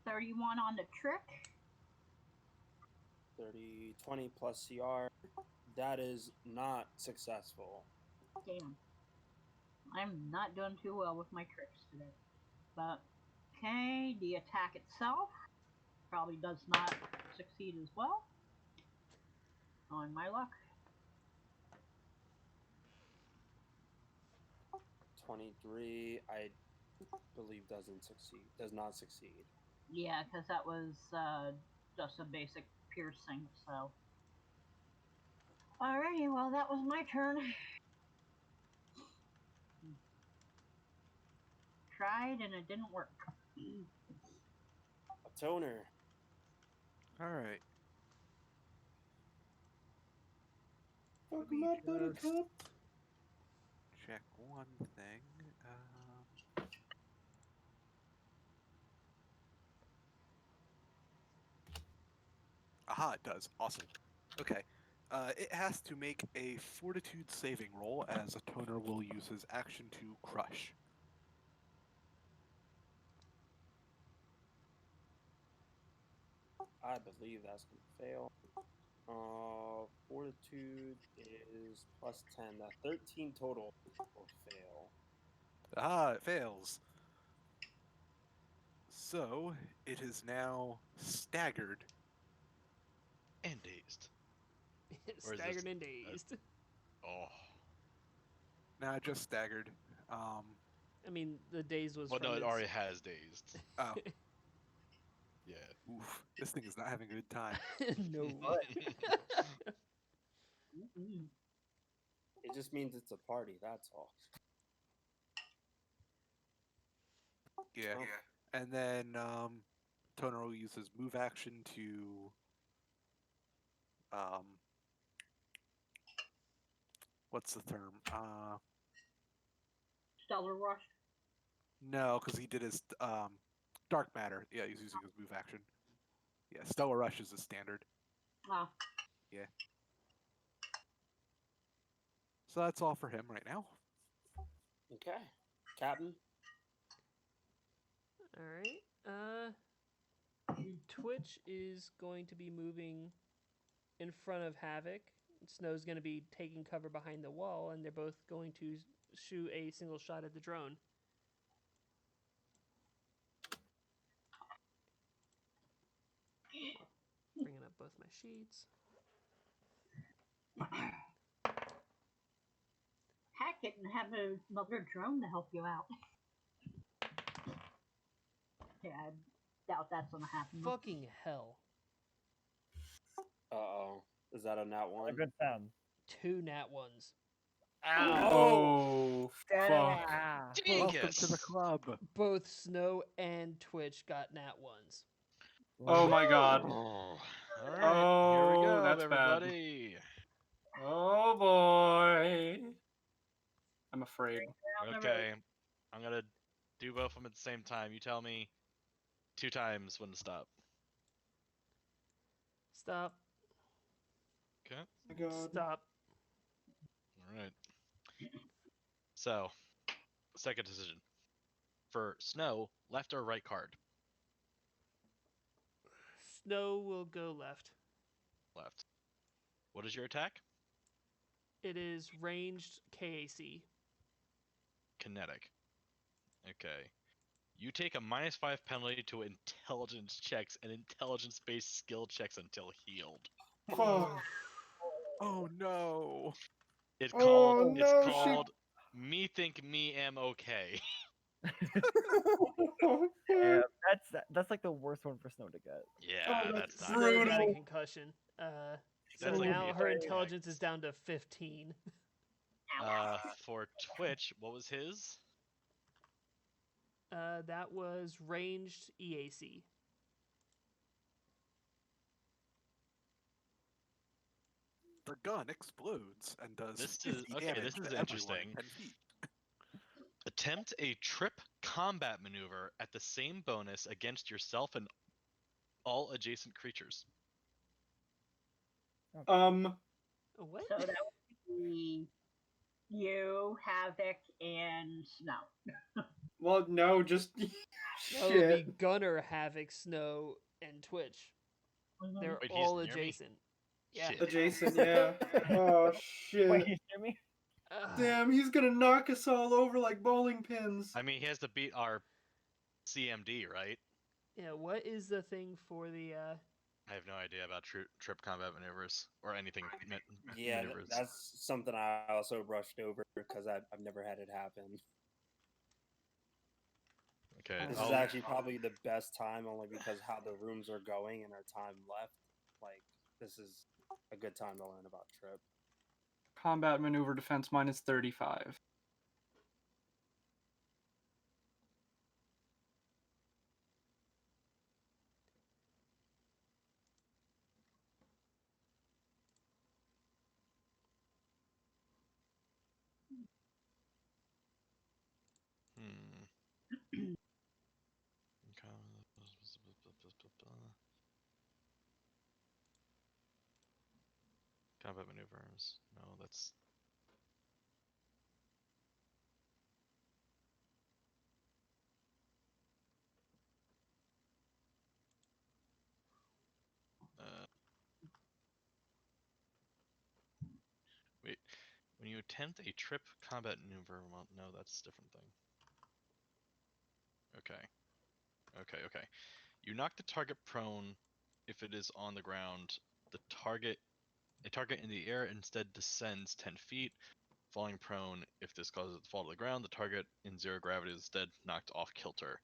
31 on the trick. 30, 20 plus CR. That is not successful. Damn. I'm not doing too well with my tricks today. But, okay, the attack itself probably does not succeed as well. On my luck. 23, I believe does not succeed. Yeah, because that was just a basic piercing, so. Alrighty, well, that was my turn. Tried and it didn't work. A toner. All right. Fuck Let me my just buttercup. check one thing. Aha, it does. Awesome. Okay. It has to make a fortitude saving roll as a toner will use his action to crush. I believe that's gonna fail. Fortitude is plus 10. 13 total will fail. Ah, it fails. So it is now staggered. And dazed. Or is this Staggered and dazed. Oh. Now just staggered. I mean, the dazed was Well, from no, it its... already has dazed. Oh, Yeah. oof! This thing is not having a good time. No. Mm-mm. It just means it's a party, that's all. Yeah. Oh. And then Tonaro uses move action to what's the term? Stellar Rush. No, because he did his dark matter. Yeah, he's using his move action. Yeah, Stellar Rush is a standard. Ah, Yeah. So that's all for him right now. Okay. Captain? All right. Twitch is going to be moving in front of Havoc. Snow's going to be taking cover behind the wall, and they're both going to shoot a single shot at the drone. Bringing up both my sheets. heck, it and have another drone to help you out. Yeah, I doubt that's gonna happen. Fucking hell. Uh-oh. Is that a nat A one? good sound. 2 nat ones. Oh, fuck. Welcome to the Dingus! club. Both Snow and Twitch got nat ones. Oh my god. Oh. All right. Here we Oh, go, that's bad. everybody. Oh boy. I'm afraid. Okay. I'm going to do both of them at the same time. You tell me 2 times when to stop. Stop. Okay. Oh my god. Stop. All right. So, second decision. For Snow, left or right card? Snow will go left. Left. What is your attack? It is ranged KAC. Kinetic. Okay. You take a -5 penalty to intelligence checks and intelligence-based skill checks until healed. Oh, Oh no. It's oh called no, she. me think me am okay. Yeah, that's like the worst one for Snow to get. Yeah, that's that's not Snow good. got a brutal. concussion. So That's like now her reflex intelligence is checks. down to 15. For Twitch, what was his? That was ranged EAC. The gun explodes and does This is 50 okay. damage This is to everyone interesting. 10 feet. Attempt a trip combat maneuver at the same bonus against yourself and all adjacent creatures. What? So that would be you, Havoc, and Snow. Well, no, just That would be Gunner, Havoc, Snow, and Twitch. Mhm. They're Wait, he's all near me? adjacent. Yeah. Shit. adjacent. Yeah. Oh shit. Wait, you hear me? Damn, he's gonna knock us all over like bowling pins. I mean, he has to beat our CMD, right? Yeah, what is the thing for the I have no idea about trip combat maneuvers or anything Yeah, maneuvers. that's something I also brushed over because I've never had it happen. Okay. This is actually probably the best time only because how the rooms are going and our time left. Like, this is a good time to learn about Trip. Combat maneuver defense -35. Combat maneuvers. No, that's. When you attempt a trip combat maneuver, well, no, that's a different thing. Okay. You knock the target prone if it is on the ground. A target in the air instead descends 10 feet, falling prone. If this causes it to fall to the ground, the target in zero gravity is instead knocked off kilter.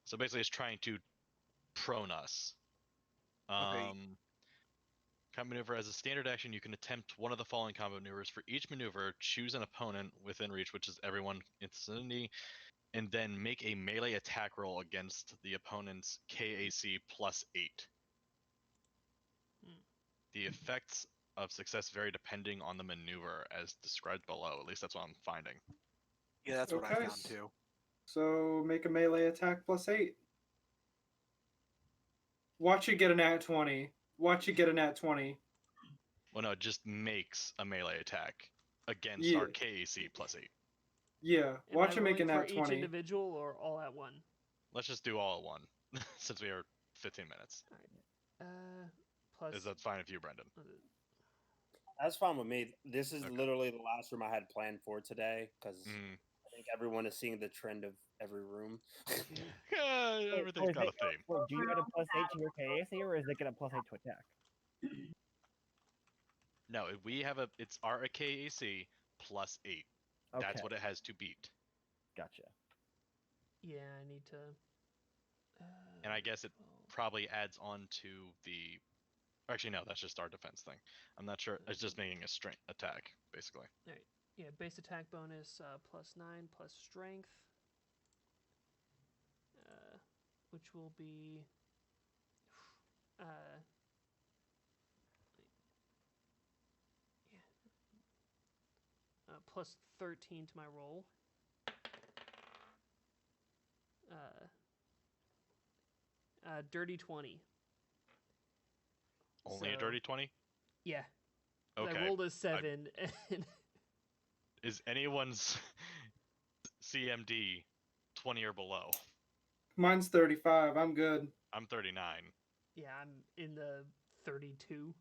So basically, it's trying to prone us. Okay. Combat maneuver as a standard action, you can attempt one of the following combat maneuvers. For each maneuver, choose an opponent within reach, which is everyone in vicinity, and then make a melee attack roll against the opponent's KAC +8. Hmm. The effects of success vary depending on the maneuver, as described below. At least that's what I'm finding. Yeah, that's what I Okay. found too. So make a melee attack +8. Watch it get a nat 20. Watch it get a nat 20. Well, no, it just makes a melee attack against Yeah. our KAC +8. Yeah. Am Watch I it make a rolling for nat each 20. individual or all at one? Let's just do all at one, since we are 15 minutes. Plus. Is that fine with you, Brendan? That's fine with me. This is Okay. literally the last room I had planned for today because Mm. I think everyone is seeing the trend of every room. Yeah, everything's got a theme. Wait, do you add a +8 to your KAC, or is it get a +8 to attack? No, we have it's our KAC +8. Okay, That's what it has to beat. gotcha. Yeah, I need to. And I guess it 12. probably adds on to the. Actually, no, that's just our defense thing. I'm not sure. It's just making a strength attack, basically. Alright. Yeah, base attack bonus +9 plus strength. Which will be. Plus 13 to my roll. Dirty 20. Only a So- dirty 20? Yeah. Okay. I rolled a 7. And Is anyone's CMD 20 or below? Mine's 35. I'm good. I'm 39. yeah, I'm in the 32.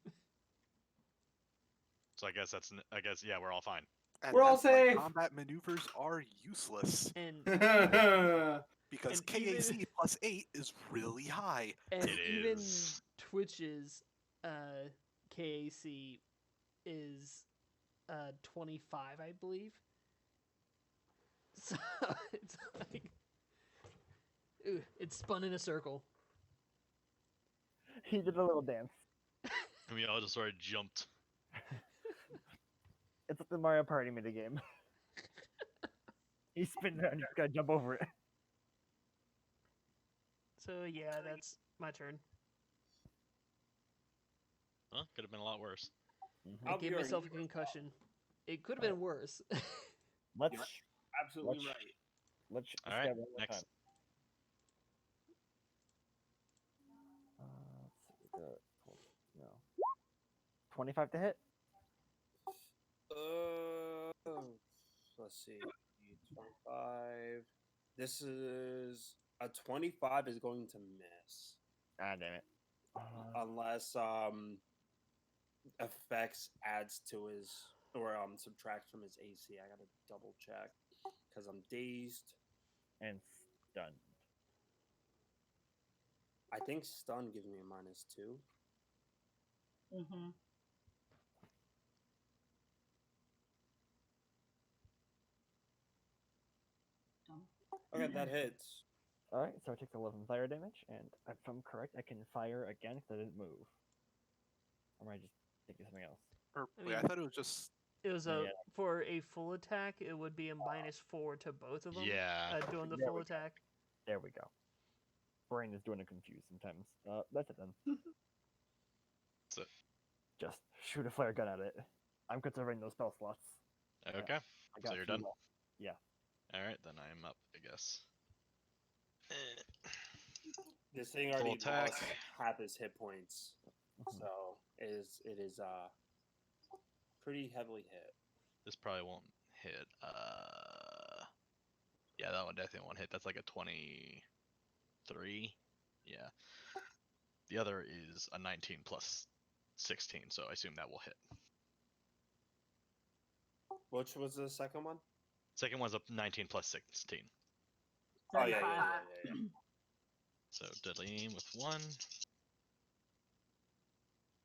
So I guess yeah, we're all fine. And We're all that's why safe. combat maneuvers are useless And because And KAC even- +8 is really high. and It even is. Twitch's KAC is 25, I believe. So it's like it's spun in a circle. He did a little dance. We all just sort of jumped. It's like the Mario Party minigame. He spins around, you just gotta jump over it. So yeah, that's my turn. Huh? Could have been a lot worse. Mhm. I I'll gave be myself a right. concussion. It could have been worse. Let's Absolutely Let's- right. let's All stab right, one more next. time. Let's see, no. 25 to hit. Let's see. 25. This is a 25 is going to miss Ah, damn it. unless effects adds to his or subtracts from his AC. I gotta double check because I'm dazed. And stunned. I think stun gives me a -2. Mm-hmm. Okay, that hits. Alright, so it takes 11 fire damage, and if I'm correct, I can fire again because I didn't move. Or am I just thinking something else? Or I wait, I mean- thought it was just It was Yeah. for a full attack. It would be a -4 to both of them. Yeah. Doing the There full we go. attack. There we go. Brain is doing it confused sometimes. That's it then. That's it. Just shoot a flare gun at it. I'm conserving those spell slots. Okay. I got So you're two done? left. Yeah. All right, then I'm up, I guess. This thing Full already attack. lost half his hit points, Mhm. so it is pretty heavily hit. This probably won't hit. Yeah, that one definitely won't hit. That's like a 23. Yeah. The other is a 19 plus 16, so I assume that will hit. Which was the second one? Second one's a 19 plus 16. Oh yeah, 35. yeah. So deadly aim with 1.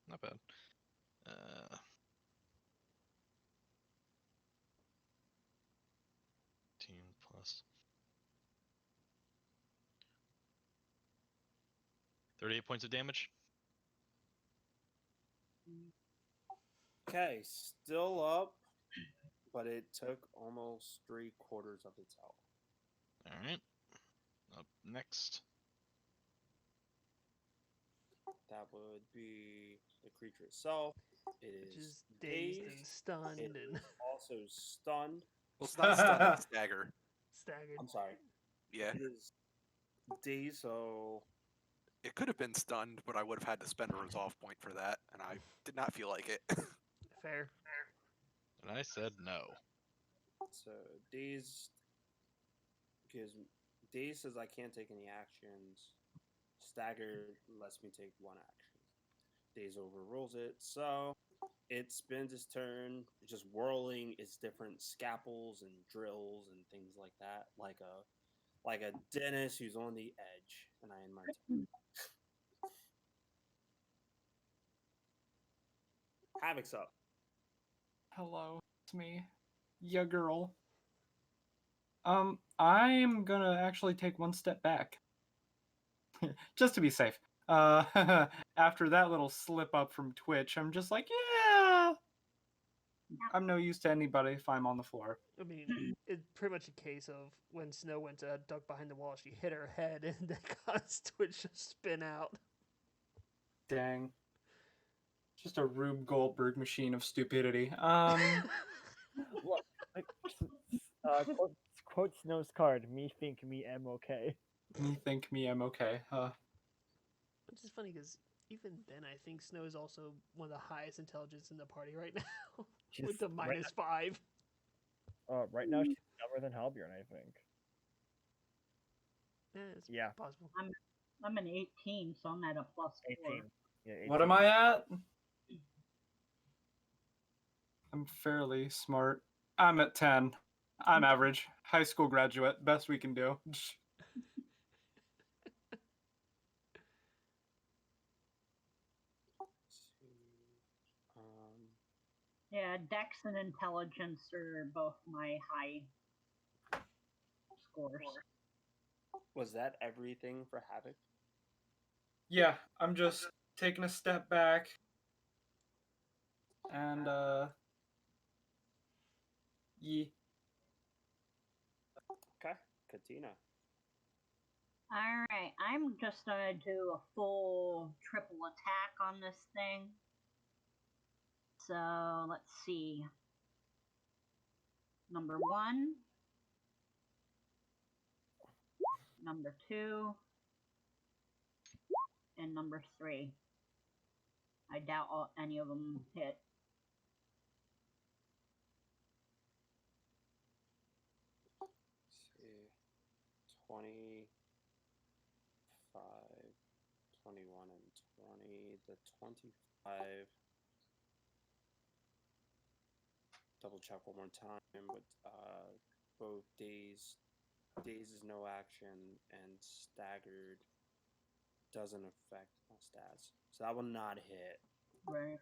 Not bad. 18 plus 38 points of damage. Okay, still up, but it took almost 3/4 of its health. All right. Up next. That would be the creature itself. It Which is is dazed and It stunned and is also stunned. Well, it's not stun, it's stagger. staggered. I'm sorry. Yeah, It is dazed, so it could have been stunned, but I would have had to spend a resolve point for that, and I did not feel like it. Fair. And I said no. so dazed because dazed says I can't take any actions. Staggered lets me take one action. Daze overrules it, so it spends its turn just whirling its different scalpels and drills and things like that, like a dentist who's on the edge. And I end my turn. Havoc's up. Hello, it's me, ya girl. I'm gonna actually take one step back, just to be safe. After that little slip up from Twitch, I'm just like, yeah, I'm no use to anybody if I'm on the floor. I mean, it's pretty much a case of when Snow went to duck behind the wall, she hit her head and that caused Twitch to spin out. Dang. Just a Rube Goldberg machine of stupidity. Look, like, quote Snow's card. Me think me am okay. Me think me I'm okay. Which is funny because even then, I think Snow is also one of the highest intelligence in the party right now, She's with the -5. Right now she's dumber than Halbjorn, I think. It's Yeah. possible. I'm an 18, so I'm at a +4. 18. Yeah, 18. What am I at? I'm fairly smart. I'm at 10. I'm average. High school graduate. Best we can do. Yeah, Dex and Intelligence are both my high scores. Was that everything for Havoc? Yeah, I'm just taking a step back. And, yeah. Okay, Katina. Alright, I'm just gonna do a full triple attack on this thing. So, let's see. Number 1. Number 2. And number 3. I doubt any of them hit. Let's see. 25, 21, and 20. The 25. Double check one more time, but both days is no action, and staggered doesn't affect my stats, so that will not hit. Right.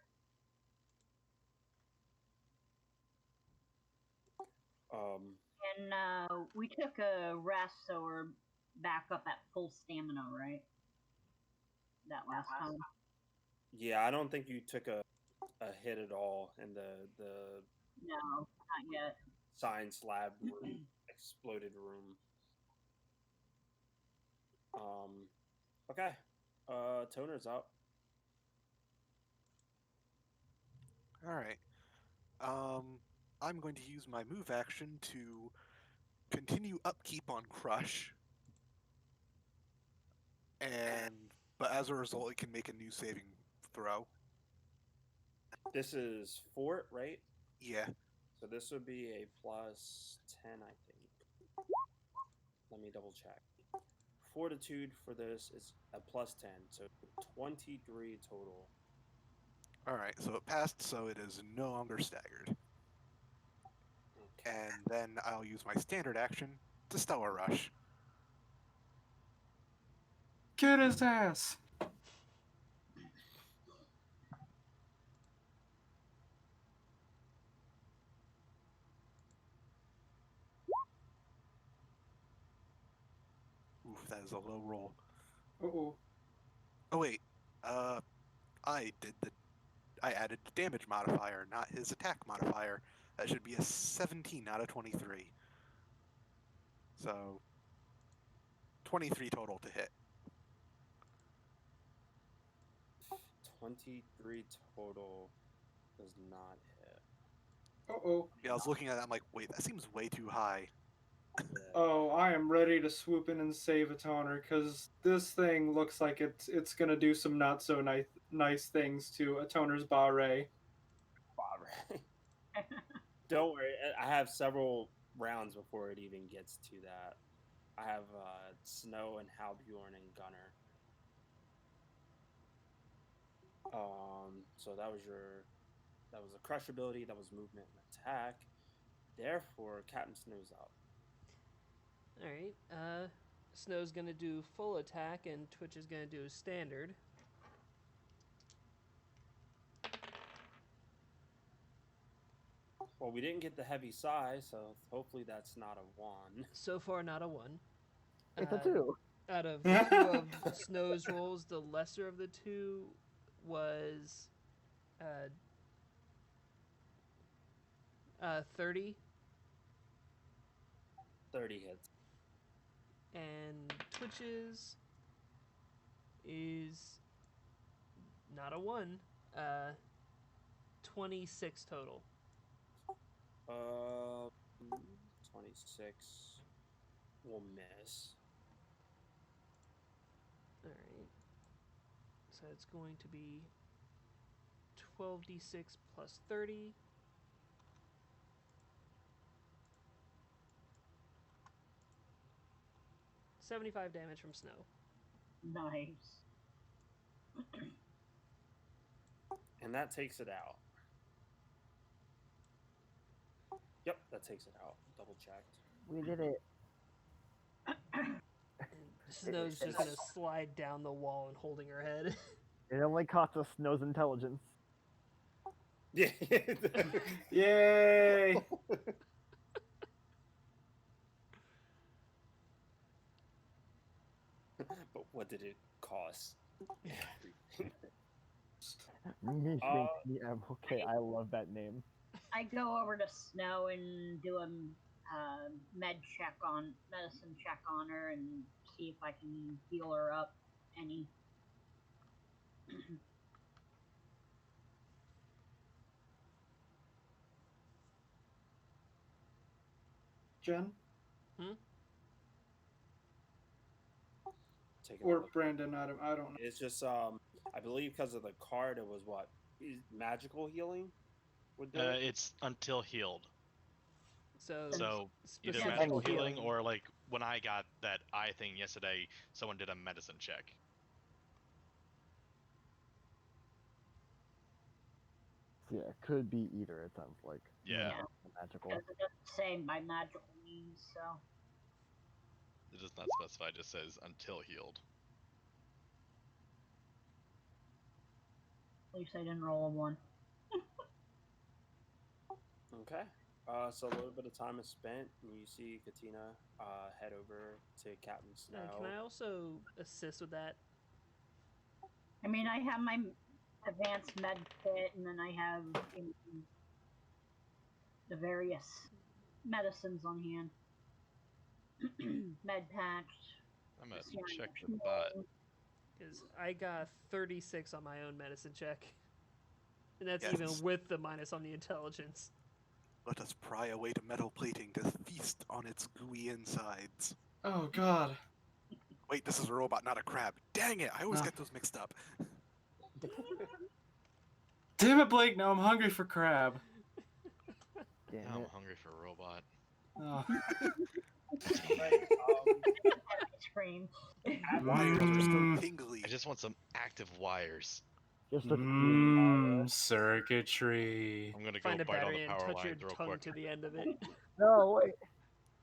And we took a rest, so we're back up at full stamina, right? That last time. Yeah, I don't think you took a hit at all in the No, not yet. science lab room, exploded room. Okay. Toner's up. All right. I'm going to use my move action to continue upkeep on Crush, but as a result, it can make a new saving throw. This is fort, right? Yeah. So this would be a +10, I think. Let me double check. Fortitude for this is a +10, so 23 total. All right. So it passed, so it is no longer staggered. then I'll use my standard action to Stellar Rush. Get his ass. Oof, that is a low roll. Uh-oh. Oh wait, I added the damage modifier, not his attack modifier. That should be a 17 out of 23. So 23 total to hit. 23 total does not hit. Uh-oh. Yeah, I was looking at that. I'm like, wait, that seems way too high. Yeah. Oh, I am ready to swoop in and save a toner because this thing looks like it's gonna do some not so nice things to a toner's barre. Don't worry, I have several rounds before it even gets to that. I have Snow and Halbjorn and Gunner. So that was a crush ability, that was movement and attack. Therefore, Captain Snow's up. All right. Snow's gonna do full attack, and Twitch is gonna do standard. Well, we didn't get the heavy sigh, so hopefully that's not a 1. So far, not a 1. It's a 2. Out of the two of Snow's rolls, the lesser of the two was 30, 30 hits. and Twitch's is not a 1. 26 total. 26 will miss. All right. So it's going to be 12d6 plus 30. $75 damage from Snow. Nice. And that takes it out. Yep, that takes it out. Double checked. We did it. And Snow's just gonna slide down the wall and holding her head. It only cost us Snow's intelligence. Yeah. Yay! But what did it cost? Okay, I love that name. I go over to Snow and do a medicine check on her and see if I can heal her up any. Jen? Or Brandon, I don't know. It's just I believe because of the card it was what? Magical healing? Would do it? It's until healed. So either specific magical healing or like when I got that eye thing yesterday, someone did a medicine check. Yeah, it could be either, it sounds like. Yeah. Magical. Because it doesn't say by magical means, so. It does not specify, it just says until healed. At least I didn't roll a 1. Okay. So a little bit of time is spent, and you see Katina head over to Captain Snow. Can I also assist with that? I mean, I have my advanced med kit, and then I have the various medicines on hand. Med patch. I'm gonna check the bot. Because I got 36 on my own medicine check. And that's Yes. even with the minus on the intelligence. Let us pry away to metal plating to feast on its gooey insides. Oh god. Wait, this is a robot, not a crab. Dang it, I always No. get those mixed up. Damn it, Blake, now I'm hungry for crab. Damn Now I'm it. hungry for a robot. Oh. Scream. Wires are so tingly. I just want some active wires. Just with the Circuitry. I'm gonna Find go a bite on the battery and power touch your lines real tongue quick. to the end of it. No, wait.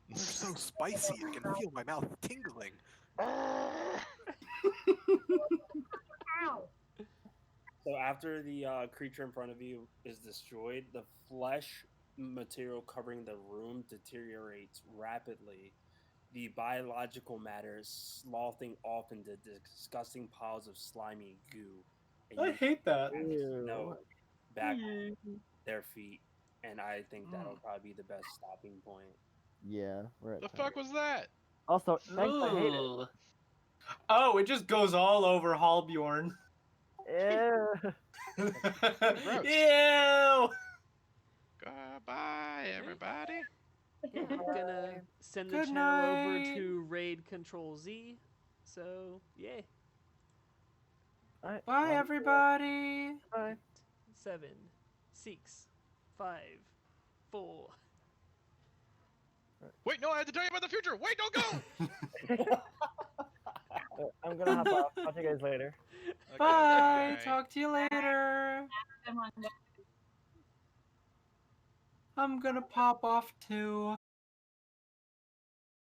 They're so spicy, I can feel my mouth tingling. Ow! So after the creature in front of you is destroyed, the flesh material covering the room deteriorates rapidly. The biological matter is sloughing off into disgusting piles of slimy goo. And I you hate that. know back their feet. And I think that'll probably be the best stopping point. Yeah, we're at The time. fuck was that? Also, thanks, I hate it. Ugh. Oh, it just goes all over Halbjorn. Ew. Gross. Ew. Goodbye, everybody. Yeah, I'm gonna send the Good channel over night. to Raid Control Z. So, yeah. Alright, Bye, well, everybody. bye. 7, 6, 5, 4. Wait, no, I had to tell you about the future. Wait, don't go. I'm gonna hop off. Talk to you guys later. Okay, Bye. Talk to you later. Good one. I'm gonna pop off too.